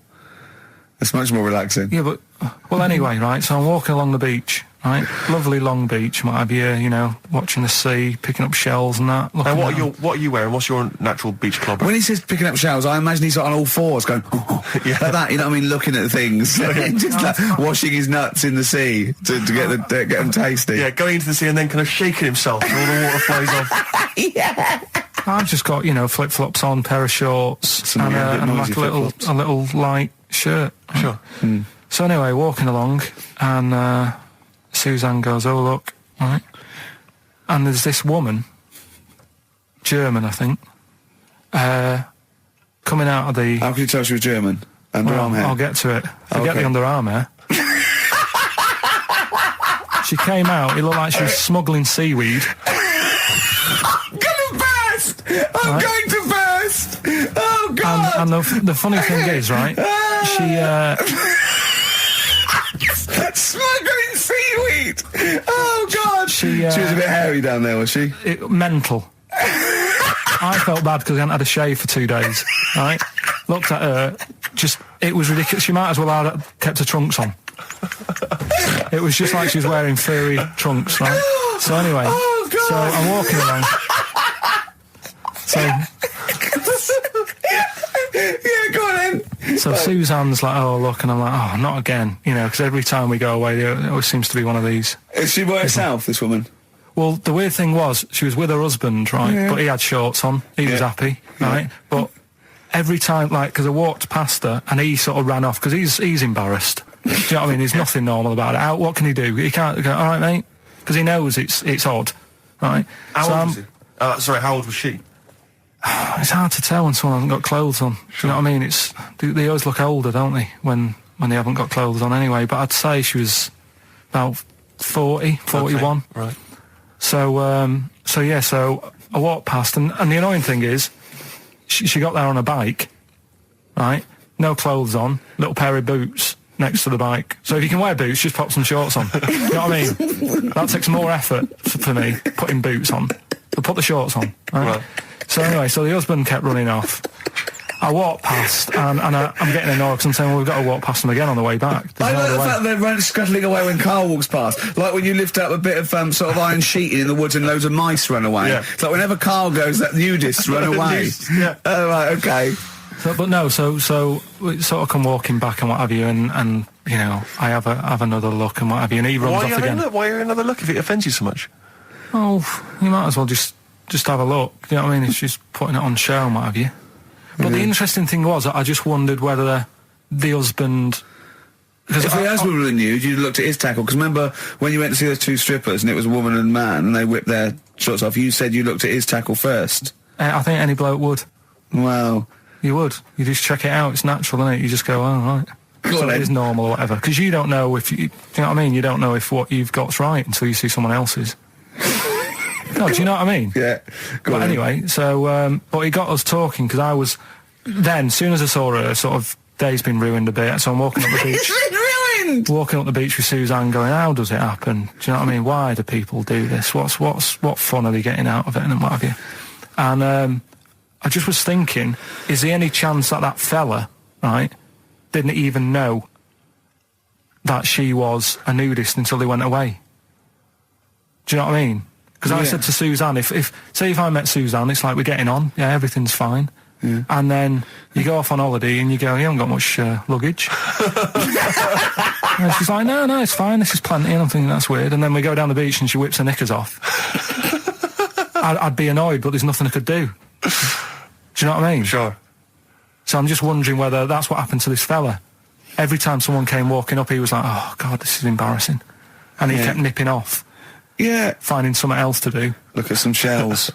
It's much more relaxing. Yeah, but... Well, anyway, right, so I'm walking along the beach, right? Lovely long beach, what have you, watching the sea, picking up shells and that. And what are you wearing? What's your natural beach club? When he says picking up shells, I imagine he's on all fours going, like that, you know what I mean, looking at things. Just washing his nuts in the sea to get them tasty. Yeah, going into the sea and then kind of shaking himself and all the water flows off. Yeah. I've just got, flip-flops on, pair of shorts, and like a little light shirt. Right? Sure. So anyway, walking along, and Suzanne goes, oh, look, right? And there's this woman, German, I think, coming out of the... How can you tell she was German? Underarm hair? I'll get to it. Forget the underarm hair. She came out, it looked like she was smuggling seaweed. I'm going to burst! Oh, God! And the funny thing is, right, she... Smuggling seaweed! Oh, God! She was a bit hairy down there, was she? Mental. I felt bad because I hadn't had a shave for 2 days, right? Looked at her, it was ridiculous. She might as well have kept her trunks on. It was just like she was wearing furry trunks, right? So anyway, so I'm walking along. So, yeah, go on then. So Suzanne's like, oh, look, and I'm like, oh, not again, because every time we go away, there always seems to be one of these. Is she by herself, this woman? Well, the weird thing was, she was with her husband, right, Yeah. but he had shorts on, he was happy, right, but every time, because I walked past her, and he sort of ran off, because he's embarrassed. Do you know what I mean? There's nothing normal about it. What can he do? He can't go, all right, mate, because he knows it's odd, right? How old was he? Sorry, how old was she? It's hard to tell when someone hasn't got clothes on. Sure. Do you know what I mean? They always look older, don't they, when they haven't got clothes on anyway. But I'd say she was about 40, 41. Okay. Right. So I walked past, and the annoying thing is, she got there on a bike, right? No clothes on, little pair of boots next to the bike. So if you can wear boots, just pop some shorts on. You know what I mean? That takes more effort for me, putting boots on. But put the shorts on, right? So anyway, the husband kept running off. I walked past, and I'm getting annoyed because I'm saying, well, we've got to walk past them again on the way back. I like the fact that they're scuttling away when Carl walks past. Like when you lift up a bit of sort of iron sheeting in the woods and loads of mice run away. Yeah. It's like whenever Carl goes, that nudists run away. Yeah. Oh, right, okay. So we sort of come walking back and what have you, and I have another look and what have you, and he runs off again. Why are you another look if it offends you so much? Oh, you might as well just have a look. You know what I mean? It's just putting it on show and what have you. But the interesting thing was, I just wondered whether the husband If her husband was nude, you'd looked at his tackle. Because remember when you went to see those two strippers and it was a woman and a man and they whipped their shorts off, you said you looked at his tackle first. I think any bloke would. Well, You would. You just check it out. It's natural, isn't it? You just go, oh, right. So it is normal or whatever. Because you don't know if... do you know what I mean? You don't know if what you've got's right until you see someone else's. No, do you know what I mean? Yeah. But anyway, so... but he got us talking, because I was... Then, as soon as I saw her, sort of, day's been ruined a bit, so I'm walking up the beach... It's been ruined! Walking up the beach with Suzanne going, how does it happen? Do you know what I mean? Why do people do this? What fun are they getting out of it and what have you? And I just was thinking, is there any chance that that fella, right, didn't even know that she was a nudist until they went away? Do you know what I mean? Because I said to Suzanne, say if I met Suzanne, it's like we're getting on, yeah, everything's fine. Yeah. And then you go off on holiday and you go, you haven't got much luggage. And she's like, no, it's fine, this is plenty. And I'm thinking, that's weird. And then we go down the beach and she whips her knickers off. I'd be annoyed, but there's nothing I could do. Do you know what I mean? Sure. So I'm just wondering whether that's what happened to this fella. Every time someone came walking up, he was like, oh, God, this is embarrassing. And he kept nipping off. Yeah. Finding something else to do. Look at some shells.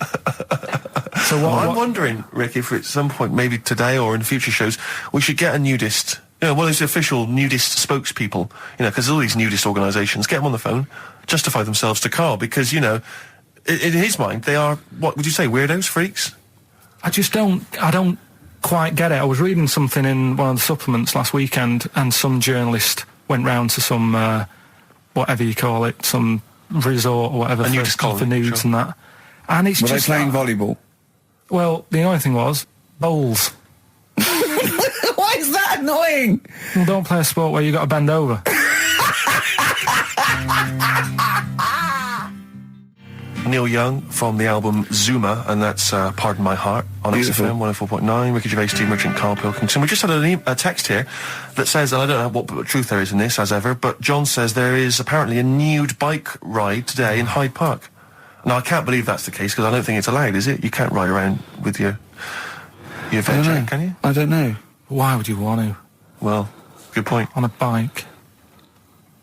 So I'm wondering, Rick, if at some point, maybe today or in future shows, we should get a nudist, one of those official nudist spokespeople, because all these nudist organisations, get them on the phone, justify themselves to Karl, because, in his mind, they are, what would you say, weirdos, freaks? I don't quite get it. I was reading something in one of the supplements last weekend, and some journalist went round to some, whatever you call it, some resort or whatever for nudes and that. And it's just... Were they playing volleyball? Well, the annoying thing was, bowls. Why is that annoying? Well, don't play a sport where you got to bend over. Neil Young from the album Zuma, and that's Pardon My Heart on XFM 104.9. Ricky Gervais, Steve Merchant, Karl Pilkington. We just had a text here that says, and I don't know what truth there is in this, as ever, but John says there is apparently a nude bike ride today in Hyde Park. Now, I can't believe that's the case, because I don't think it's allowed, is it? You can't ride around with your veg, can you? I don't know. Why would you want to? Well, good point. On a bike.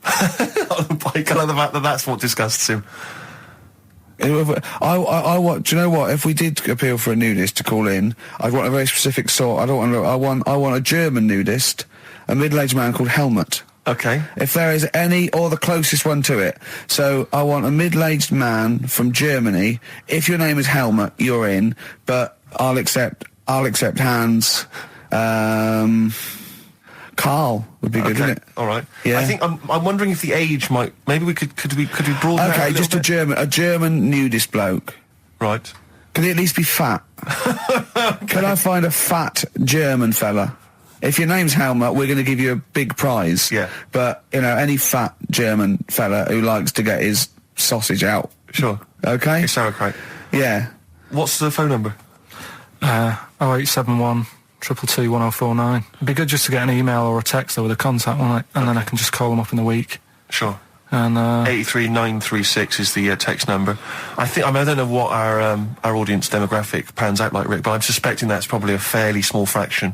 On a bike, I like the fact that that's what disgusts him. I want. Do you know what? If we did appeal for a nudist to call in, I'd want a very specific sort. I want a German nudist, a middle-aged man called Helmut. Okay. If there is any, or the closest one to it. So I want a middle-aged man from Germany. If your name is Helmut, you're in. But I'll accept Hans. Karl would be good, wouldn't it? All right. Yeah. I think I'm wondering if the age might. Maybe we could broaden that. Okay, just a German nudist bloke. Right. Could he at least be fat? Can I find a fat German fella? If your name's Helmut, we're going to give you a big prize. Yeah. But any fat German fella who likes to get his sausage out. Sure. Okay. It's sauerkraut. Yeah. What's the phone number? 0871 222 1049. It'd be good just to get an email or a text with a contact on it, and then I can just call them up in the week. Sure. And 83936 is the text number. I don't know what our audience demographic pans out like, Rick, but I'm suspecting that's probably a fairly small fraction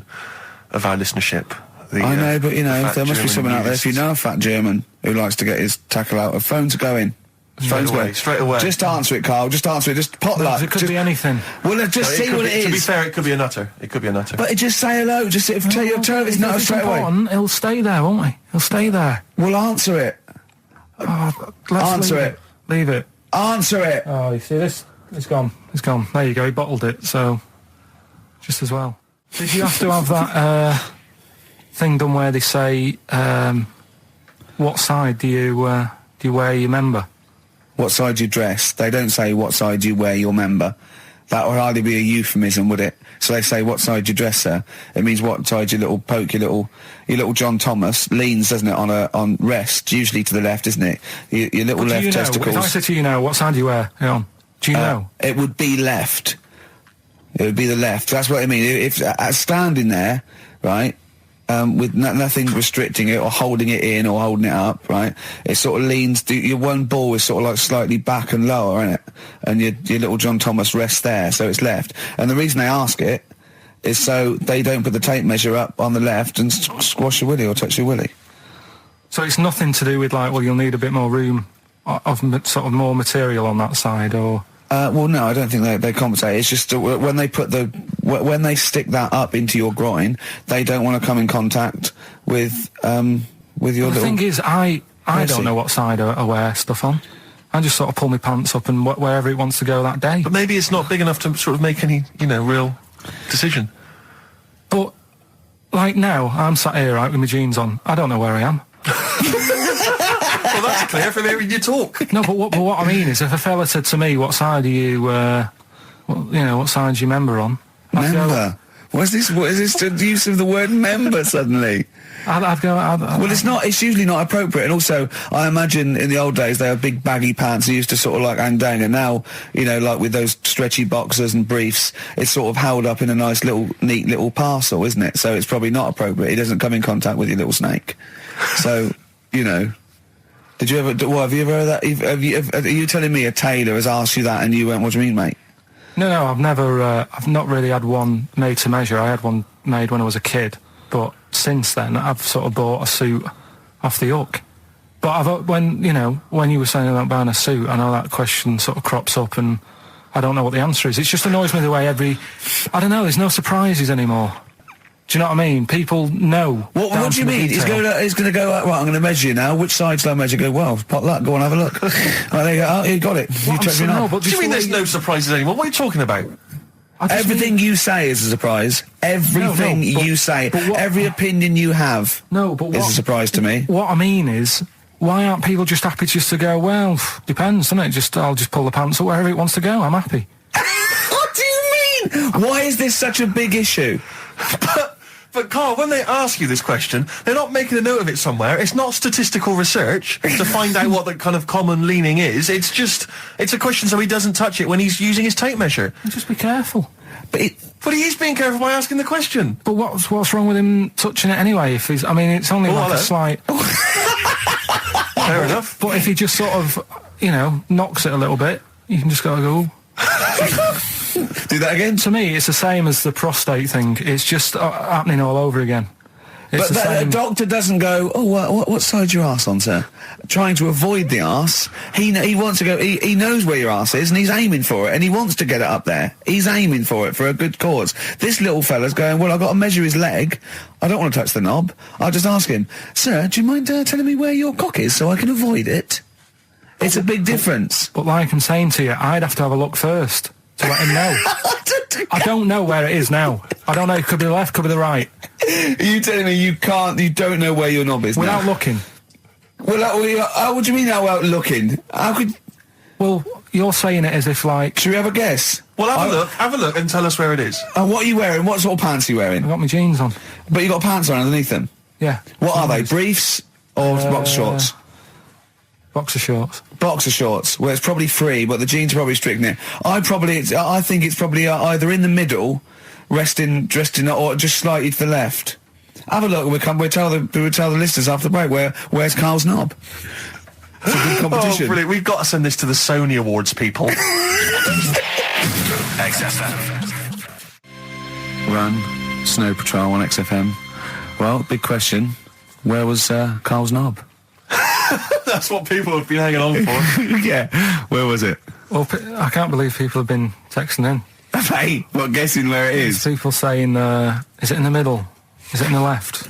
of our listenership. I know, but there must be someone out there. If you know a fat German who likes to get his tackle out, phones are going. Straight away. Just answer it, Karl. Just answer it. Just potluck. It could be anything. Well, just see what it is. To be fair, it could be a nutter. But just say hello. Just tell it's not straight away. He'll stay there, won't he? He'll stay there. Well, answer it. Answer it. Leave it. Answer it. Oh, you see this? It's gone. It's gone. There you go. He bottled it. So, just as well. Did you have to have that thing done where they say, what side do you wear your member? What side you dress? They don't say what side you wear your member. That would hardly be a euphemism, would it? So they say what side you dress, sir. It means what side your little poke, your little John Thomas leans, doesn't it, on rest, usually to the left, isn't it? Your little left testicles. If I said to you now, what side do you wear? Hang on. Do you know? It would be left. It would be the left. That's what I mean. If standing there, right, with nothing restricting it or holding it in or holding it up, right? It sort of leans. Your one ball is sort of like slightly back and lower, isn't it? And your little John Thomas rests there, so it's left. And the reason they ask it is so they don't put the tape measure up on the left and squash your willy or touch your willy. So it's nothing to do with like, well, you'll need a bit more room of sort of more material on that side, or. Well, no, I don't think they compensate. It's just when they put when they stick that up into your groin, they don't want to come in contact with your little. The thing is, I don't know what side I wear stuff on. I just sort of pull my pants up and wherever it wants to go that day. But maybe it's not big enough to sort of make any, real decision. But like now, I'm sat here right with my jeans on. I don't know where I am. Well, that's clear from hearing you talk. No, but what I mean is, if a fella said to me, "What side are you? What side do you member on?" Member. What is this? What is this? The use of the word member suddenly? I'd go. Well, it's not. It's usually not appropriate. And also, I imagine in the old days they had big baggy pants. They used to sort of like hang down. And now, like with those stretchy boxers and briefs, it's sort of held up in a nice little, neat little parcel, isn't it? So it's probably not appropriate. It doesn't come in contact with your little snake. So, Did you ever? What have you ever heard that? Are you telling me a tailor has asked you that and you went, "What do you mean, mate?" No, I've never. I've not really had one made to measure. I had one made when I was a kid, but since then I've sort of bought a suit off the hook. But when you were saying about buying a suit, I know that question sort of crops up, and I don't know what the answer is. It just annoys me the way I don't know. There's no surprises anymore. Do you know what I mean? People know. What do you mean? He's going to go, right, I'm going to measure you now. Which side shall I measure? Go, well, pot luck, go on, have a look. Right, there you go. Oh, you got it. You took me up. What do you mean there's no surprises anymore? What are you talking about? Everything you say is a surprise. Everything you say, every opinion you have is a surprise to me. What I mean is, why aren't people just happy just to go, well, depends, doesn't it? I'll just pull the pants up wherever it wants to go. I'm happy. What do you mean? Why is this such a big issue? But Carl, when they ask you this question, they're not making a note of it somewhere. It's not statistical research to find out what the kind of common leaning is. It's a question so he doesn't touch it when he's using his tape measure. Just be careful. But he is being careful by asking the question. But what's wrong with him touching it anyway? If he's, it's only a slight. Fair enough. But if he just sort of, knocks it a little bit, you can just go. Do that again? To me, it's the same as the prostate thing. It's just happening all over again. But the doctor doesn't go, what side's your arse on, sir? Trying to avoid the arse. He wants to go, he knows where your arse is and he's aiming for it and he wants to get it up there. He's aiming for it for a good cause. This little fella's going, well, I've got to measure his leg. I don't want to touch the knob. I'll just ask him, sir, do you mind telling me where your cock is so I can avoid it? It's a big difference. But like I'm saying to you, I'd have to have a look first to let him know. I don't know where it is now. I don't know. It could be the left, could be the right. Are you telling me you don't know where your knob is without now? looking? Well, what do you mean without looking? How could... Well, you're saying it as if like... Should we have a guess? Well, have a look and tell us where it is. And what are you wearing? What sort of pants are you wearing? I've got my jeans on. But you got pants on underneath them? Yeah. What are they? Briefs or boxer shorts? Boxer shorts. Boxer shorts. Well, it's probably free, but the jeans are probably strict in it. I think it's probably either in the middle, dressed in, or just slightly to the left. Have a look. We'll tell the listeners after the break where's Carl's knob. It's a good competition. Oh, brilliant! We've got to send this to the Sony Awards people. XFM. Run, Snow Patrol on XFM. Well, big question. Where was Carl's knob? That's what people have been hanging on for. Yeah. Where was it? Well, I can't believe people have been texting in. Hey, what, guessing where it is? People saying, is it in the middle? Is it in the left?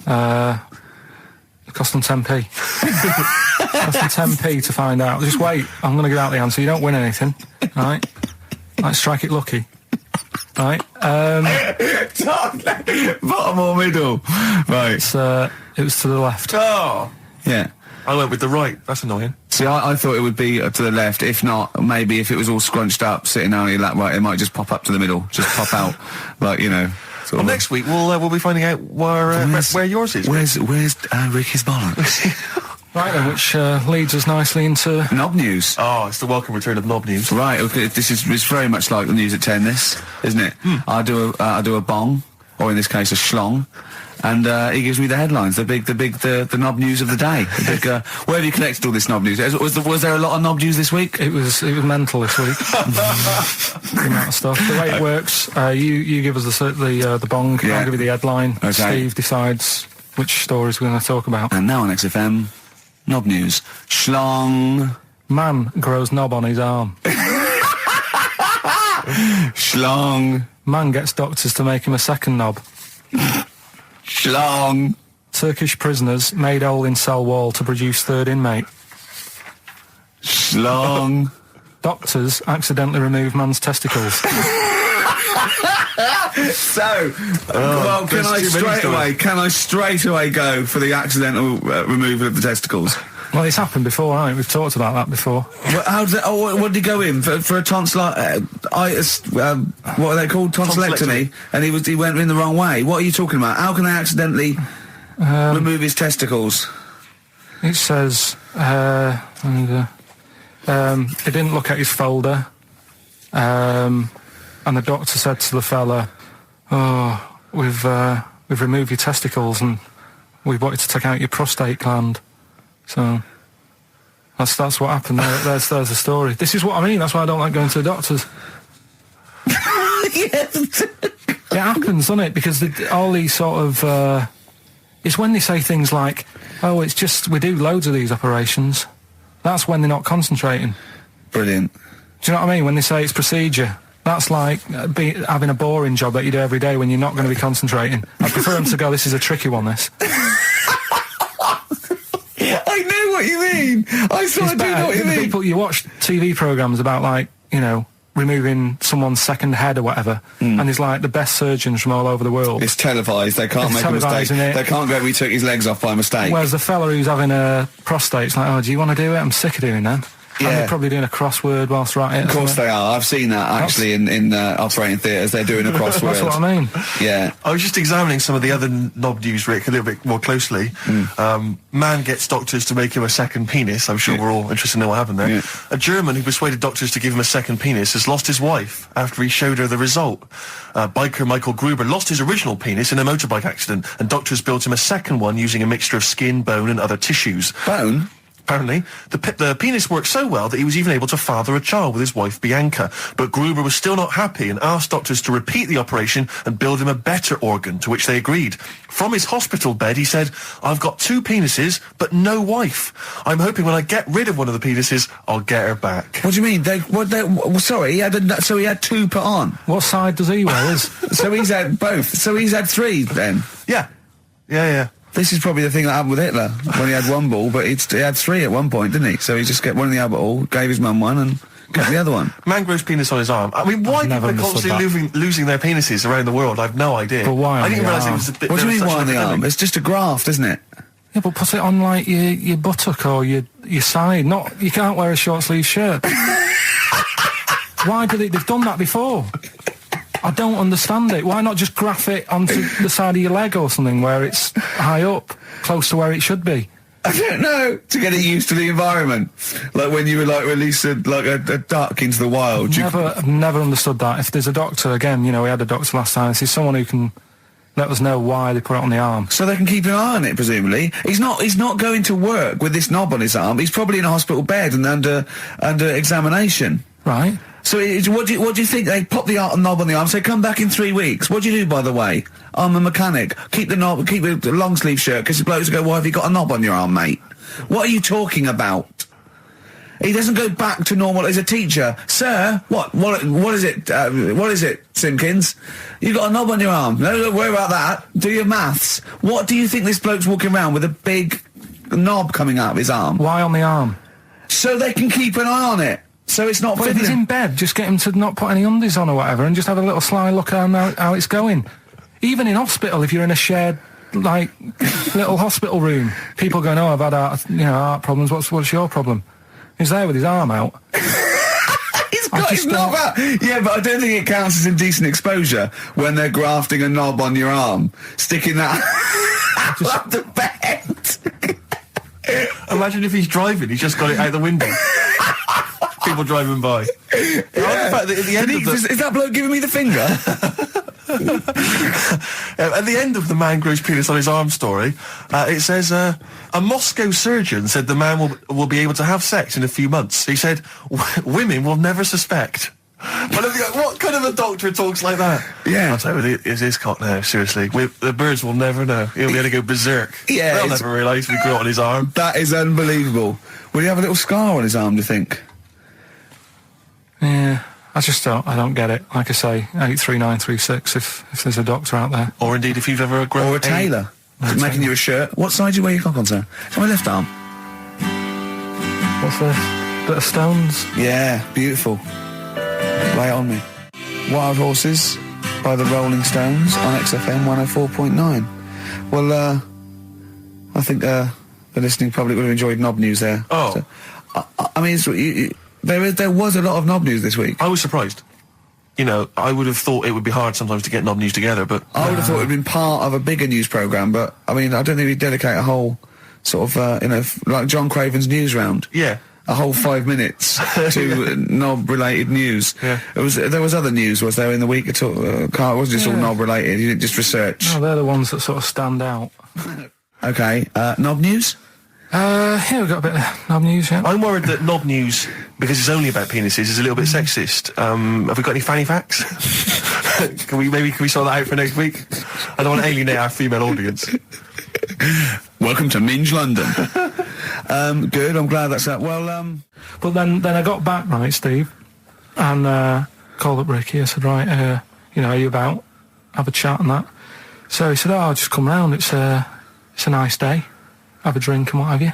It cost them 10p. It cost them 10p to find out. Just wait, I'm going to give out the answer. You don't win anything, right? Like, strike it lucky. Right? Bottom or middle? Right. It was to the left. Oh! Yeah. I went with the right. That's annoying. See, I thought it would be to the left. If not, maybe if it was all scrunched up, sitting down on your lap, right, it might just pop up to the middle. Just pop out, like, Well, next week we'll be finding out where yours is. Where's Ricky's bollocks? Right then, which leads us nicely into knob news. Oh, it's the welcome return of knob news. Right. Okay. It's very much like the news at 10. This, isn't it? I do a bong, or in this case a schlong. And he gives me the headlines, the knob news of the day. Where have you collected all this knob news? Was there a lot of knob news this week? It was mental this week. The amount of stuff. The way it works, you give us the bong. Yeah. I'll give you the headline. Okay. Steve decides which stories we're going to talk about. And now on XFM, knob news. Schlong. Man grows knob on his arm. Schlong. Man gets doctors to make him a second knob. Schlong. Turkish prisoners made hole in cell wall to produce third inmate. Schlong. Doctors accidentally remove man's testicles. So, well, can I straight away go for the accidental removal of the testicles? Well, it's happened before, hasn't it? We've talked about that before. Well, how did what did he go in for a tonsillitis? What are they called? Tonsillectomy. And he went in the wrong way. What are you talking about? How can they accidentally remove his testicles? It says he didn't look at his folder, and the doctor said to the fella, "Oh, we've removed your testicles and we wanted to take out your prostate gland." So that's what happened. There's the story. This is what I mean. That's why I don't like going to the doctors. Yes. It happens, doesn't it? Because all these sort of it's when they say things like, "Oh, it's just we do loads of these operations." That's when they're not concentrating. Brilliant. Do you know what I mean? When they say it's procedure, that's like having a boring job that you do every day when you're not going to be concentrating. I prefer them to go, "This is a tricky one, this." I know what you mean. I sort of do know what you mean. People, you watch TV programmes about, like, you know, removing someone's second head or whatever, and there's like the best surgeons from all over the world. It's televised. They can't make a mistake. They can't go, "We took his legs off by mistake." Whereas the fella who's having a prostate's like, "Oh, do you want to do it? I'm sick of doing them." Yeah. And they're probably doing a crossword whilst they're at it. Of course they are. I've seen that actually in operating theatres. They're doing a crossword. That's what I mean. Yeah. I was just examining some of the other knob news, Rick, a little bit more closely. Man gets doctors to make him a second penis. I'm sure we're all interested in what happened there. Yeah. A German who persuaded doctors to give him a second penis has lost his wife after he showed her the result. Biker Michael Gruber lost his original penis in a motorbike accident, and doctors built him a second one using a mixture of skin, bone and other tissues. Bone? Apparently, the penis worked so well that he was even able to father a child with his wife Bianca. But Gruber was still not happy and asked doctors to repeat the operation and build him a better organ, to which they agreed. From his hospital bed, he said, "I've got 2 penises, but no wife. I'm hoping when I get rid of one of the penises, I'll get her back." What do you mean? Sorry, he had 2 put on. What side does he wear? So he's had both. So he's had 3 then. Yeah. This is probably the thing that happened with Hitler when he had 1 ball, but he had 3 at one point, didn't he? So he just got one in the Albert Hall, gave his mum one, and got the other one. Man grows penis on his arm. I mean, why people are constantly losing their penises around the world? I've no idea. But why? I didn't realise it was a bit. What do you mean why on the arm? It's just a graft, isn't it? Yeah, but put it on like your buttock or your side. You can't wear a short sleeve shirt. Why do they've done that before? I don't understand it. Why not just graph it onto the side of your leg or something where it's high up, close to where it should be? I don't know. To get it used to the environment. Like when you were like released a duck into the wild. I've never understood that. If there's a doctor, again, you know, we had a doctor last time, there's someone who can let us know why they put it on the arm. So they can keep an eye on it, presumably. He's not going to work with this knob on his arm. He's probably in a hospital bed and under examination. Right. So what do you think? They pop the knob on the arm, say, "Come back in 3 weeks." What do you do, by the way? "I'm a mechanic. Keep the knob, keep the long sleeve shirt," because the blokes go, "Why have you got a knob on your arm, mate?" What are you talking about? He doesn't go back to normal as a teacher. "Sir, what is it? What is it, Simpkins? You got a knob on your arm. No, don't worry about that. Do your maths." What do you think this bloke's walking around with a big knob coming out of his arm? Why on the arm? So they can keep an eye on it. So it's not. But if he's in bed, just get him to not put any undies on or whatever, and just have a little sly look at how it's going. Even in hospital, if you're in a shared, like, little hospital room, people going, "Oh, I've had heart problems. What's your problem?" He's there with his arm out. He's got his knob out. Yeah, but I don't think it counts as indecent exposure when they're grafting a knob on your arm, sticking that up the bed. Imagine if he's driving, he's just got it out the window. People driving by. Yeah. In fact, at the end is that bloke giving me the finger? At the end of the man grows penis on his arm story, it says, a Moscow surgeon said the man will be able to have sex in a few months. He said, "Women will never suspect." What kind of a doctor talks like that? Yeah. I'll tell you, it's his cock now, seriously. The birds will never know. He'll be able to go berserk. Yeah, They'll never realise we grew it on his arm. That is unbelievable. Will he have a little scar on his arm, do you think? Yeah, I don't get it. Like I say, 83936 if there's a doctor out there. Or indeed, if you've ever grown Or a tailor. Making you a shirt. What side do you wear your cock on, sir? It's on my left arm. What's this? Bit of stones? Yeah, beautiful. Lay it on me. Wild Horses by the Rolling Stones on XFM 104.9. Well, I think the listening public would have enjoyed Knob News there. Oh. So, I mean, there was a lot of Knob News this week. I was surprised. You know, I would have thought it would be hard sometimes to get Knob News together, but... I would have thought it would have been part of a bigger news programme, but, I mean, I don't think we'd dedicate a whole sort of, like John Craven's news round. Yeah. A whole 5 minutes to knob-related news. Yeah. There was other news, was there, in the week at all? Carl, it wasn't just all knob-related, you didn't just research. No, they're the ones that sort of stand out. Okay, knob news? Yeah, we've got a bit of knob news, yeah. I'm worried that Knob News, because it's only about penises, is a little bit sexist. Have we got any fanny facts? Can we sort that out for next week? I don't want to alienate our female audience. Welcome to Minge London. Good, I'm glad that's that. Well, But then I got back, right, Steve, and called up Ricky. I said, right, you know, are you about? Have a chat and that. So he said, I'll just come round. It's a nice day. Have a drink and what have you.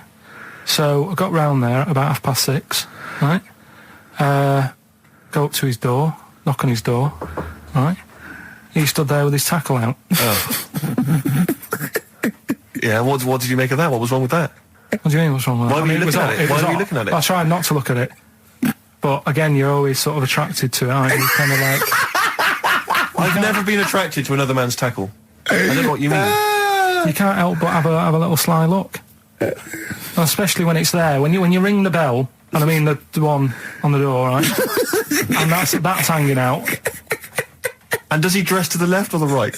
So I got round there at about 6:30, right? Go up to his door, knock on his door, right? He stood there with his tackle out. Oh. Yeah, what did you make of that? What was wrong with that? What do you mean, what's wrong with that? Why were you looking at it? Why were you looking at it? I tried not to look at it. But again, you're always sort of attracted to it, aren't you? Kind of like... I've never been attracted to another man's tackle. I don't know what you mean. You can't help but have a little sly look. Well, especially when it's there. When you ring the bell, and I mean the one on the door, right? And that's hanging out. And does he dress to the left or the right?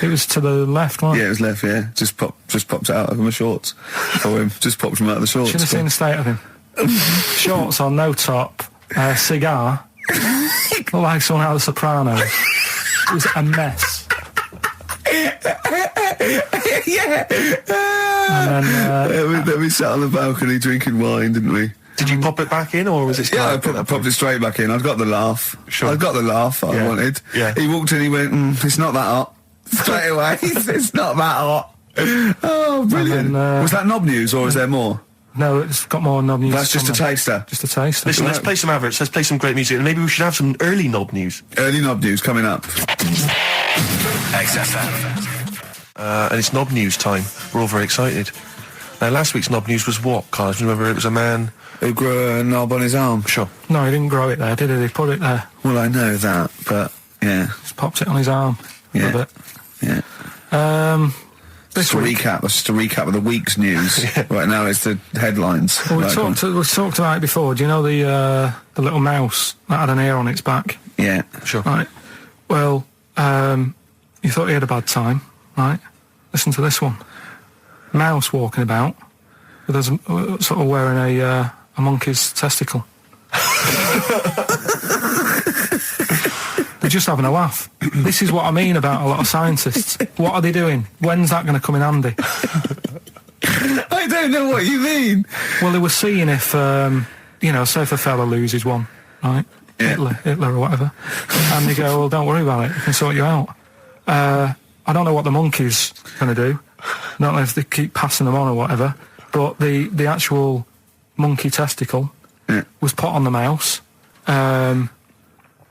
It was to the left, right? yeah, it was left, yeah. Just popped it out of my shorts for him. Just popped him out of the shorts. Should have seen the state of him. Shorts on, no top, cigar. Looked like someone out of The Sopranos. It was a mess. Yeah. And then, Then we sat on the balcony drinking wine, didn't we? Did you pop it back in, or was it... Yeah, I popped it straight back in. I'd got the laugh. Sure. I'd got the laugh I wanted. Yeah. He walked in, he went, it's not that hot. Straight away, it's not that hot. Oh, brilliant. then, was that Knob News, or is there more? no, it's got more knob news. That's just a somewhere. taster. Just a taster. Listen, let's play some adverts, let's play some great music, and maybe we should have some early Knob News. Early Knob News coming up. XFM. And it's Knob News time. We're all very excited. Now, last week's Knob News was what, Carl? Do you remember it was a man... Who grew a knob on his arm? Sure. No, he didn't grow it there, did he? He put it there. Well, I know that, but, yeah. Just popped it on his arm. Yeah. A bit. Yeah. This Just a week. recap. That's just a recap of the week's news. Right now, it's the headlines. Well, we Right, talked about it before. Do you know the little mouse that had an ear on its back? Yeah. Sure. Right. Well, you thought he had a bad time, right? Listen to this one. Mouse walking about with us, sort of wearing a monkey's testicle. They're just having a laugh. This is what I mean about a lot of scientists. What are they doing? When's that going to come in handy? I don't know what you mean. Well, they were seeing if, say if a fella loses one, right? Yeah. Hitler or whatever. And they go, well, don't worry about it. We can sort you out. I don't know what the monkey's going to do. I don't know if they keep passing them on or whatever. But the actual monkey testicle was put on the mouse. And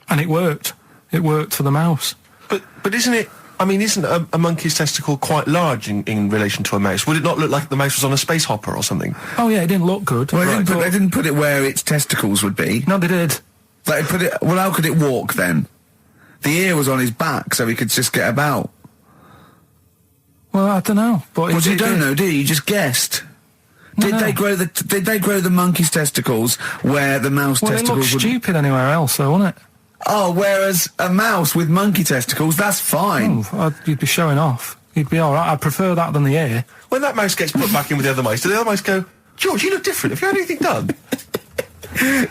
it worked. It worked for the mouse. But isn't it... I mean, isn't a monkey's testicle quite large in relation to a mouse? Would it not look like the mouse was on a space hopper or something? Oh, yeah, it didn't look good. Well, they didn't put it where its testicles would be. No, they did. They put it... Well, how could it walk, then? The ear was on his back, so he could just get about. Well, I don't know. But Well, you don't know, do you? You just guessed. Did they grow the monkey's testicles where the mouse Well, it testicles looked would... stupid anywhere else, though, wouldn't it? Oh, whereas a mouse with monkey testicles, that's fine. You'd be showing off. You'd be all right. I'd prefer that than the ear. When that mouse gets put back in with the other mice, do the other mice go, George, you look different. Have you had anything done?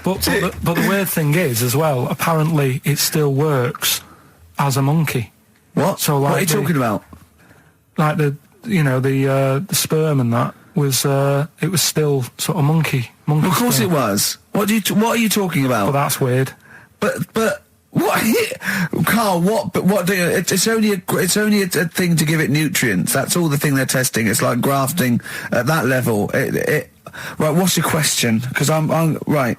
But the weird thing is, as well, apparently it still works as a monkey. What? So, what like are you talking about? Like the sperm and that was, it was still sort of monkey Of course sperm. it was. What are you talking about? But that's weird. But what, Carl? What do you? It's only a thing to give it nutrients. That's all the thing they're testing. It's like grafting at that level. Right. What's your question? Because I'm right.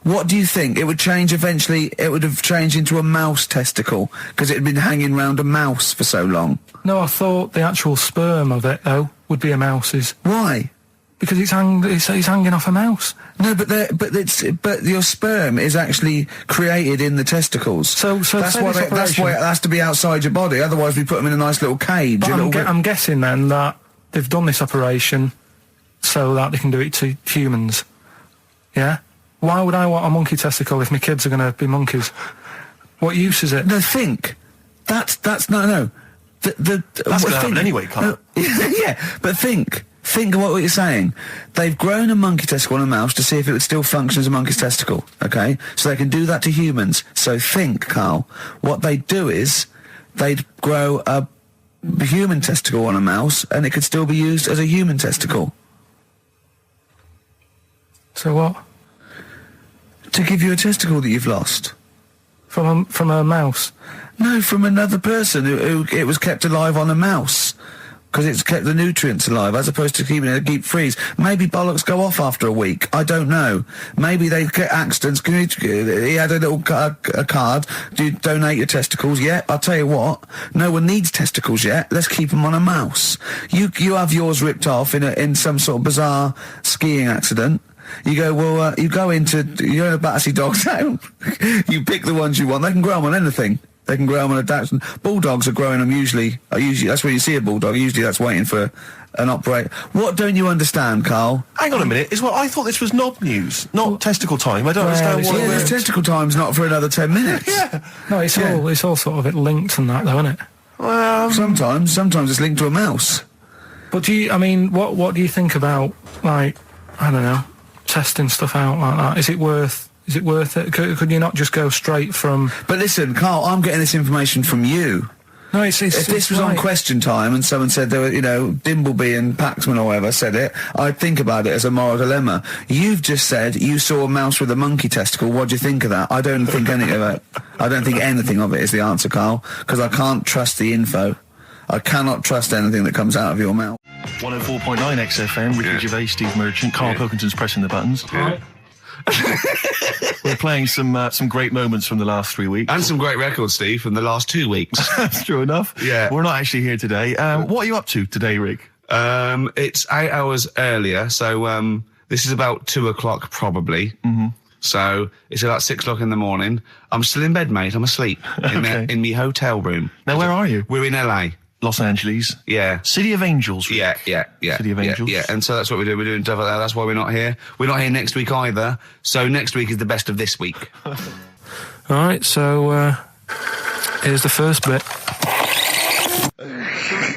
What do you think? It would change eventually. It would have changed into a mouse testicle because it had been hanging round a mouse for so long. No, I thought the actual sperm of it though would be a mouse's. Why? Because it's hanging off a mouse. No, but your sperm is actually created in the testicles. So that's say why this that's why it has to be outside your body. Otherwise, we put them in a nice little cage. But I'm guessing then that they've done this operation so that they can do it to humans. Yeah. Why would I want a monkey testicle if my kids are going to be monkeys? What use is it? No, think. That's no. That's going to happen anyway, Carl. Yeah, but think. Think of what you're saying. They've grown a monkey testicle on a mouse to see if it would still function as a monkey's testicle, okay? So they can do that to humans. So think, Carl. What they'd do is they'd grow a human testicle on a mouse and it could still be used as a human testicle. So what? To give you a testicle that you've lost. From a mouse? No, from another person who it was kept alive on a mouse. Because it's kept the nutrients alive, as opposed to keeping it in a deep freeze. Maybe bollocks go off after a week. I don't know. Maybe they get accidents. He had a little a card. Do you donate your testicles? Yeah, I'll tell you what. No one needs testicles yet. Let's keep them on a mouse. You have yours ripped off in some sort of bizarre skiing accident. You go, well, you go in a Battersea Dog Town. You pick the ones you want. They can grow them on anything. They can grow them on a Dachshund. Bulldogs are growing them usually, that's where you see a bulldog. Usually that's waiting for an operator. What don't you understand, Carl? Hang on a minute. I thought this was knob news, not testicle time. I don't understand what... Yeah, testicle time's not for another 10 minutes. Yeah. No, it's all sort of linked and that though, isn't it? Well... Sometimes it's linked to a mouse. But what do you think about, like, I don't know, testing stuff out like that? Is it worth it? Could you not just go straight from... But listen, Carl, I'm getting this information from you. No, if this was on Question Time and someone said there were, Dimbleby and Paxman or whoever said it, I'd think about it as a moral dilemma. You've just said you saw a mouse with a monkey testicle. What do you think of that? I don't think any of it. I don't think anything of it is the answer, Carl, because I can't trust the info. I cannot trust anything that comes out of your mouth. 104.9 XFM, Ricky Gervais, Steve Merchant, Karl Pilkington's pressing the buttons. Right. We're playing some great moments from the last 3 weeks. And some great records, Steve, from the last 2 weeks. That's true enough. Yeah. We're not actually here today. What are you up to today, Rick? It's 8 hours earlier, so this is about 2 o'clock probably. Mm-hmm. So it's about 6 o'clock in the morning. I'm still in bed, mate. I'm asleep in my hotel room. Now, where are you? We're in LA. Los Angeles. Yeah. City of Angels. Rick. Yeah. City of Angels. Yeah. And so that's what we're doing. We're doing stuff like that. That's why we're not here. We're not here next week either. So next week is the best of this week. All right, so here's the first bit.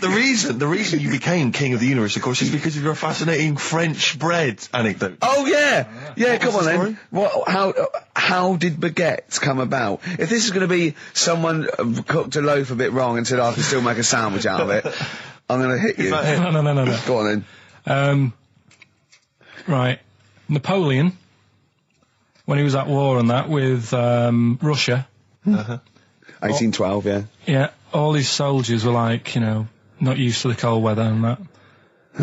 The reason you became king of the universe, of course, is because of your fascinating French bread anecdote. Oh yeah. Come on story? then. How did baguettes come about? If this is going to be someone cooked a loaf a bit wrong and said I can still make a sandwich out of it, I'm going to hit you. No. Go on then. Right, Napoleon, when he was at war and that with Russia. 1812, yeah. Yeah, all his soldiers were like, not used to the cold weather and that.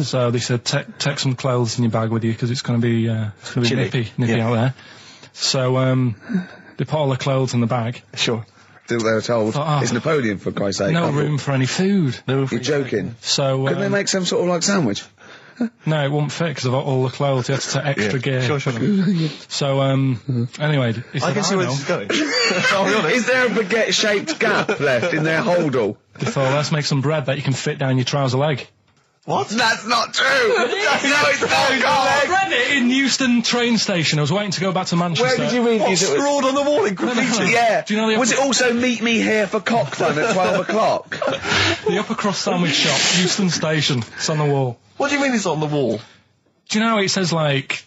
So they said, take some clothes in your bag with you because it's going to be nippy out there. So they put all the clothes in the bag. Sure. They were told it's Napoleon, for Christ's sake. No room for any food. You're joking. So couldn't they make some sort of like sandwich? No, it wouldn't fit because of all the clothes. You had to take extra gear. Sure. So anyway, he said, I can see where this is going. I'll be honest. Is there a baguette-shaped gap left in their holdall? They thought, let's make some bread that you can fit down your trouser leg. What? That's not true! No, it's not, I read it in Euston train station. I was waiting to go back to Manchester. Where did you read What, scrawled on the wall in graffiti? Yeah. Do you know Was it also meet me here for cock fun at 12 o'clock? The Upper Cross Sandwich Shop, Euston Station. It's on the wall. What do you mean it's on the wall? Do you know it says, like,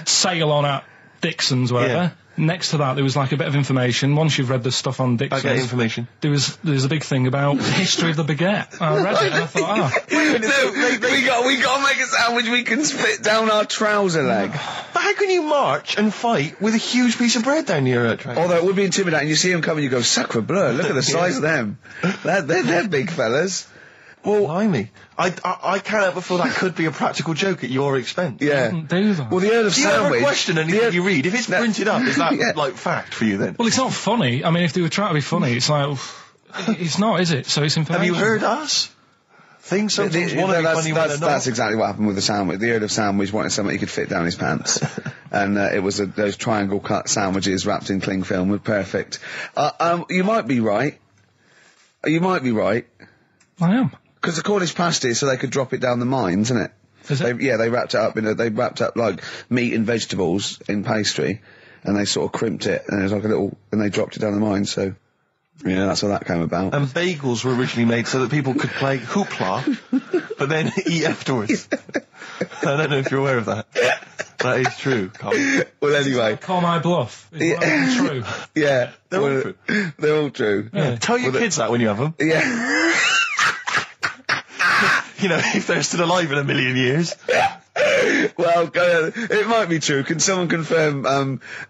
sail on at Dixon's, whatever. Yeah. Next to that, there was like a bit of information. Once you've read the stuff on Dixon's, I get information. There was a big thing about the history of the baguette. I read it and I thought, we got to make a sandwich we can spit down our trouser leg. But how can you march and fight with a huge piece of bread down your train? Although it would be intimidating. You see them coming, you go, sacre bleu, look at the size of them. They're big fellas. Well, blimey. I can't help but feel that could be a practical joke at your expense. Yeah. do that. Well, the Earl of Do you ever Sandwich... question anything you read? If it's printed up, is that, Yeah. like, fact for you then? Well, it's not funny. I mean, if they were trying to be funny, it's like, it's not, is it? So it's Have information. you heard us? Things sometimes want to be funny when they're not. That's exactly what happened with the sandwich. The Earl of Sandwich wanted something he could fit down his pants. And it was those triangle cut sandwiches wrapped in cling film were perfect. You might be right. You might be right. I am. Because the Cornish pasty, so they could drop it down the mines, isn't it? Is it? They wrapped it up they wrapped up like meat and vegetables in pastry, and they sort of crimped it, and it was like and they dropped it down the mine, so, yeah, that's how that came about. And bagels were originally made so that people could play hoopla, but then eat afterwards. I don't know if you're aware of that. That is true, Carl. Well, anyway. Call my bluff. Is that true? Yeah. They're all true. They're all true. Yeah. Tell your kids that when you have them. Yeah. You know, if they're still alive in a million years. Well, it might be true. Can someone confirm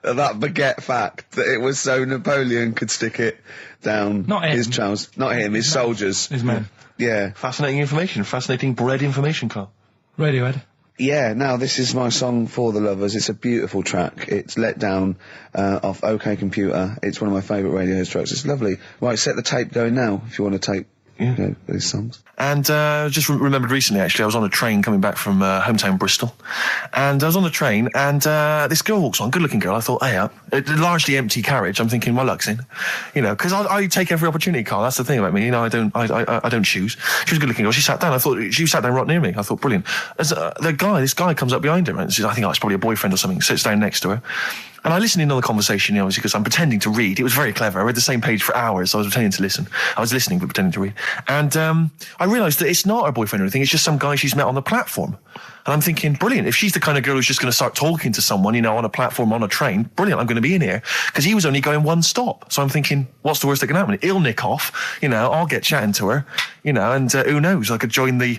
that baguette fact that it was so Napoleon could stick it down Not him. his trousers? Not him, his soldiers. His men. Yeah. Fascinating information. Fascinating bread information, Carl. Radiohead. Yeah, now this is my song for the lovers. It's a beautiful track. It's Let Down off OK Computer. It's one of my favourite Radiohead tracks. It's lovely. Right, set the tape going now if you want to tape these songs. And just remembered recently, actually, I was on a train coming back from hometown Bristol, and I was on the train, and this girl walks on, good-looking girl. I thought, hey, a largely empty carriage. I'm thinking, my luck's in, you know, because I take every opportunity, Carl. That's the thing about me, you know. I don't choose. She was a good-looking girl. She sat down. I thought she sat down right near me. I thought, brilliant. As this guy comes up behind her, and says, I think it's probably a boyfriend or something. Sits down next to her. And I listened in on the conversation, you know, because I'm pretending to read. It was very clever. I read the same page for hours, so I was pretending to listen. I was listening but pretending to read. And I realised that it's not her boyfriend or anything, it's just some guy she's met on the platform. And I'm thinking, brilliant, if she's the kind of girl who's just going to start talking to someone, you know, on a platform, on a train, brilliant, I'm going to be in here. Because he was only going one stop. So I'm thinking, what's the worst that can happen? He'll nick off, you know, I'll get chatting to her, you know, and who knows, I could join the...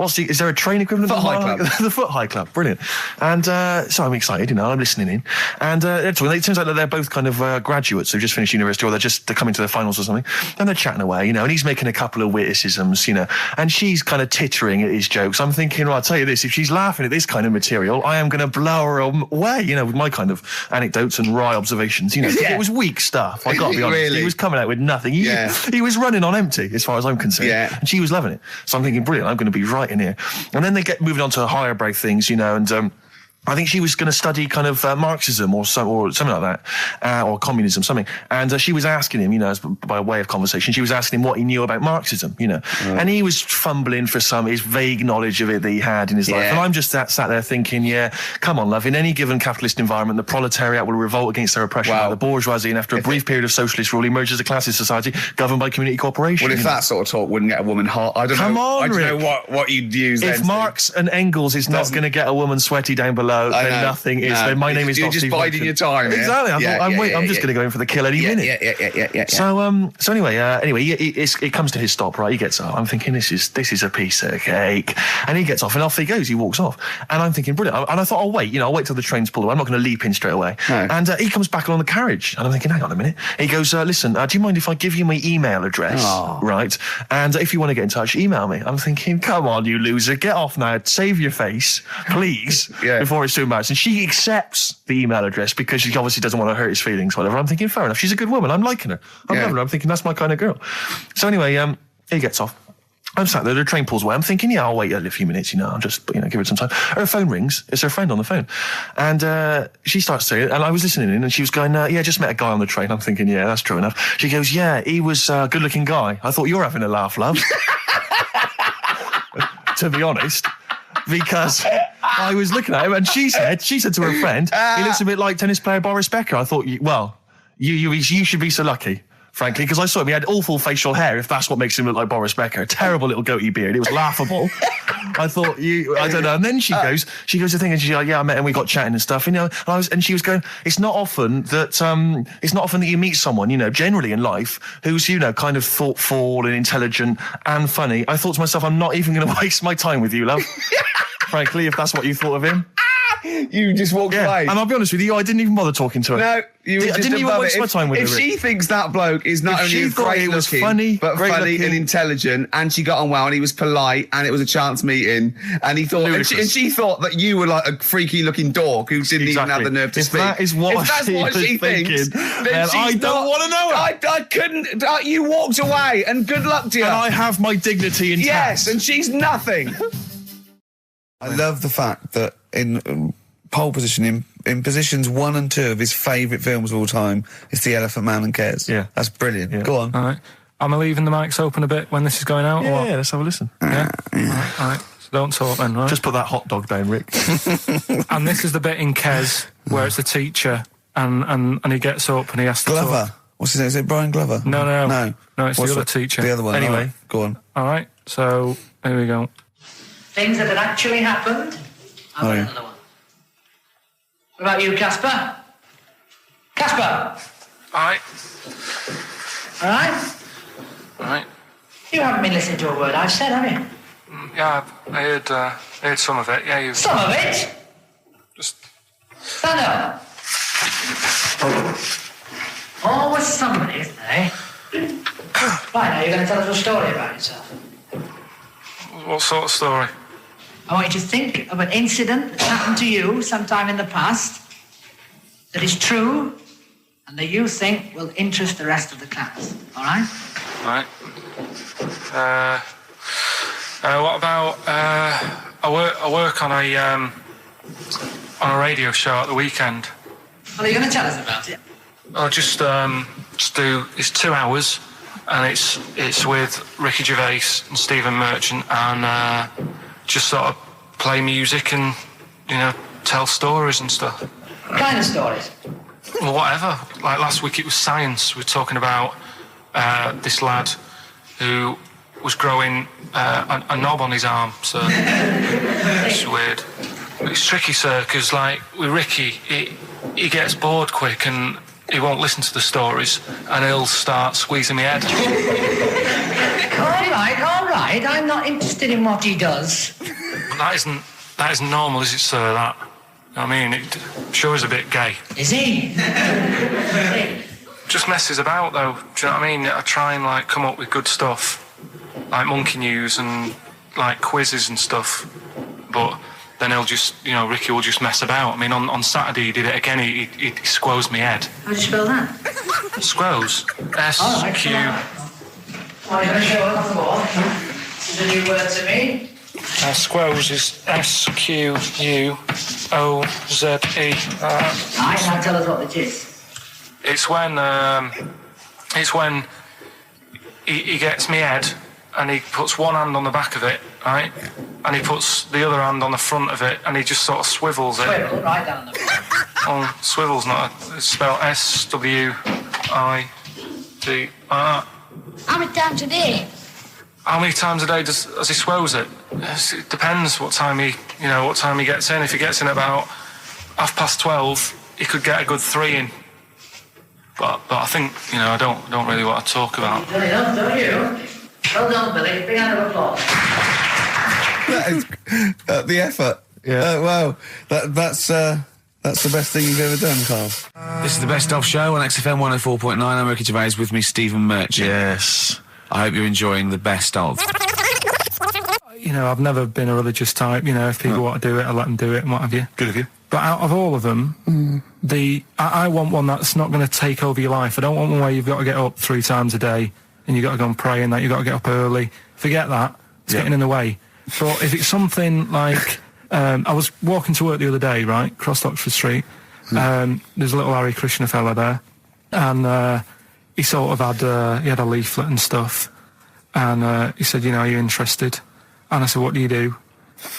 is there a train equivalent? Foot High Club. The Foot High Club, brilliant. And so I'm excited, you know, I'm listening in. And it turns out that they're both kind of graduates who've just finished university, or they're coming to their finals or something. And they're chatting away, you know, and he's making a couple of witticisms, you know, and she's kind of tittering at his jokes. I'm thinking, well, I'll tell you this, if she's laughing at this kind of material, I am going to blow her away, you know, with my kind of anecdotes and wry observations, you know. Yeah. It was weak stuff, I got to be honest. Really? He was coming out with nothing. He was running on empty, as far as I'm concerned. Yeah. And she was loving it. So I'm thinking, brilliant, I'm going to be right in here. And then they get moving on to higher brow things, you know, and I think she was going to study kind of Marxism or something like that, or communism, something. And she was asking him, you know, by way of conversation, she was asking him what he knew about Marxism, you know. And he was fumbling for his vague knowledge of it that he had in his life. And I'm just sat there thinking, yeah, come on, love, in any given capitalist environment, the proletariat will revolt against their oppression by the bourgeoisie, and after a brief period of socialist rule, emerges as a classist society governed by community cooperation. Well, if that sort of talk wouldn't get a woman hot, I don't know what you'd use then. If Marx and Engels is not going to get a woman sweaty down below, then nothing is. Then my name is You're not just Steve biding Wilson. your time. Exactly. I'm just going to go in for the kill any minute. Yeah. So anyway, it comes to his stop, right? He gets up. I'm thinking, this is a piece of cake. And he gets off, and off he goes. He walks off. And I'm thinking, brilliant. And I thought, I'll wait till the train's pulled away. I'm not going to leap in straight away. No. And he comes back along the carriage. And I'm thinking, hang on a minute. He goes, listen, do you mind if I give you my email address? Oh. Right? And if you want to get in touch, email me. I'm thinking, come on, you loser. Get off now. Save your face, please, before it's too much. And she accepts the email address because she obviously doesn't want to hurt his feelings, whatever. I'm thinking, fair enough. She's a good woman. I'm liking her. I'm loving her. I'm thinking, that's my kind of girl. So anyway, he gets off. I'm sat there, the train pulls away. I'm thinking, I'll wait a few minutes, I'll just, give it some time. Her phone rings. It's her friend on the phone. And she starts saying it, and I was listening in, and she was going, just met a guy on the train. I'm thinking, yeah, that's true enough. She goes, yeah, he was a good-looking guy. I thought, you're having a laugh, love. To be honest. Because I was looking at him, and she said to her friend, he looks a bit like tennis player Boris Becker. I thought, you should be so lucky frankly, because I saw him. He had awful facial hair, if that's what makes him look like Boris Becker. A terrible little goatee beard. It was laughable. I thought, I don't know. And then she goes to the thing, and she's like, yeah, I met him, we got chatting and stuff. And she was going, it's not often that you meet someone, generally in life, who's, kind of thoughtful and intelligent and funny. I thought to myself, I'm not even going to waste my time with you, love. Frankly, if that's what you thought of him. You just walked away. And I'll be honest with you, I didn't even bother talking to her. No, I didn't even waste my time with her. If she thinks that bloke is not only great looking, but funny and intelligent, and she got on well, and he was polite, and it was a chance meeting, and he thought, and she thought that you were like a freaky looking dork who didn't even have the nerve to speak. If that's what she thinks, then I don't want to know her. I couldn't. You walked away, and good luck to you. And I have my dignity intact. Yes, and she's nothing. I love the fact that in pole position, in positions 1 and 2 of his favourite films of all time, is The Elephant Man and Kes. Yeah. That's brilliant. Yeah. Go on. All right. Am I leaving the mics open a bit when this is going out? Yeah, let's have a listen. Yeah? All right. So don't talk then, right? Just put that hot dog down, Rick. And this is the bit in Kes where it's the teacher and he gets up and he has to Glover. talk. What's his name? Is it Brian Glover? No, it's the other teacher. The other one. Anyway. Right. Go on. All right. So, here we go. Things that had actually happened. I've got another one. What about you, Casper? Casper! All right. All right? All right. You haven't been listening to a word I've said, have you? Yeah, I heard some of it. Yeah, you Some of it? just... Stand up. Always somebody, isn't there, eh? Right, now you're going to tell us a story about yourself. What sort of story? I want you to think of an incident that's happened to you sometime in the past that is true and that you think will interest the rest of the class. All right? Right. What about I work on a radio show at the weekend. Well, are you going to tell us about it? I'll just do. It's 2 hours, and it's with Ricky Gervais and Stephen Merchant, and just sort of play music and tell stories and stuff. What kind of stories? Well, whatever. Like last week, it was science. We were talking about this lad who was growing a knob on his arm. So it's weird. It's tricky, sir, because like with Ricky, he gets bored quick and he won't listen to the stories, and he'll start squeezing my head. All right. I'm not interested in what he does. That isn't normal, is it, sir? That. I mean, it sure is a bit gay. Is he? Just messes about, though. Do you know what I mean? I try and come up with good stuff, like monkey news and quizzes and stuff, but then he'll just, Ricky will just mess about. I mean, on Saturday he did it again. He squoze me head. How do you spell that? Squoze. S-Q... Are you going to show us on the board? This is a new word to me. Squoze is S-Q-U-O-Z-E. Now tell us what it is. It's when he gets me head and he puts one hand on the back of it, right? And he puts the other hand on the front of it and he just sort of swivels it. Swivel, right down the back. Oh, swivel's not it's spelled S-W-I-D-R. How many times a day? How many times a day does he swells it? It depends what time he gets in. If he gets in about 12:30, he could get a good 3 in. But I think, I don't really want to talk about. You've done enough, don't you? Well done, Billy. Big hand of applause. That is the effort. Yeah. Wow. That's the best thing you've ever done, Carl. This is the Best Of Show on XFM 104.9. I'm Ricky Gervais, with me Stephen Merchant. Yes. I hope you're enjoying the Best Of. I've never been a religious type. If people want to do it, I let them do it and what have you. Good of you. But out of all of them, I want one that's not going to take over your life. I don't want one where you've got to get up 3 times a day and you've got to go and pray and that you've got to get up early. Forget that. It's getting in the way. But if it's something like... I was walking to work the other day, right, across Oxford Street. There's a little Hare Krishna fella there. And he sort of had he had a leaflet and stuff. And he said, are you interested? And I said, what do you do?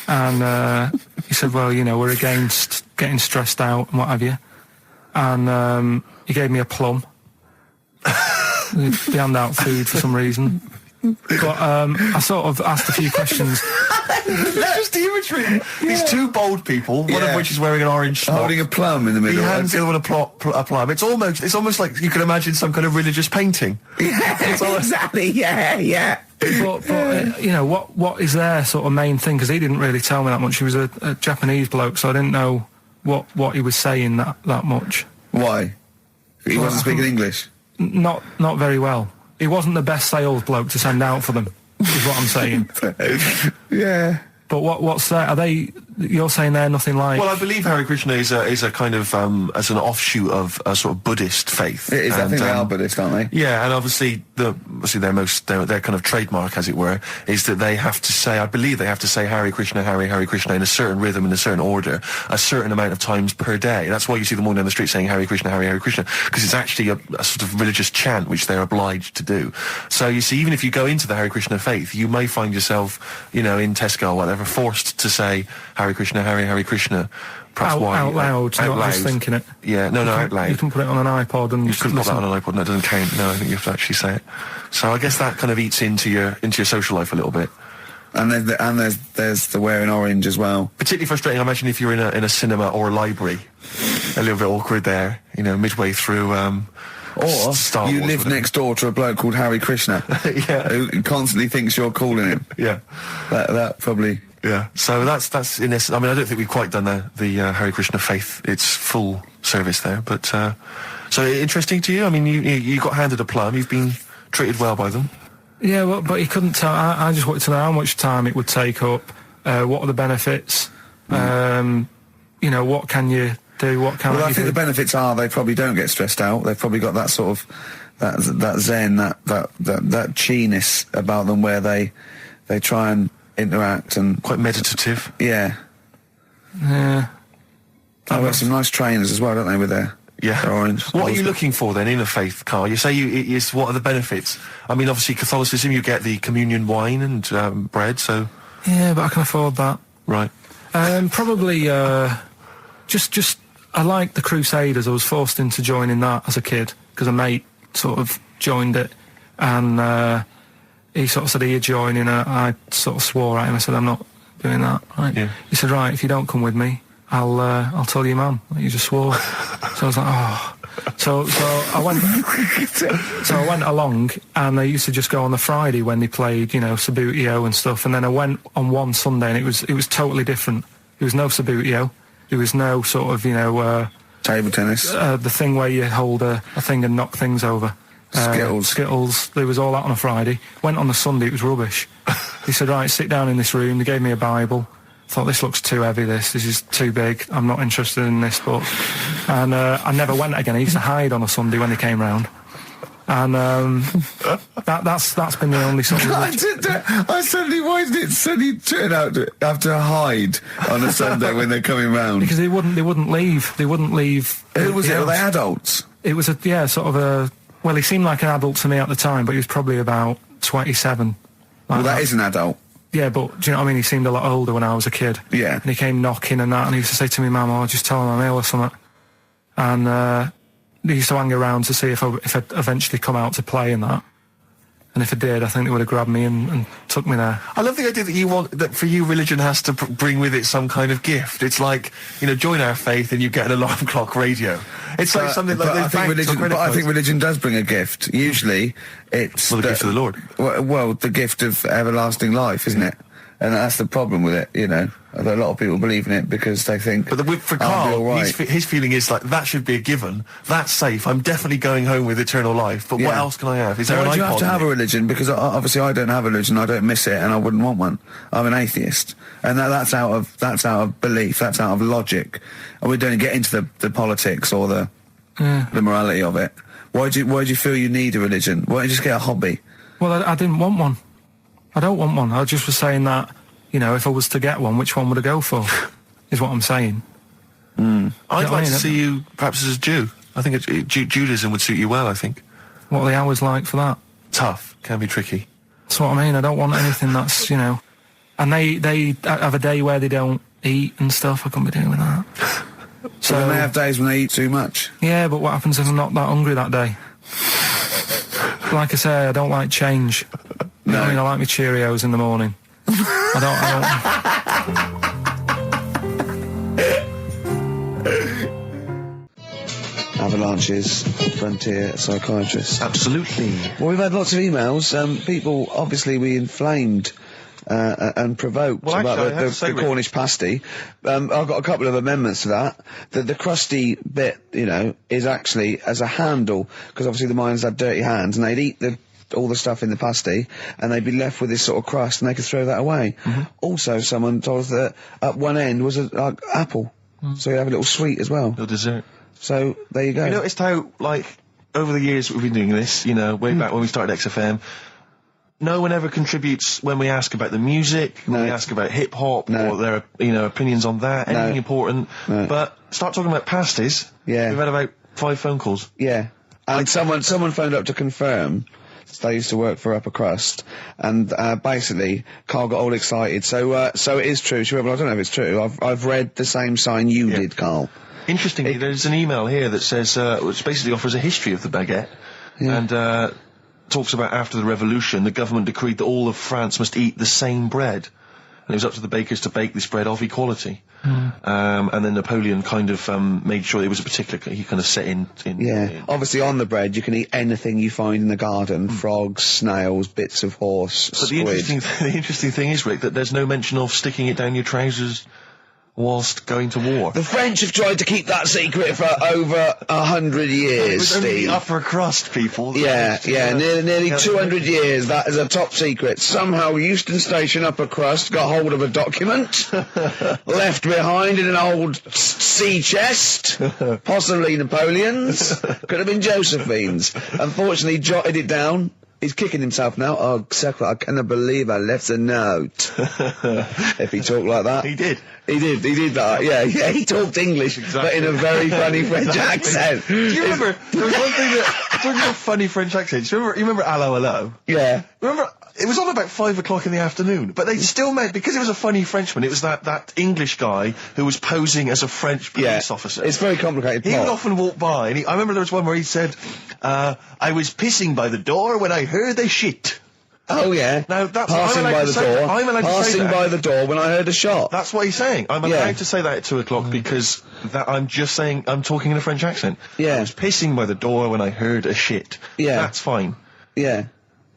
And he said, well, we're against getting stressed out and what have you. And he gave me a plum. They hand out food for some reason. But I sort of asked a few questions. Just the imagery. These two bold people, one of which is wearing an orange smock, holding a plum in the middle. He hands the other one a plum. It's almost like you can imagine some kind of religious painting. Exactly. Yeah. But you know, what is their sort of main thing? Because he didn't really tell me that much. He was a Japanese bloke, so I didn't know what he was saying that much. Why? He wasn't speaking English? Not very well. He wasn't the best sales bloke to send out for them, is what I'm saying. Yeah. But what's that? Are they? You're saying they're nothing like? Well, I believe Hare Krishna is a kind of as an offshoot of a sort of Buddhist faith. It is. I think they are Buddhist, aren't they? Yeah, and obviously their kind of trademark, as it were, is that they have to say. I believe they have to say Hare Krishna, Hare Krishna in a certain rhythm, in a certain order, a certain amount of times per day. That's why you see them all down the street saying Hare Krishna, Hare Krishna, because it's actually a sort of religious chant which they're obliged to do. So you see, even if you go into the Hare Krishna faith, you may find yourself, in Tesco or whatever, forced to say Hare Krishna, Hare Krishna. Out loud, not just thinking it. Yeah, no, out loud. You can put it on an iPod and you can put that on an iPod. No, it doesn't count. No, I think you have to actually say it. So I guess that kind of eats into your social life a little bit. And there's the wearing orange as well. Particularly frustrating, I imagine, if you're in a cinema or a library. A little bit awkward there, midway through. Or Star you Wars, live next door to a bloke called Hare Krishna, who constantly thinks you're calling him. Yeah, that probably. Yeah, so that's in this. I mean, I don't think we've quite done the Hare Krishna faith. It's full service there, but so interesting to you. I mean, you got handed a plum. You've been treated well by them. Yeah, well, but he couldn't tell. I just wanted to know how much time it would take up. What are the benefits? What can you do? What can I think the benefits are they probably don't get stressed out. They've probably got that sort of that zen, that chi-ness about them where they try and interact and quite meditative. Yeah. They wear some nice trainers as well, don't they, with their orange. What are you looking for then in a faith, Karl? You say what are the benefits? I mean, obviously Catholicism, you get the communion wine and bread, so... Yeah, but I can afford that. Right. Probably, just I like the Crusaders. I was forced into joining that as a kid, because a mate sort of joined it, and he sort of said he'd join, and I sort of swore at him. I said, I'm not doing that, right? Yeah. He said, right, if you don't come with me, I'll tell your mum that you just swore. So I was like, oh. So I went. So I went along, and they used to just go on the Friday when they played, Sabutio and stuff. And then I went on one Sunday, and it was totally different. There was no Sabutio. There was no sort of table tennis. The thing where you hold a thing and knock things over. Skittles. There was all that on a Friday. Went on the Sunday, it was rubbish. He said, right, sit down in this room. They gave me a Bible. Thought, this looks too heavy, this is too big. I'm not interested in this book. And I never went again. I used to hide on a Sunday when they came round. And that's been the only sort of... I suddenly, why did it suddenly turn out to have to hide on a Sunday when they're coming round? Because they wouldn't leave. They wouldn't leave. Who was it? Were they adults? It was well, he seemed like an adult to me at the time, but he was probably about 27. Well, that is an adult. Yeah, but do you know what I mean? He seemed a lot older when I was a kid. Yeah. And he came knocking and that, and he used to say to me, Mum, I'll just tell him I'm ill or something. And he used to hang around to see if I'd eventually come out to play and that. And if I did, I think they would have grabbed me and took me there. I love the idea that for you, religion has to bring with it some kind of gift. It's like, join our faith and you get an alarm clock radio. It's like something like I think religion does bring a gift. Usually, it's the gift of the Lord. Well, the gift of everlasting life, isn't it? And that's the problem with it, A lot of people believe in it because they think... But for Karl, right. his feeling is like, that should be a given. That's safe. I'm definitely going home with eternal life. But what else can I have? Is there an iPod? You have to have a religion? Because obviously I don't have a religion. I don't miss it, and I wouldn't want one. I'm an atheist, and that's out of belief. That's out of logic. And we don't get into the politics or the morality of it. Why do you feel you need a religion? Why don't you just get a hobby? Well, I didn't want one. I don't want one. I just was saying that, if I was to get one, which one would I go for? Is what I'm saying. I'd like to see you perhaps as a Jew. I think Judaism would suit you well, I think. What are the hours like for that? Tough. Can be tricky. That's what I mean. I don't want anything that's, And they have a day where they don't eat and stuff. I couldn't be doing with that. So they have days when they eat too much? Yeah, but what happens if I'm not that hungry that day? Like I say, I don't like change. No. I mean, I like my Cheerios in the morning. I Avalanches, Frontier Psychiatrists. Absolutely. Well, we've had lots of emails. People, obviously, we inflamed and provoked Well, about actually, I have to the say, Cornish pasty. I've got a couple of amendments to that. The crusty bit, you know, is actually as a handle, because obviously the miners had dirty hands, and they'd eat all the stuff in the pasty, and they'd be left with this sort of crust, and they could throw that away. Also, someone told us that at one end was a apple, so you have a little sweet as well. Little dessert. So there you go. You noticed how, like, over the years we've been doing this, you know, way back when we started XFM, no one ever contributes when we ask about the music, when we ask about hip-hop, or their, you know, opinions on that, anything important. But start talking about pasties. Yeah. We've had about 5 phone calls. Yeah. And someone phoned up to confirm. They used to work for Upper Crust, and basically Carl got all excited. So it is true. Well, I don't know if it's true. I've read the same sign you did, Carl. Interestingly, there's an email here that says, which basically offers a history of the baguette, and talks about after the revolution, the government decreed that all of France must eat the same bread. And it was up to the bakers to bake this bread of equality. And then Napoleon kind of made sure there was a particular, he kind of set in. Obviously on the bread you can eat anything you find in the garden. Frogs, snails, bits of horse, But squid. the interesting thing is, Rick, that there's no mention of sticking it down your trousers whilst going to war. The French have tried to keep that secret for over 100 years, It was only Steve. the upper crust people. Nearly 200 years, that is a top secret. Somehow Euston Station Upper Crust got hold of a document, left behind in an old sea chest, possibly Napoleon's, could have been Josephine's. Unfortunately, jotted it down. He's kicking himself now. Oh, Secretary, I cannot believe I left a note. If he talked like that. He did. He did that, yeah, he talked English, but in a very funny French accent. Do you remember, there was one thing that, talking about funny French accents, you remember Allo Allo? Yeah. Remember, it was on about 5 o'clock in the afternoon, but they still made, because it was a funny Frenchman, it was that English guy who was posing as a French police officer. It's very complicated He plot. would often walk by, and I remember there was one where he said, I was pissing by the door when I heard a shit. Oh yeah. Now, that's, passing by the door. I'm allowed to say Passing that. by the door when I heard a shot. That's what he's saying. I'm allowed to say that at 2 o'clock because I'm just saying, I'm talking in a French accent. Yeah. I was pissing by the door when I heard a shit. Yeah. That's fine. Yeah.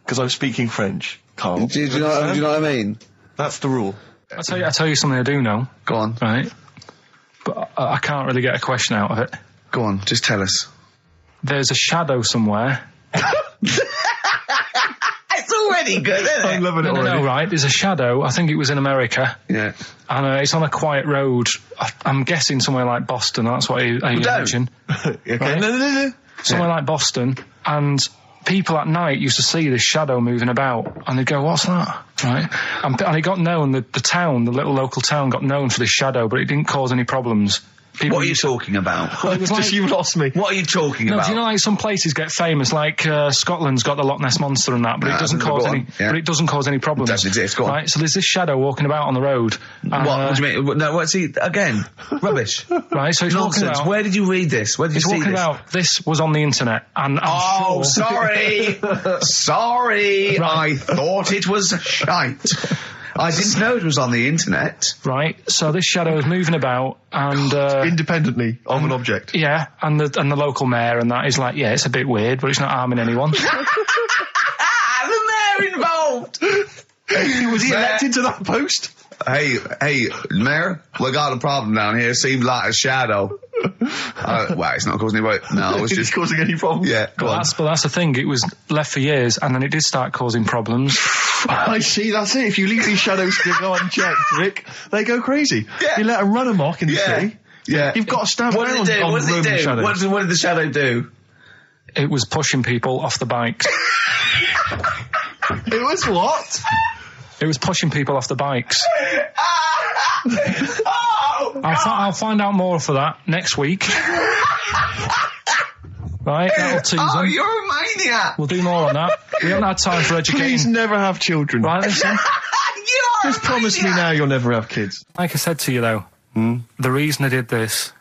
Because I'm speaking French, Carl. Do you know what I mean? That's the rule. I'll tell you something I do know. Go on. Right? But I can't really get a question out of it. Go on, just tell us. There's a shadow somewhere. It's already good, isn't it? I'm loving it already. No, right, there's a shadow, I think it was in America, Yeah. and it's on a quiet road. I'm guessing somewhere like Boston, that's what I imagine. Okay. Right. No. Somewhere like Boston, and people at night used to see this shadow moving about, and they'd go, what's that? Right? And it got known, the town, the little local town got known for this shadow, but it didn't cause any problems. People What are you talking about? It was like, You lost me. What are you talking no, about? do you know, like some places get famous, like Scotland's got the Loch Ness Monster and that, but it doesn't go cause on, any. yeah. But it doesn't cause any problems. It doesn't exist, go on. Right, so there's this shadow walking about on the road. What do you mean? No, what's he again? Rubbish. Right, so he's walking Nonsense. about. Where did you read this? Where did you He's see walking this? about. This was on the internet, and I'm Oh, sure. sorry. Sorry. Right. I thought it was shite. I didn't know it was on the internet. Right, so this shadow is moving about, and Independently of an object. yeah, and the local mayor and that is like, yeah, it's a bit weird, but it's not harming anyone. The mayor involved. Was he elected to that post? Hey, Mayor, we got a problem down here. Seems like a shadow. Well, it's not causing any. No, it's just causing any problems. Yeah, go on. But that's the thing. It was left for years, and then it did start causing problems. I see, that's it. If you leave these shadows to go unchecked, Rick, they go crazy. Yeah. You let them run amok in the city. Yeah. You've got to stamp What down did it do? on What did it Roman do? shadows. What did the shadow do? It was pushing people off the bikes. It was what? It was pushing people off the bikes. Oh, I'll find out more for that next week. Right, that'll tease them. you're a maniac. We'll do more on that. We haven't had time for educating. Please never have children. Right, listen. You are Just promise me now you'll never have kids. Like I said to you, though, the reason I did this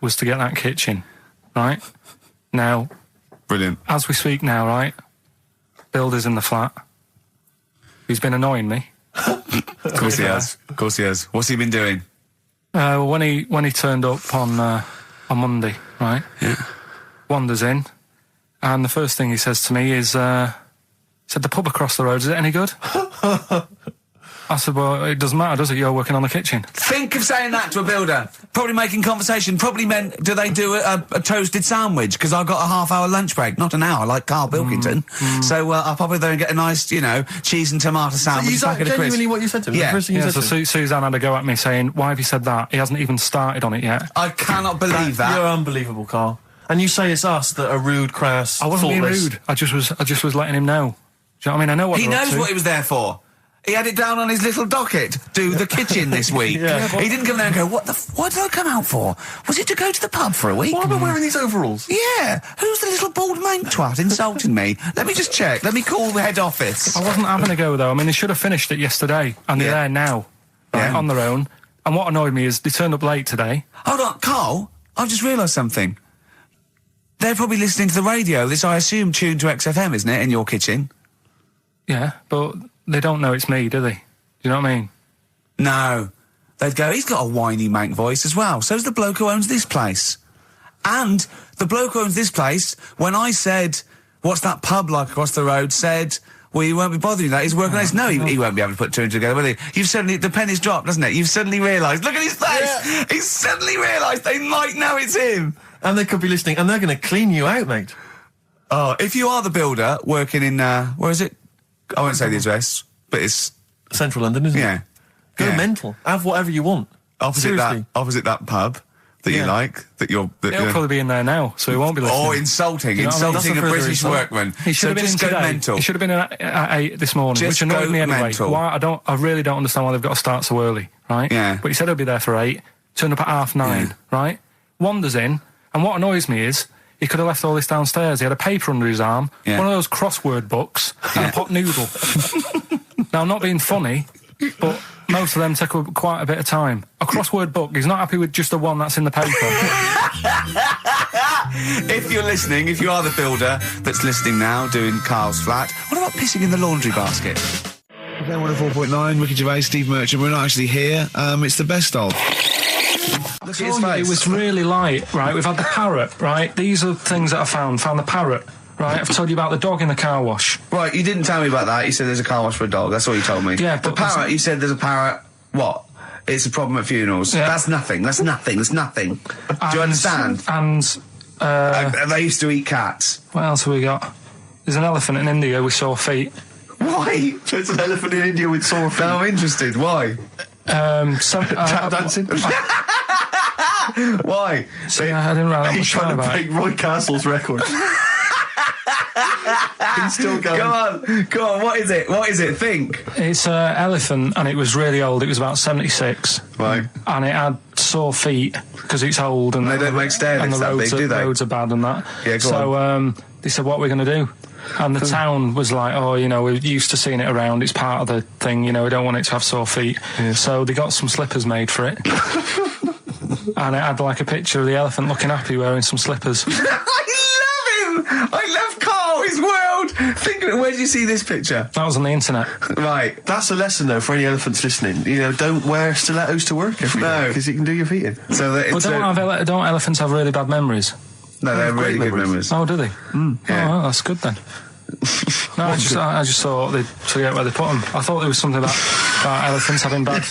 was to get that kitchen. Right? Now, Brilliant. as we speak now, right, Builder's in the flat. He's been annoying me. Of course he has. Of course he has. What's he been doing? Well, when he turned up on Monday, right? Yeah. Wanders in, and the first thing he says to me is, he said, "The pub across the road, is it any good?" I said, "Well, it doesn't matter, does it? You're working on the kitchen." Think of saying that to a builder. Probably making conversation. Probably meant, do they do a toasted sandwich? Because I've got a half-hour lunch break, not an hour, like Karl Pilkington. So I'll pop over there and get a nice, cheese and tomato sandwich. Is that genuinely what you said to him? Yeah. The first thing you Yeah, said so to him? Suzanne had a go at me saying, "Why have you said that? He hasn't even started on it yet." I cannot believe that. You're unbelievable, Karl. And you say it's us that are rude, crass, I wasn't being thoughtless. rude. I just was letting him know. Do you know what I mean? I know what He they're up knows to. what he was there for. He had it down on his little docket. Do the kitchen this week. Yeah, he didn't come there and go, what did I come out for? Was it to go to the pub for a week? Why am I wearing these overalls? Yeah. Who's the little bald mank twat insulting me? Let me just check. Let me call the head office. I wasn't having a go, though. I mean, they should have finished it yesterday, and they're Yeah. there now, right, Yeah. on their own. And what annoyed me is they turned up late today. Hold on, Karl, I've just realised something. They're probably listening to the radio. This, I assume, tuned to XFM, isn't it, in your kitchen? Yeah, but they don't know it's me, do they? Do you know what I mean? No. They'd go, he's got a whiny mank voice as well. So's the bloke who owns this place. And the bloke who owns this place, when I said, what's that pub like across the road, said, well, you won't be bothering that. He's working on this. No, he won't be able to put two and two together, will he? You've suddenly, the penny's dropped, doesn't it? You've suddenly realised. Look at his face! Yeah. He's suddenly realised they might know it's him. And they could be listening, and they're going to clean you out, mate. Oh, if you are the builder working in, where is it? I won't say the address, but it's, Central London, isn't yeah. it? Go Yeah. mental. Have whatever you want. Opposite Seriously. that pub that you Yeah. like, that you're... That He'll you're probably be in there now, so he won't be listening. or insulting, You know what I mean? insulting a That's a further British insult. workman. He should So have been in just go today. mental. He should have been in at 8 this morning, Just which annoyed go me anyway. mental. Why? I really don't understand why they've got to start so early, right? Yeah. But he said he'll be there for 8, turned up at 9:30, right? Wanders in, and what annoys me is he could have left all this downstairs. He had a paper under his arm, Yeah. one of those crossword books, and a pot noodle. Now, I'm not being funny, but most of them take quite a bit of time. A crossword book, he's not happy with just the one that's in the paper. If you're listening, if you are the builder that's listening now, doing Karl's flat, what about pissing in the laundry basket? Okay, 104.9, Ricky Gervais, Steve Merchant. We're not actually here. It's the best of. Look at his told you face. it was really light, right? We've had the parrot, right? These are things that I found. Found the parrot, right? I've told you about the dog in the car wash. Right, you didn't tell me about that. You said there's a car wash for a dog. That's all you told me. Yeah, the but parrot, you said there's a parrot. What? It's a problem at funerals. Yeah. That's nothing. That's nothing. That's nothing. Do you understand? And They used to eat cats. what else have we got? There's an elephant in India with sore feet. Why? There's an elephant in India with sore feet. Now I'm interested. Why? Tap dancing. Why? I didn't write that He's much down trying to about it. break Roy Castle's record. He's still going. Go on. What is it? What is it? Think. It's an elephant, and it was really old. It was about 76. Right. And it had sore feet because it's old, and They don't make stair and lifts the that roads big, do they? roads are bad and that. Yeah, go so they said, "What are we going to do?" And the town was like, "Oh, we're used to seeing it around. It's part of the thing. We don't want it to have sore feet." Yeah. So they got some slippers made for it, and it had like a picture of the elephant looking happy wearing some slippers. I love him. I love Karl. His world. Think. Where did you see this picture? That was on the internet. Right. That's a lesson, though, for any elephants listening. Don't wear stilettos to work every day No. because it can do your feet in. So that But it's don't elephants have really bad memories? no, they're great really good memories. memories. Oh, do they? Yeah. Oh, well, that's good then. No, I just thought they'd forget where they put them. I thought there was something about elephants having bad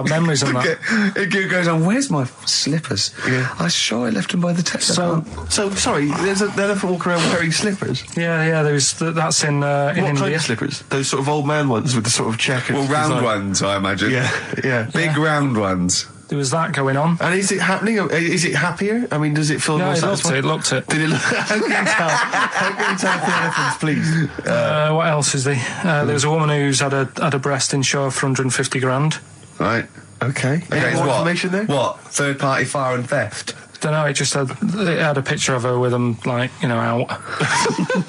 memories and that. It goes on. Where's my slippers? Yeah. I'm sure I left them by the test. So Sorry, there's an elephant walking around wearing slippers. yeah, that's in What kind India. of slippers? Those sort of old man ones with the sort of checkered round design. ones, I imagine. Yeah. Big round ones. There was that going on. And is it happening? Is it happier? I mean, does it feel No, more it looked satisfying? it. Looked it. Did it look? How can you tell? How can you tell the elephants, please? What else is there? There was a woman who's had a breast insured for 150 grand. Right. Okay. Okay, Any so more what? information there? What? Third party fire and theft? Don't know. It had a picture of her with them out.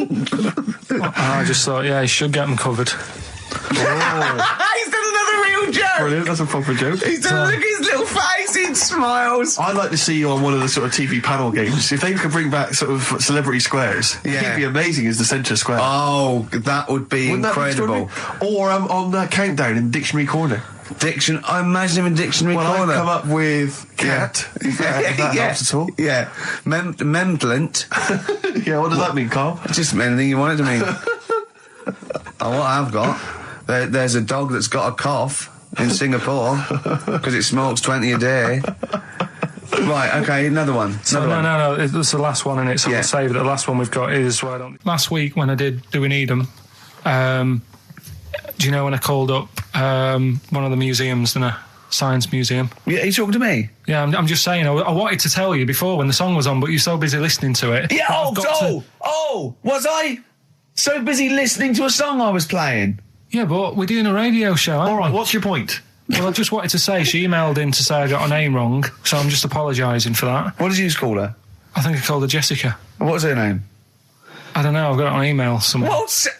I just thought, yeah, he should get them covered. He's done another real joke. Brilliant. That's a proper joke. He's done look at his little face. He smiles. I'd like to see you on one of the sort of TV panel games. If they could bring back sort of celebrity squares, Yeah. he'd be amazing as the centre square. Oh, that would be Wouldn't that be incredible. extraordinary? Or on Countdown in Dictionary Corner. I imagine him in Dictionary Well, Corner. I'd come up with cat, if that helps at all. Yeah. Memblent. Yeah, what does that mean, Carl? Just anything you want it to mean. Oh, what I've got, there's a dog that's got a cough in Singapore because it smokes 20 a day. Right, okay, another one. No, it's the last one in it, so Yeah. we'll save it. The last one we've got is... Last week when I did Do We Need 'Em, do you know when I called up one of the museums in a science museum? Yeah, you talking to me? Yeah, I'm just saying, I wanted to tell you before when the song was on, but you're so busy listening to it. Yeah, I've got was I so busy listening to a song I was playing? Yeah, but we're doing a radio show, aren't All right, we? what's your point? Well, I just wanted to say, she emailed in to say I got her name wrong, so I'm just apologising for that. What did you call her? I think I called her Jessica. What was her name? I don't know, I've got it on email somewhere.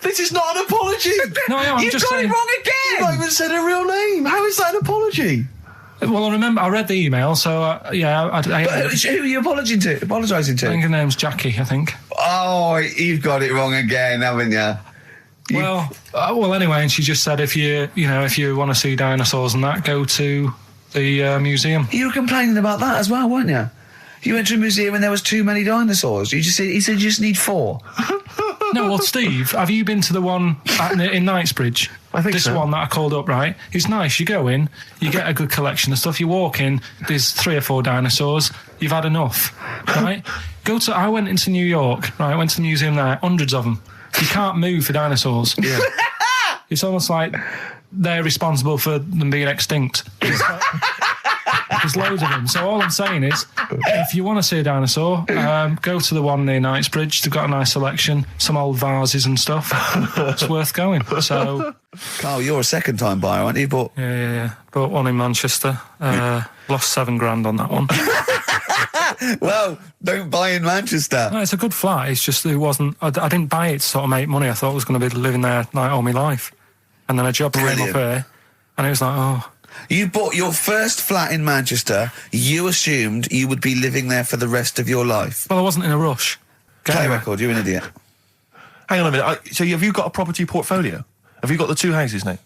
This is not an apology. No, I'm You've just got saying... it wrong You've not again! even said her real name. How is that an apology? Well, I remember, I read the email, so, yeah, I But who are you apologising to? I think her name's Jackie, I think. Oh, you've got it wrong again, haven't you? Well, anyway, and she just said if you want to see dinosaurs and that, go to the museum. You were complaining about that as well, weren't you? You went to a museum and there was too many dinosaurs. He said you just need 4. No, well, Steve, have you been to the one in Knightsbridge? I think this so. one that I called up, right? It's nice. You go in, you get a good collection of stuff. You walk in, there's 3 or 4 dinosaurs. You've had enough, right? I went into New York, right? I went to the museum there, hundreds of them. You can't move for dinosaurs. Yeah. It's almost like they're responsible for them being extinct. There's loads of them. So all I'm saying is, if you want to see a dinosaur, go to the one near Knightsbridge. They've got a nice selection, some old vases and stuff. It's worth going. So, Carl, you're a second-time buyer, aren't you? But yeah. Bought one in Manchester. Lost $7,000 on that one. well, don't buy in Manchester. No, it's a good flat. It's just it wasn't. I didn't buy it to sort of make money. I thought I was going to be living there like all my life, and then a job came up here, and it was like, oh. You bought your first flat in Manchester. You assumed you would be living there for the rest of your life. Well, I wasn't in a rush. Play Anyway. record. You're an idiot. Hang on a minute. So have you got a property portfolio? Have you got the 2 houses now?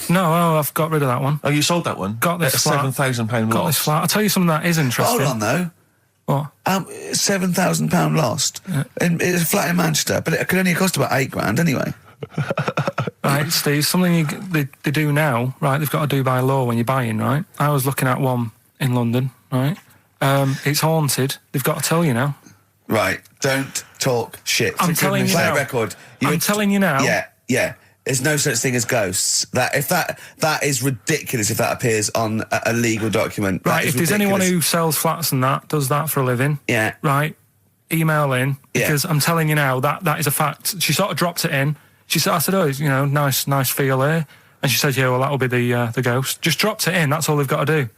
No, I've got rid of that one. Oh, you sold that one? Got this At flat. £7,000 Got loss. this flat. I'll tell you something that is interesting. Hold on, though. What? £7,000 lost. And it's a flat in Manchester, but it could only cost about £8,000 anyway. Right, Steve, something they do now, right, they've got to do by law when you're buying, right? I was looking at one in London, right? It's haunted. They've got to tell you now. Right, don't talk shit. I'm telling you Play now. a record. I'm telling you now. Yeah. There's no such thing as ghosts. That is ridiculous if that appears on a legal document. Right, if there's anyone who sells flats and that, does that for a living, Yeah. right, email in, Yeah. because I'm telling you now, that is a fact. She sort of dropped it in. I said, oh, nice feel here. And she said, yeah, well, that'll be the ghost. Just dropped it in, that's all they've got to do.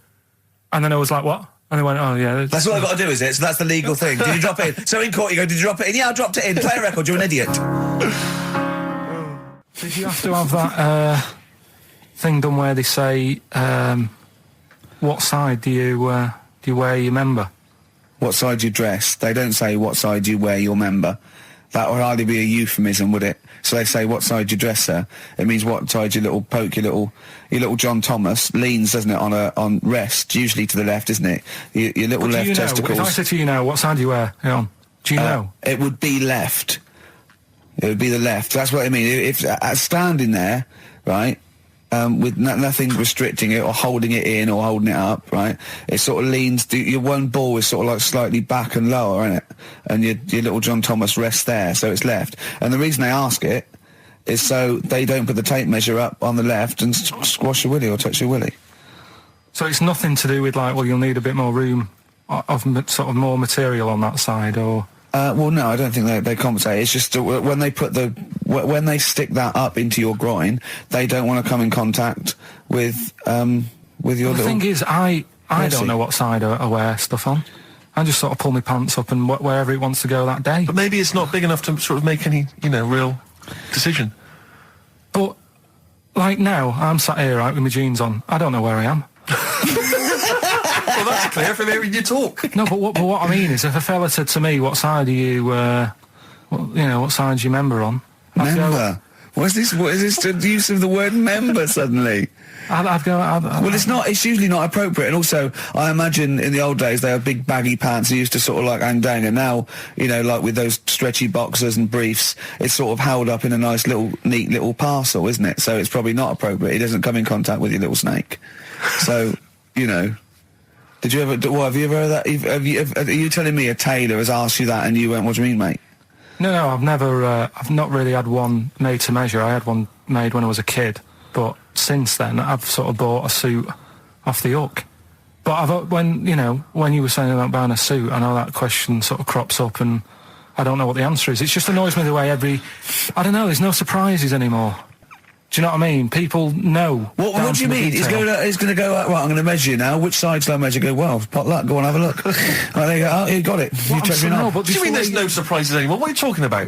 And then I was like, what? And they went, oh, yeah. That's all I've got to do, is it? So that's the legal thing. Did you drop it in? So in court you go, did you drop it in? Yeah, I dropped it in. Play a record, you're an idiot. Did you have to have that thing done where they say, what side do you wear your member? What side you dress? They don't say what side you wear your member. That would hardly be a euphemism, would it? So they say what side you dress, sir. It means what side your little John Thomas leans, doesn't it, on rest, usually to the left, isn't it? Your little But do left you know, testicles. if I said to you now, what side do you wear? Hang on. Do you know? It would be left. It would be the left. That's what I mean. If standing there, right, with nothing restricting it or holding it in or holding it up, right, it sort of leans. Your one ball is sort of like slightly back and lower, isn't it? And your little John Thomas rests there, so it's left. And the reason they ask it is so they don't put the tape measure up on the left and squash your willy or touch your willy. So it's nothing to do with like, well, you'll need a bit more room of sort of more material on that side, or... Well, no, I don't think they compensate. It's just when they when they stick that up into your groin, they don't want to come in contact with your little... The thing is, I Mercy. don't know what side I wear stuff on. I just sort of pull my pants up and wherever it wants to go that day. But maybe it's not big enough to sort of make any, real decision. But, like now, I'm sat here, right, with my jeans on. I don't know where I am. Well, that's clear from hearing you talk. No, but what I mean is, if a fella said to me, "What side are you? What side do you member on?" I'd go, Member. What is this the use of the word member suddenly? I'd go. Well, it's usually not appropriate. And also, I imagine in the old days, they had big baggy pants that used to sort of like hang down. And now, like with those stretchy boxers and briefs, it's sort of held up in a nice neat little parcel, isn't it? So it's probably not appropriate. It doesn't come in contact with your little snake. So, did you ever, have you ever heard that? Are you telling me a tailor has asked you that and you went, what do you mean, mate? No, I've never, I've not really had one made to measure. I had one made when I was a kid, but since then I've sort of bought a suit off the hook. But when you were saying about buying a suit, I know that question sort of crops up and I don't know what the answer is. It just annoys me the way I don't know, there's no surprises anymore. Do you know what I mean? People know. What do you mean? He's going to go, right, I'm going to measure you now. Which side shall I measure? Go, well, pot luck, go on, have a look. Right, there you go. Oh, you got it. You check me out. What do you mean there's no surprises anymore? What are you talking about?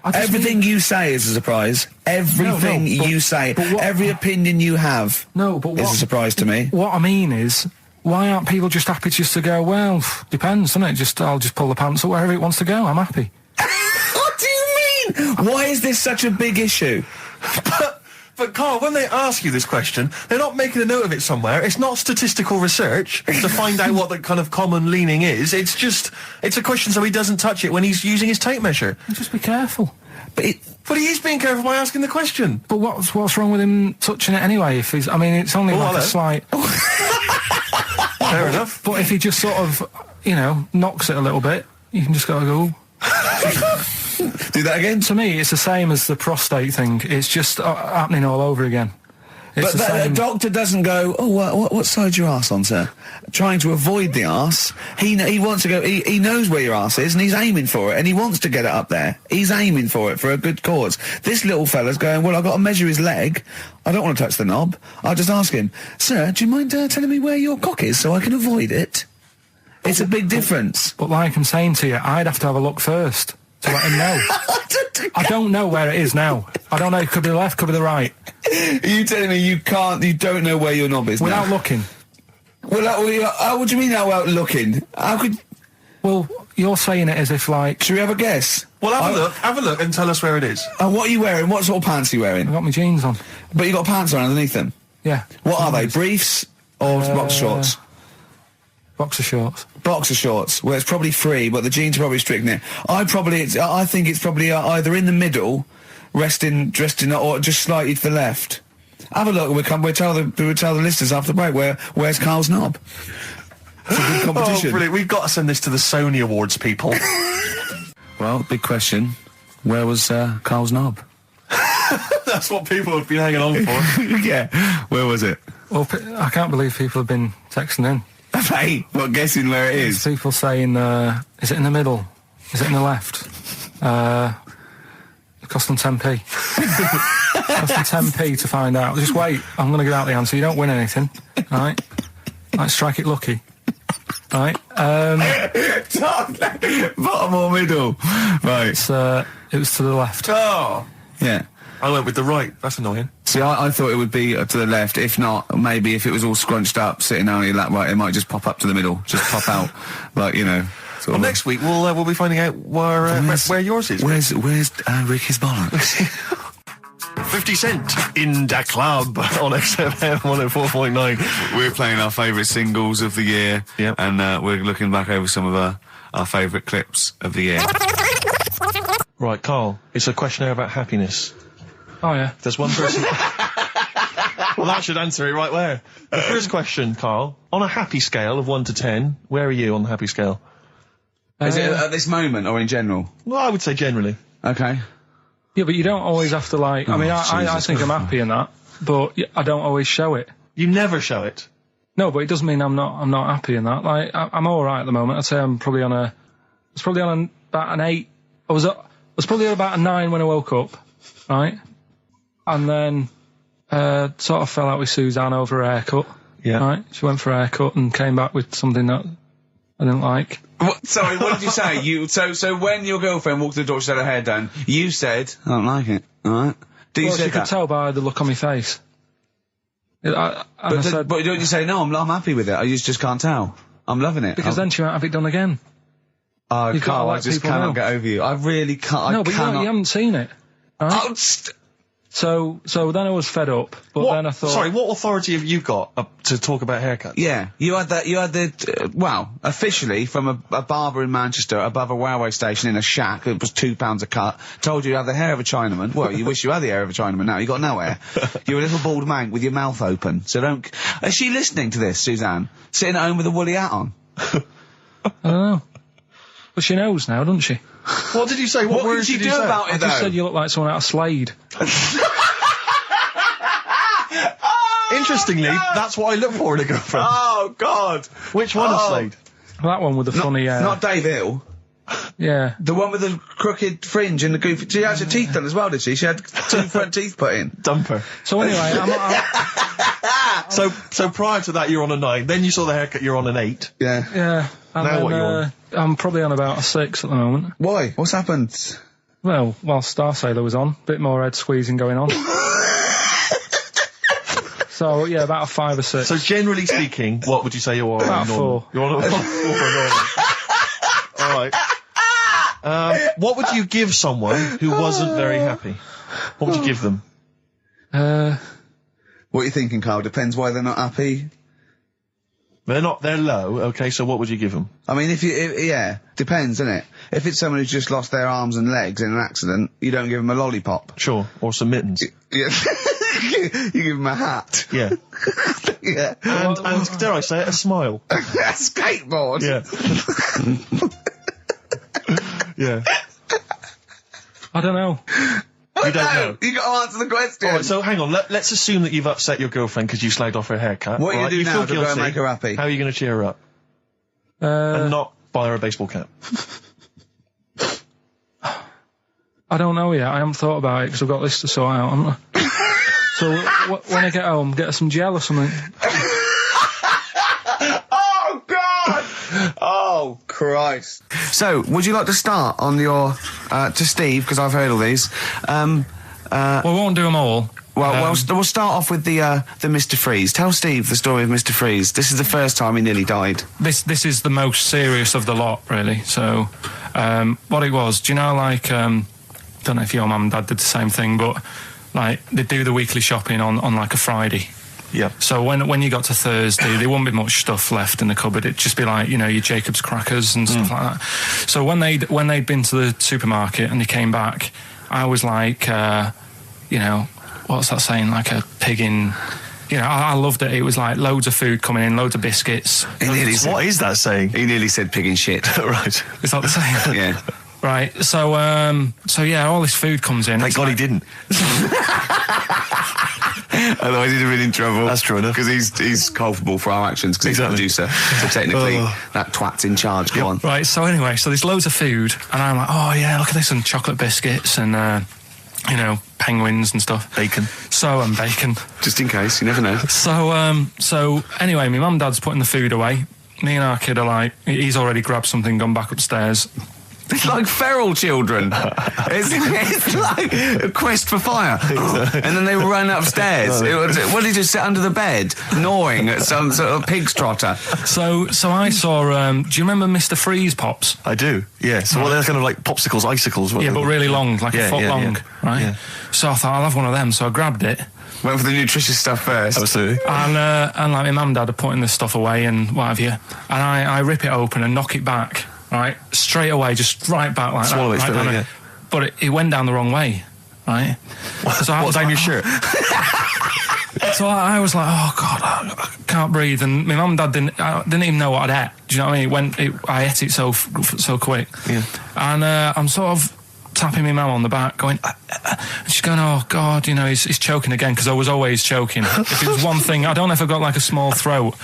Everything you say is a surprise. Everything you say, every opinion you have is a surprise to me. What I mean is, why aren't people just happy just to go, well, depends, doesn't it? I'll just pull the pants up wherever it wants to go. I'm happy. What do you mean? Why is this such a big issue? But Carl, when they ask you this question, they're not making a note of it somewhere. It's not statistical research to find out what the kind of common leaning is. It's a question so he doesn't touch it when he's using his tape measure. Just be careful. But he is being careful by asking the question. But what's wrong with him touching it anyway? If he's, it's only a slight. Fair enough. But if he just sort of, knocks it a little bit, you can just go. Do that again? To me, it's the same as the prostate thing. It's just happening all over again. But the doctor doesn't go, what side's your arse on, sir? Trying to avoid the arse. He wants to go, he knows where your arse is and he's aiming for it and he wants to get it up there. He's aiming for it for a good cause. This little fella's going, well, I've got to measure his leg. I don't want to touch the knob. I'll just ask him, sir, do you mind telling me where your cock is so I can avoid it? It's a big difference. But like I'm saying to you, I'd have to have a look first to let him know. I don't know where it is now. I don't know. It could be the left, could be the right. Are you telling me you don't know where your knob is without looking? Well, what do you mean without looking? How could... Well, you're saying it as if like... Should we have a guess? Well, have a look and tell us where it is. What are you wearing? What sort of pants are you wearing? I've got my jeans on. But you got pants on underneath them? Yeah. What are they? Briefs or boxer shorts? Boxer shorts. Boxer shorts. Well, it's probably free, but the jeans are probably strict in it. I think it's probably either in the middle, dressed in, or just slightly to the left. Have a look, and we'll tell the listeners after the break where's Carl's knob. It's a good competition. Oh, brilliant! We've got to send this to the Sony Awards people. Well, big question: where was Carl's knob? That's what people have been hanging on for. Yeah, where was it? Well, I can't believe people have been texting in. Hey, what, guessing where it is? People saying, is it in the middle? Is it in the left? It cost them 10p. It cost them 10p to find out. Just wait, I'm going to get out the answer. You don't win anything, right? Like, strike it lucky. Right? Bottom or middle? Right. It was to the left. Oh! Yeah. I went with the right. That's annoying. See, I thought it would be to the left. If not, maybe if it was all scrunched up, sitting on your lap, right, it might just pop up to the middle. Just pop out, like, Well, next week we'll be finding out where yours is. Where's Ricky's bollocks? 50 Cent in Da Club on XFM 104.9. We're playing our favourite singles of the year, and we're looking back over some of our favourite clips of the year. Right, Carl, it's a questionnaire about happiness. Oh, yeah. There's one person... Well, that should answer it right where. The first question, Carl, on a happy scale of 1 to 10, where are you on the happy scale? Is it at this moment or in general? Well, I would say generally. Okay. Yeah, but you don't always have to, like... I think I'm happy in that, but I don't always show it. You never show it? No, but it doesn't mean I'm not happy in that. Like, I'm all right at the moment. I'd say I'm probably on about an 8. I was probably on about a 9 when I woke up, right? And then sort of fell out with Suzanne over her haircut. Yeah. Right? She went for a haircut and came back with something that I didn't like. Sorry, what did you say? So when your girlfriend walked to the door, she had her hair done, you said, I don't like it, alright? She could tell by the look on my face. But don't you say, no, I'm happy with it, I just can't tell. I'm loving it. Because then she won't have it done again. Oh, You've Carl, gotta I let just people cannot know. get over you. I really can't. No, but you haven't seen it. Right? Oh, So then I was fed up, but then I thought... Sorry, what authority have you got to talk about haircuts? yeah, you had the officially from a barber in Manchester above a railway station in a shack, it was £2 a cut, told you have the hair of a Chinaman. Well, you wish you had the hair of a Chinaman now, you got no hair. You're a little bald mank with your mouth open, so don't... Is she listening to this, Suzanne? Sitting at home with a woolly hat on? I don't know. But she knows now, doesn't she? What did you say? What What words did you you do say? about it, I just though? said you look like someone out of Slade. Interestingly, that's what I look for in a girlfriend. Oh, God! Which one is Slade? That one with the funny... Not Dave Hill. Yeah. The one with the crooked fringe and the goofy... She had her teeth done as well, did she? She had 2 front teeth put in. Dumper. So anyway, So prior to that, you're on a 9. Then you saw the haircut, you're on an 8. Yeah. yeah. And Now then, what you on? I'm probably on about a 6 at the moment. Why? What's happened? Well, while Star Sailor was on, bit more head squeezing going on. So, yeah, about a 5 or 6. So generally speaking, what would you say you are? About a 4. You're on a 4 for a 9. Alright. What would you give someone who wasn't very happy? What would you give them? What are you thinking, Carl? Depends why they're not happy. They're low, okay, so what would you give them? I mean, yeah, depends, doesn't it? If it's someone who's just lost their arms and legs in an accident, you don't give them a lollipop. Sure, or some mittens. Yeah. You give them a hat. Yeah. Yeah. And dare I say it, a smile. A skateboard. Yeah. Yeah. I don't know. You don't know. You got to answer the question. Alright, so hang on, let's assume that you've upset your girlfriend because you slagged off her haircut. What are you right? gonna do now feel to go and guilty. make her happy? How are you going to cheer her up? And not buy her a baseball cap. I don't know yet. I haven't thought about it because I've got this to sort out, haven't I? So when I get home, get her some gel or something. Oh, God! Oh, Christ. So, would you like to start on your, to Steve, because I've heard all these. Well, we won't do them all. Well, we'll start off with the Mr. Freeze. Tell Steve the story of Mr. Freeze. This is the first time he nearly died. This is the most serious of the lot, really. So, what it was, do you know, like, don't know if your mum and dad did the same thing, but, like, they do the weekly shopping on like, a Friday. Yeah. So when you got to Thursday, there wouldn't be much stuff left in the cupboard. It'd just be like, you know, your Jacob's crackers and stuff like that. So when they'd been to the supermarket and they came back, I was like, you know, what's that saying? Like a pig in... You know, I loved it. It was like loads of food coming in, loads of biscuits. What is that saying? He nearly said pig in shit. Right. Is that the saying? Yeah. Right. So yeah, all this food comes in. Thank God he didn't. Otherwise he'd have been in trouble. That's true enough. Because he's culpable for our actions because Exactly. he's the producer. So technically, that twat's in charge. Go on. Right. So anyway, so there's loads of food, and I'm like, oh yeah, look at this, and chocolate biscuits, and you know, penguins and stuff. Bacon. And bacon. Just in case, you never know. So anyway, my mum and dad's putting the food away. Me and our kid are like, he's already grabbed something, gone back upstairs. It's like feral children. it's like a quest for fire. And then they run upstairs. What did he just sit under the bed, gnawing at some sort of pig's trotter? So I saw, do you remember Mr. Freeze Pops? I do, yeah. So they're kind of like popsicles, icicles. Yeah, but really long, like a foot long, right? Yeah. So I thought, I'll have one of them. So I grabbed it. Went for the nutritious stuff first. Absolutely. And like my mum and dad are putting this stuff away and what have you. And I rip it open and knock it back, right? Straight away, just right back like Swallow that. it straight right away, down But it went down the wrong way, right? So I was down like, your shirt? So I was like, oh God, I can't breathe. And my mum and dad didn't even know what I'd ate. Do you know what I mean? I ate it so quick. Yeah. And I'm sort of tapping my mum on the back, going, and she's going, oh God, you know, he's choking again, because I was always choking. If it was one thing, I don't know if I've got like a small throat,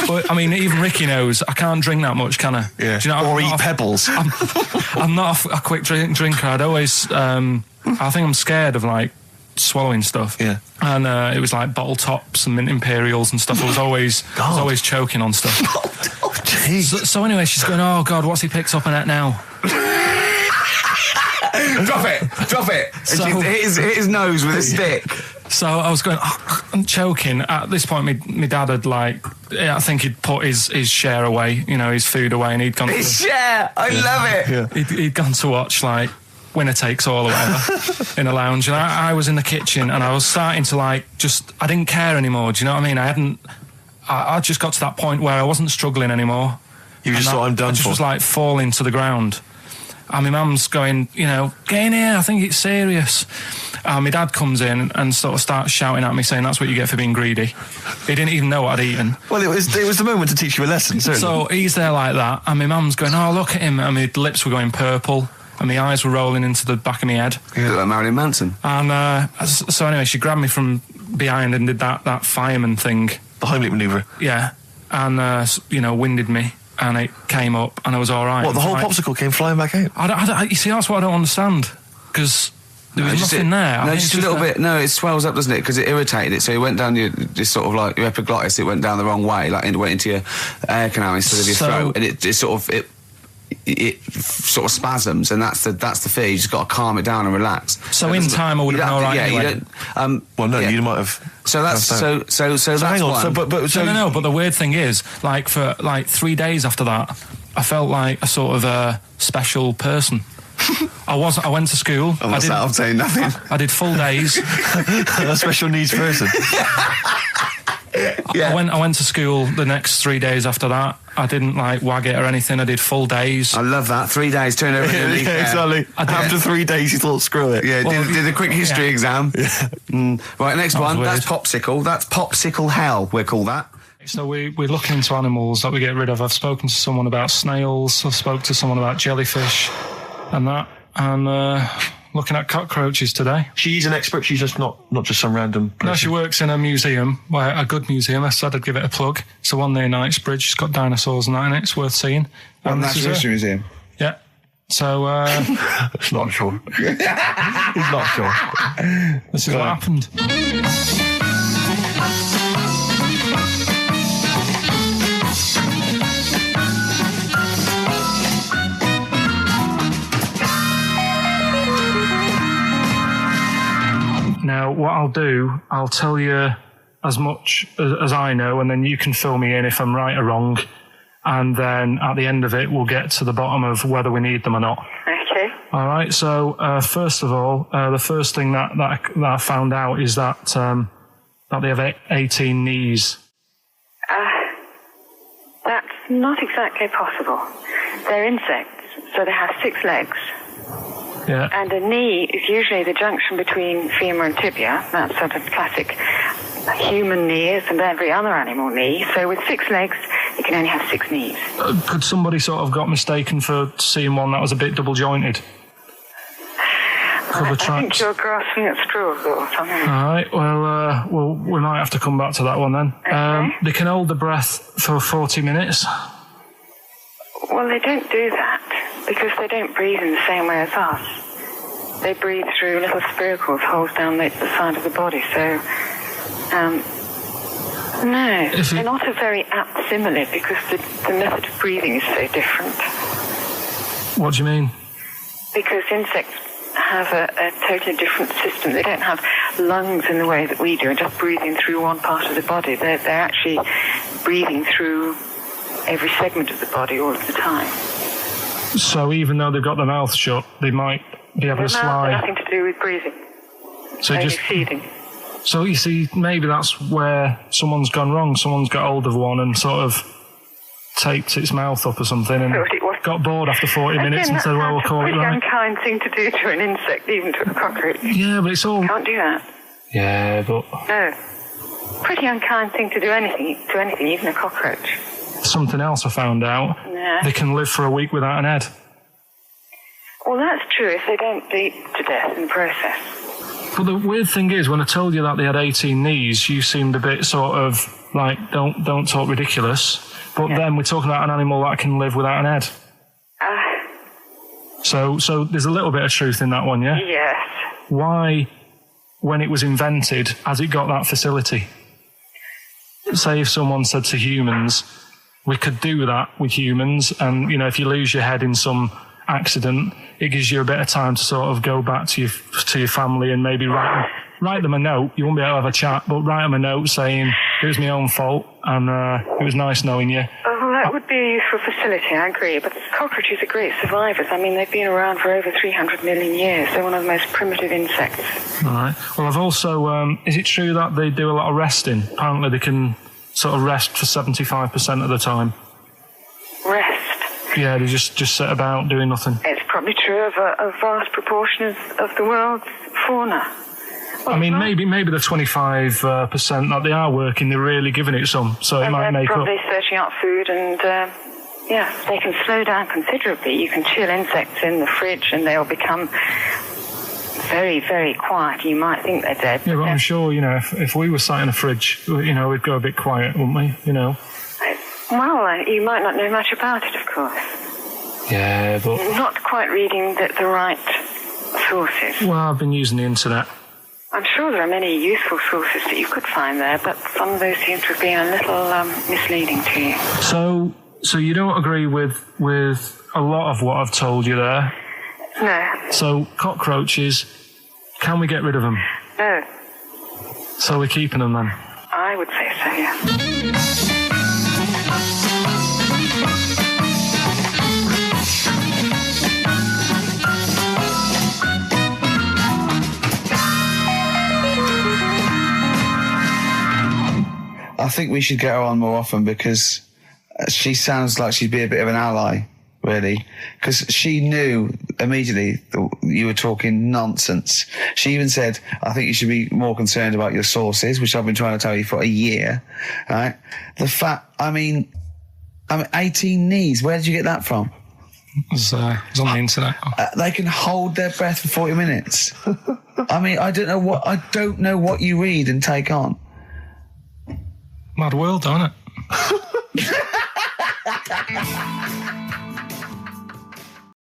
but I mean, even Ricky knows I can't drink that much, can I? Yeah. Do you know, or eat pebbles. I'm not a quick drinker. I'd always, I think I'm scared of like swallowing stuff. Yeah. And it was like bottle tops and mint imperials and stuff. I was always choking on stuff. Oh, jeez. So anyway, she's going, oh God, what's he picked up on it now? Drop it! So- hit his nose with a stick. So I was going, I'm choking. At this point, my dad had I think he'd put his share away, his food away, and he'd gone. His share, I love it. He'd gone to watch Winner Takes All or whatever in a lounge, and I was in the kitchen, and I was starting to I didn't care anymore. Do you know what I mean? I just got to that point where I wasn't struggling anymore. You just thought, I'm done for. I just was falling to the ground. And my mum's going, get in here, I think it's serious. And my dad comes in and sort of starts shouting at me, saying that's what you get for being greedy. He didn't even know what I'd eaten. Well, it was the moment to teach you a lesson, certainly. So he's there like that, and my mum's going, oh, look at him. And my lips were going purple, and my eyes were rolling into the back of my head. You look like Marilyn Manson. And so anyway, she grabbed me from behind and did that fireman thing. The Heimlich manoeuvre. Yeah. And, winded me. And it came up, and I was all right. What, the whole popsicle came flying back out? You see, that's what I don't understand, because there was nothing there. No, just a little bit. No, it swells up, doesn't it? Because it irritated it, so it went down your epiglottis. It went down the wrong way, it went into your air canal instead of your throat, and it sort of spasms, and that's the fear. You just got to calm it down and relax. So in time, I would have been all right. Yeah, anyway. you don't. Well, no, you might have. So that's so that's hang on. one. No. But the weird thing is, for 3 days after that, I felt like a sort of a special person. I went to school. I'm saying nothing. I did full days. A special needs person. Yeah. I went to school the next 3 days after that. I didn't wag it or anything. I did full days. I love that. 3 days, turn over to the exactly. After 3 days, you thought, screw it. Yeah, did a quick history exam. Yeah. Right, next one. Weird. That's popsicle. That's popsicle hell, we'll call that. So we're looking into animals that we get rid of. I've spoken to someone about snails. I've spoken to someone about jellyfish and that. And looking at cockroaches today. She's an expert. She's just not just some random person. No, she works in a museum, a good museum. I said I'd give it a plug. It's the one near Knightsbridge. It's got dinosaurs and that in it. It's worth seeing. Natural History Museum. Yeah. So, It's not sure. He's not sure. This is what happened. Now, what I'll do, I'll tell you as much as I know, and then you can fill me in if I'm right or wrong. And then at the end of it, we'll get to the bottom of whether we need them or not. Okay. All right. So, first of all, the first thing that I found out is that they have 18 knees. That's not exactly possible. They're insects, so they have 6 legs. Yeah. And a knee is usually the junction between femur and tibia. That's sort of classic human knee and every other animal knee. So with 6 legs, you can only have 6 knees. Could somebody sort of got mistaken for seeing one that was a bit double jointed? I think you're grasping at straws or something. All right. Well, we might have to come back to that one then. Okay. They can hold the breath for 40 minutes. Well, they don't do that because they don't breathe in the same way as us. They breathe through little spiracles, holes down the side of the body. So, no, they're not a very apt simile because the method of breathing is so different. What do you mean? Because insects have a totally different system. They don't have lungs in the way that we do and just breathing through one part of the body. They're actually breathing through every segment of the body all of the time. So even though they've got their mouth shut, they might be able to slide. Nothing to do with breathing. So only feeding. So you see, maybe that's where someone's gone wrong. Someone's got hold of one and sort of taped its mouth up or something and got bored after 40 minutes and said, well, we'll call it right. It's a pretty unkind thing to do to an insect, even to a cockroach. Yeah, but it's all... Can't do that. Yeah, but... No. Pretty unkind thing to do anything, even a cockroach. Something else I found out. Yeah. They can live for a week without an head. Well, that's true if they don't bleed to death in the process. But the weird thing is, when I told you that they had 18 knees, you seemed a bit sort of like, don't talk ridiculous. But then we're talking about an animal that can live without an head. So there's a little bit of truth in that one, yeah? Yes. Why, when it was invented, has it got that facility? Say if someone said to humans, we could do that with humans, and, you know, if you lose your head in some accident, it gives you a bit of time to sort of go back to your family and maybe write write them a note. You won't be able to have a chat, but write them a note saying, it was my own fault, and it was nice knowing you. Oh, well, that would be a useful facility, I agree. But cockroaches are great survivors. I mean, they've been around for over 300 million years. They're one of the most primitive insects. All right. Well, I've also... is it true that they do a lot of resting? Apparently they can sort of rest for 75% of the time. Rest? Yeah, they just sit about doing nothing. It's probably true of a vast proportion of the world's fauna. I mean, maybe the 25% that they are working, they're really giving it some, so it might make up. They're probably searching out food, and they can slow down considerably. You can chill insects in the fridge, and they'll become very, very quiet. You might think they're dead. Yeah, but I'm sure, if we were sat in a fridge, we'd go a bit quiet, wouldn't we? Well, you might not know much about it, of course. Yeah, but... Not quite reading the right sources. Well, I've been using the internet. I'm sure there are many useful sources that you could find there, but some of those seem to have been a little misleading to you. So you don't agree with a lot of what I've told you there? No. So cockroaches, can we get rid of them? No. So we're keeping them then? I would say so, yeah. I think we should get her on more often because she sounds like she'd be a bit of an ally, really. Because she knew immediately that you were talking nonsense. She even said, I think you should be more concerned about your sources, which I've been trying to tell you for a year, right? The fact, I mean 18 knees, where did you get that from? It was on the internet. They can hold their breath for 40 minutes. I mean, I don't know what you read and take on. Mad world, don't it?